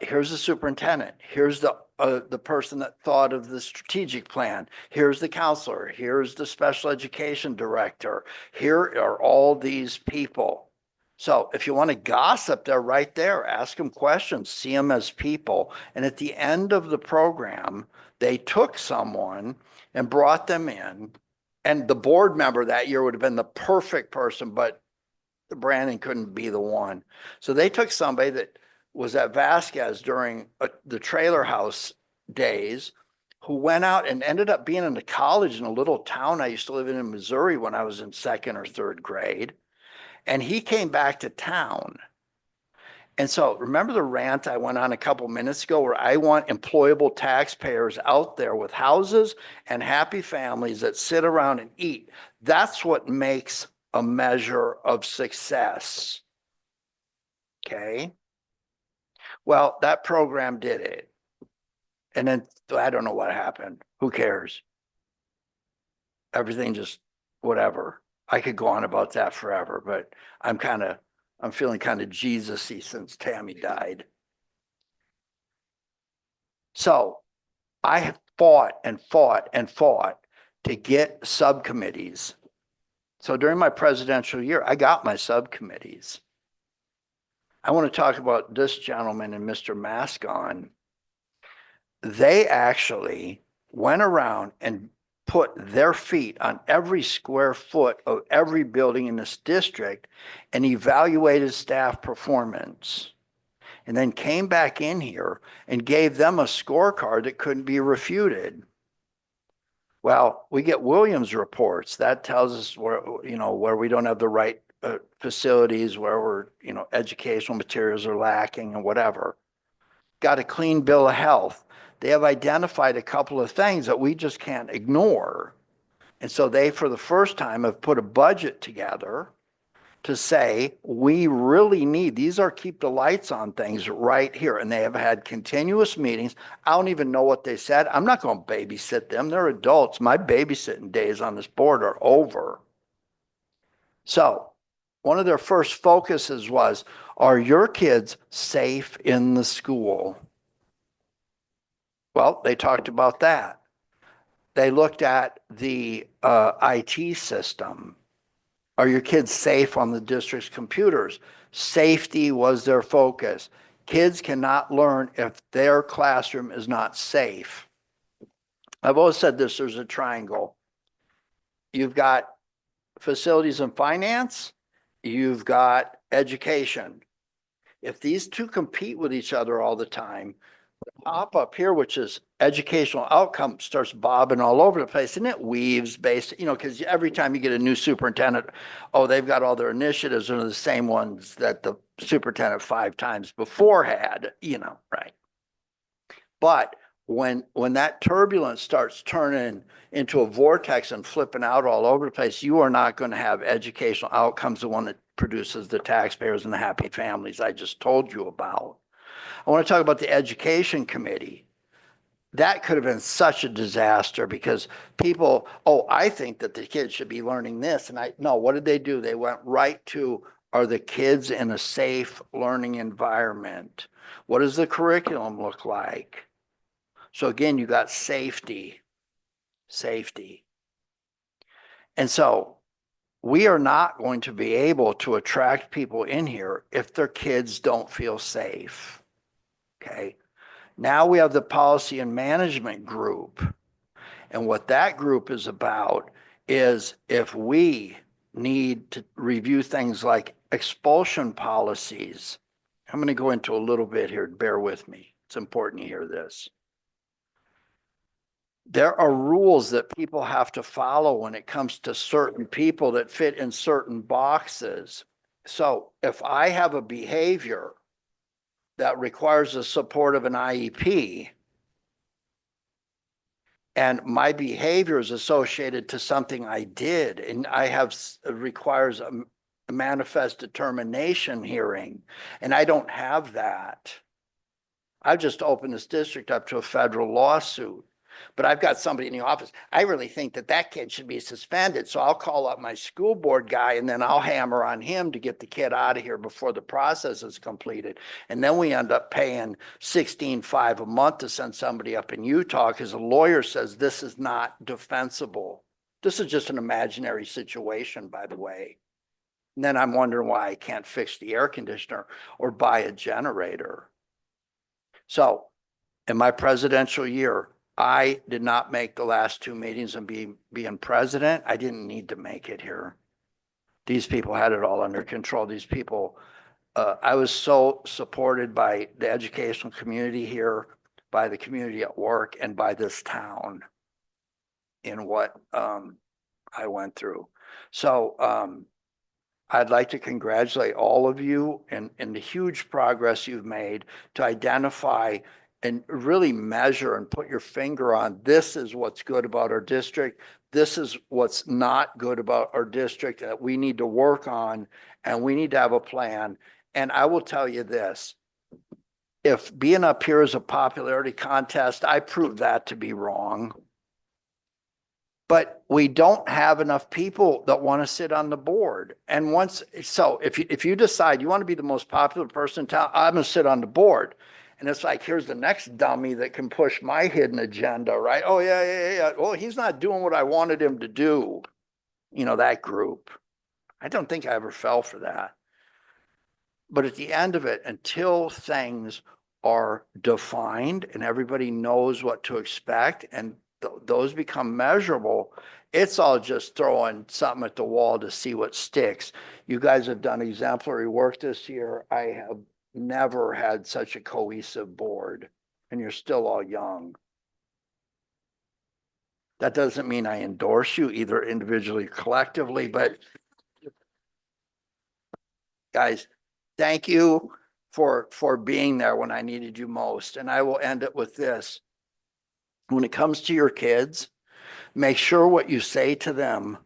Here's the superintendent. Here's the person that thought of the strategic plan. Here's the counselor. Here's the special education director. Here are all these people. So if you want to gossip, they're right there. Ask them questions, see them as people. And at the end of the program, they took someone and brought them in. And the board member that year would have been the perfect person, but Brandon couldn't be the one. So they took somebody that was at Vasquez during the trailer house days, who went out and ended up being in a college in a little town I used to live in Missouri when I was in 2nd or 3rd grade. And he came back to town. And so remember the rant I went on a couple minutes ago where I want employable taxpayers out there with houses and happy families that sit around and eat. That's what makes a measure of success. Okay. Well, that program did it. And then I don't know what happened. Who cares? Everything just whatever. I could go on about that forever, but I'm feeling kind of Jesus-y since Tammy died. So I have fought and fought and fought to get subcommittees. So during my presidential year, I got my subcommittees. I want to talk about this gentleman and Mr. Mascon. They actually went around and put their feet on every square foot of every building in this district and evaluated staff performance. And then came back in here and gave them a scorecard that couldn't be refuted. Well, we get Williams reports. That tells us where we don't have the right facilities, where educational materials are lacking and whatever. Got a clean bill of health. They have identified a couple of things that we just can't ignore. And so they, for the first time, have put a budget together to say, we really need, these are keep the lights on things right here. And they have had continuous meetings. I don't even know what they said. I'm not going to babysit them. They're adults. My babysitting days on this board are over. So one of their first focuses was, are your kids safe in the school? Well, they talked about that. They looked at the IT system. Are your kids safe on the district's computers? Safety was their focus. Kids cannot learn if their classroom is not safe. I've always said this, there's a triangle. You've got facilities and finance, you've got education. If these two compete with each other all the time, the pop up here, which is educational outcome, starts bobbing all over the place, and it weaves based, because every time you get a new superintendent, they've got all their initiatives are the same ones that the superintendent 5 times before had, right? But when that turbulence starts turning into a vortex and flipping out all over the place, you are not going to have educational outcomes, the one that produces the taxpayers and the happy families I just told you about. I want to talk about the education committee. That could have been such a disaster because people, I think that the kids should be learning this. And no, what did they do? They went right to, are the kids in a safe learning environment? What does the curriculum look like? So again, you got safety. And so we are not going to be able to attract people in here if their kids don't feel safe. Okay. Now we have the policy and management group. And what that group is about is if we need to review things like expulsion policies. I'm going to go into a little bit here. Bear with me. It's important you hear this. There are rules that people have to follow when it comes to certain people that fit in certain boxes. So if I have a behavior that requires the support of an IEP, and my behavior is associated to something I did, and I have requires a manifest determination hearing, and I don't have that. I've just opened this district up to a federal lawsuit. But I've got somebody in the office. I really think that that kid should be suspended. So I'll call up my school board guy and then I'll hammer on him to get the kid out of here before the process is completed. And then we end up paying $16,500 a month to send somebody up in Utah because a lawyer says this is not defensible. This is just an imaginary situation, by the way. And then I'm wondering why I can't fix the air conditioner or buy a generator. So in my presidential year, I did not make the last two meetings and being president. I didn't need to make it here. These people had it all under control. These people, I was so supported by the educational community here, by the community at work, and by this town in what I went through. So I'd like to congratulate all of you in the huge progress you've made to identify and really measure and put your finger on this is what's good about our district. This is what's not good about our district that we need to work on, and we need to have a plan. And I will tell you this, if being up here is a popularity contest, I proved that to be wrong. But we don't have enough people that want to sit on the board. And so if you decide you want to be the most popular person in town, I'm going to sit on the board. And it's like, here's the next dummy that can push my hidden agenda, right? Oh, yeah. Well, he's not doing what I wanted him to do. You know, that group. I don't think I ever fell for that. But at the end of it, until things are defined and everybody knows what to expect and those become measurable, it's all just throwing something at the wall to see what sticks. You guys have done exemplary work this year. I have never had such a cohesive board, and you're still all young. That doesn't mean I endorse you either individually or collectively, but guys, thank you for being there when I needed you most. And I will end it with this. When it comes to your kids, make sure what you say to them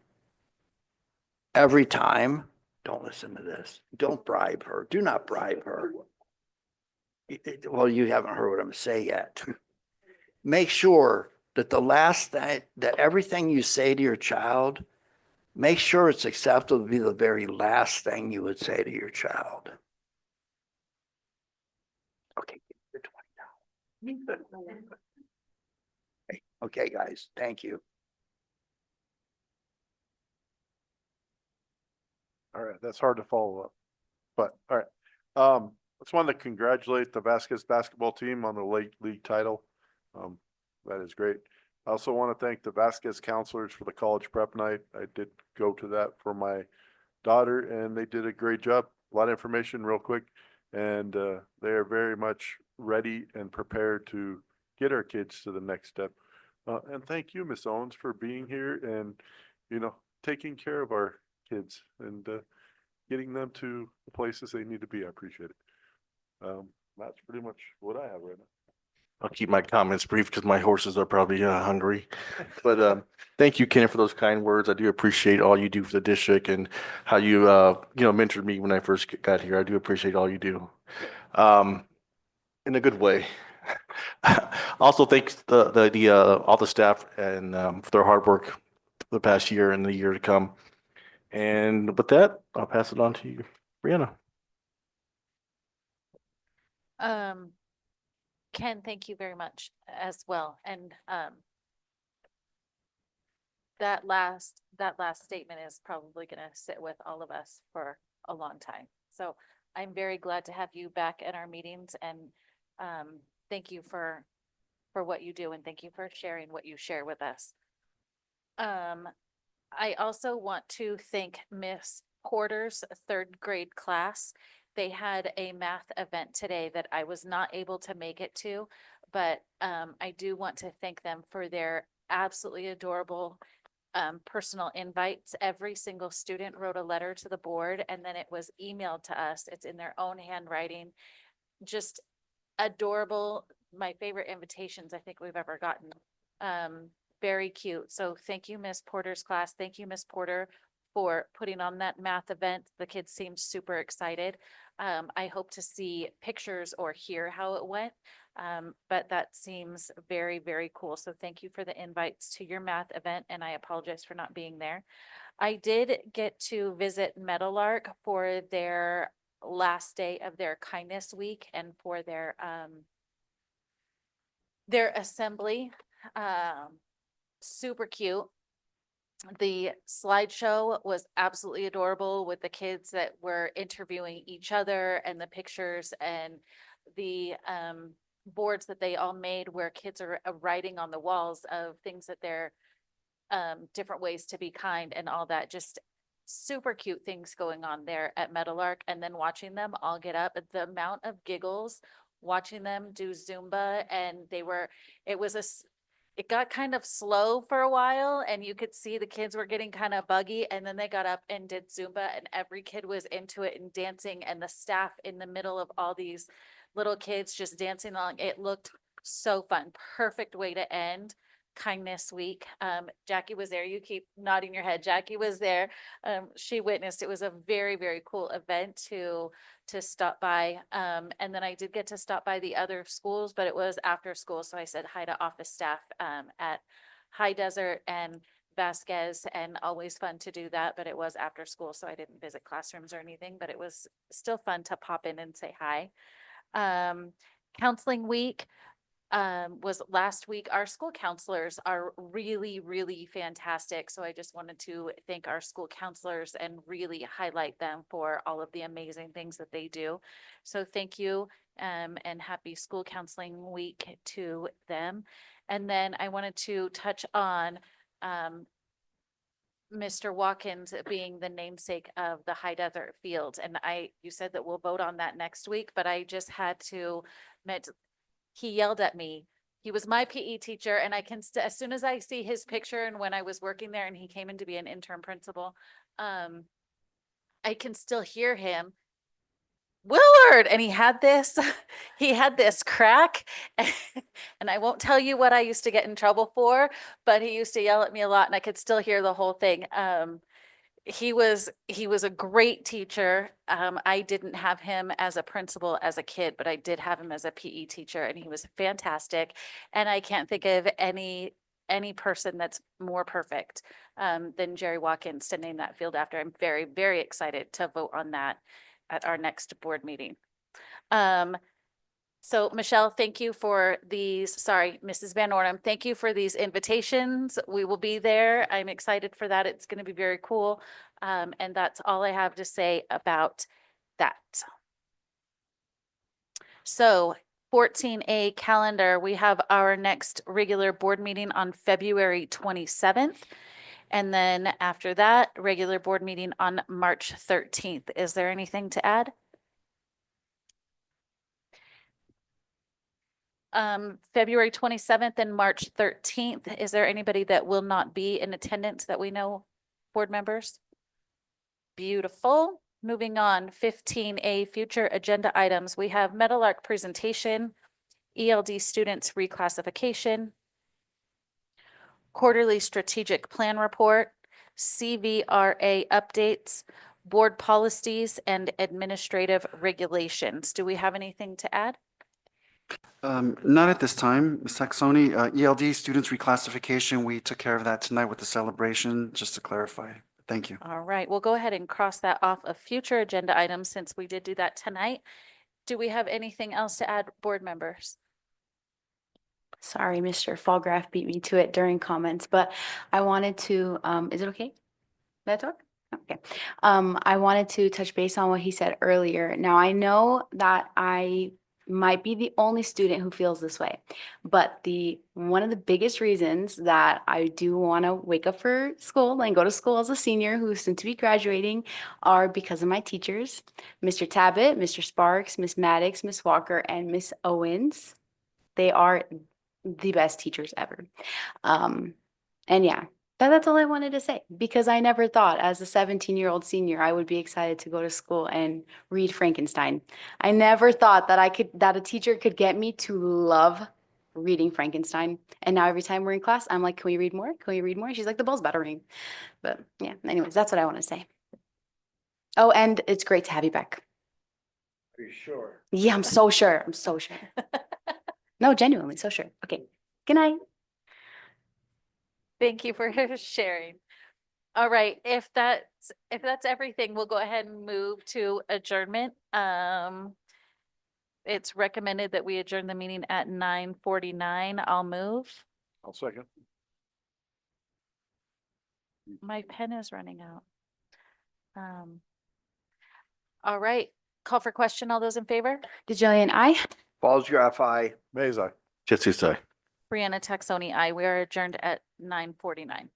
every time, don't listen to this. Don't bribe her. Do not bribe her. Well, you haven't heard what I'm saying yet. Make sure that that everything you say to your child, make sure it's acceptable to be the very last thing you would say to your child. Okay, give me the 20 now. Okay, guys, thank you. All right, that's hard to follow up, but all right. I just wanted to congratulate the Vasquez basketball team on the late league title. That is great. I also want to thank the Vasquez counselors for the college prep night. I did go to that for my daughter and they did a great job. A lot of information real quick, and they are very much ready and prepared to get our kids to the next step. And thank you, Miss Owens, for being here and, you know, taking care of our kids and getting them to the places they need to be. I appreciate it. That's pretty much what I have right now. I'll keep my comments brief because my horses are probably hungry. But thank you, Ken, for those kind words. I do appreciate all you do for the district and how you mentored me when I first got here. I do appreciate all you do, in a good way. Also, thanks all the staff and for their hard work for the past year and the year to come. And with that, I'll pass it on to you, Brianna. Ken, thank you very much as well. And that last statement is probably going to sit with all of us for a long time. So I'm very glad to have you back at our meetings, and thank you for what you do, and thank you for sharing what you share with us. I also want to thank Miss Porter's third grade class. They had a math event today that I was not able to make it to, but I do want to thank them for their absolutely adorable personal invites. Every single student wrote a letter to the board, and then it was emailed to us. It's in their own handwriting. Just adorable. My favorite invitations I think we've ever gotten. Very cute. So thank you, Miss Porter's class. Thank you, Miss Porter, for putting on that math event. The kids seemed super excited. I hope to see pictures or hear how it went. But that seems very, very cool. So thank you for the invites to your math event, and I apologize for not being there. I did get to visit Meadowlark for their last day of their kindness week and for their assembly. Super cute. The slideshow was absolutely adorable with the kids that were interviewing each other, and the pictures and the boards that they all made where kids are writing on the walls of things that they're different ways to be kind and all that. Just super cute things going on there at Meadowlark, and then watching them all get up, the amount of giggles watching them do Zumba, and it got kind of slow for a while, and you could see the kids were getting kind of buggy, and then they got up and did Zumba, and every kid was into it and dancing, and the staff in the middle of all these little kids just dancing along. It looked so fun. Perfect way to end Kindness Week. Jackie was there. You keep nodding your head. Jackie was there. She witnessed. It was a very, very cool event to stop by. And then I did get to stop by the other schools, but it was after school. So I said hi to office staff at High Desert and Vasquez, and always fun to do that. But it was after school, so I didn't visit classrooms or anything, but it was still fun to pop in and say hi. Counseling week was last week. Our school counselors are really, really fantastic. So I just wanted to thank our school counselors and really highlight them for all of the amazing things that they do. So thank you, and happy school counseling week to them. And then I wanted to touch on Mr. Watkins being the namesake of the High Desert Field. And you said that we'll vote on that next week, but I just had to admit, he yelled at me. He was my PE teacher, and I can as soon as I see his picture and when I was working there and he came in to be an interim principal, I can still hear him. Willard, and he had this crack, and I won't tell you what I used to get in trouble for, but he used to yell at me a lot, and I could still hear the whole thing. He was a great teacher. I didn't have him as a principal as a kid, but I did have him as a PE teacher, and he was fantastic. And I can't think of any person that's more perfect than Jerry Watkins to name that field after. I'm very, very excited to vote on that at our next board meeting. So Michelle, thank you for these, sorry, Mrs. Van Ornum, thank you for these invitations. We will be there. I'm excited for that. It's going to be very cool. And that's all I have to say about that. So 14A calendar, we have our next regular board meeting on February 27th. And then after that, regular board meeting on March 13th. Is there anything to add? February 27th and March 13th. Is there anybody that will not be in attendance that we know, board members? Beautiful. Moving on, 15A, future agenda items. We have Meadowlark presentation, ELD students reclassification, quarterly strategic plan report, CVRA updates, board policies, and administrative regulations. Do we have anything to add? Not at this time, Ms. Taxoni. ELD students reclassification, we took care of that tonight with the celebration, just to clarify. Thank you. All right, we'll go ahead and cross that off of future agenda items since we did do that tonight. Do we have anything else to add, board members? Sorry, Mr. Fallgraf beat me to it during comments, but I wanted to, is it okay? May I talk? Okay. I wanted to touch base on what he said earlier. Now, I know that I might be the only student who feels this way, but one of the biggest reasons that I do want to wake up for school and go to school as a senior who's soon to be graduating are because of my teachers, Mr. Tabbitt, Mr. Sparks, Miss Maddox, Miss Walker, and Miss Owens. They are the best teachers ever. And yeah, that's all I wanted to say, because I never thought as a 17-year-old senior, I would be excited to go to school and read Frankenstein. I never thought that a teacher could get me to love reading Frankenstein. And now every time we're in class, I'm like, can we read more? Can we read more? She's like, the bell's about to ring. But yeah, anyways, that's what I want to say. Oh, and it's great to have you back. Are you sure? Yeah, I'm so sure. I'm so sure. No, genuinely, so sure. Okay. Good night. Thank you for sharing. All right, if that's everything, we'll go ahead and move to adjournment. It's recommended that we adjourn the meeting at 9:49. I'll move. I'll second. My pen is running out. All right, call for question. All those in favor? DeJillian, aye. Falls graph, aye. Mays, aye. Just to say. Brianna Taxoni, aye. We are adjourned at 9:49.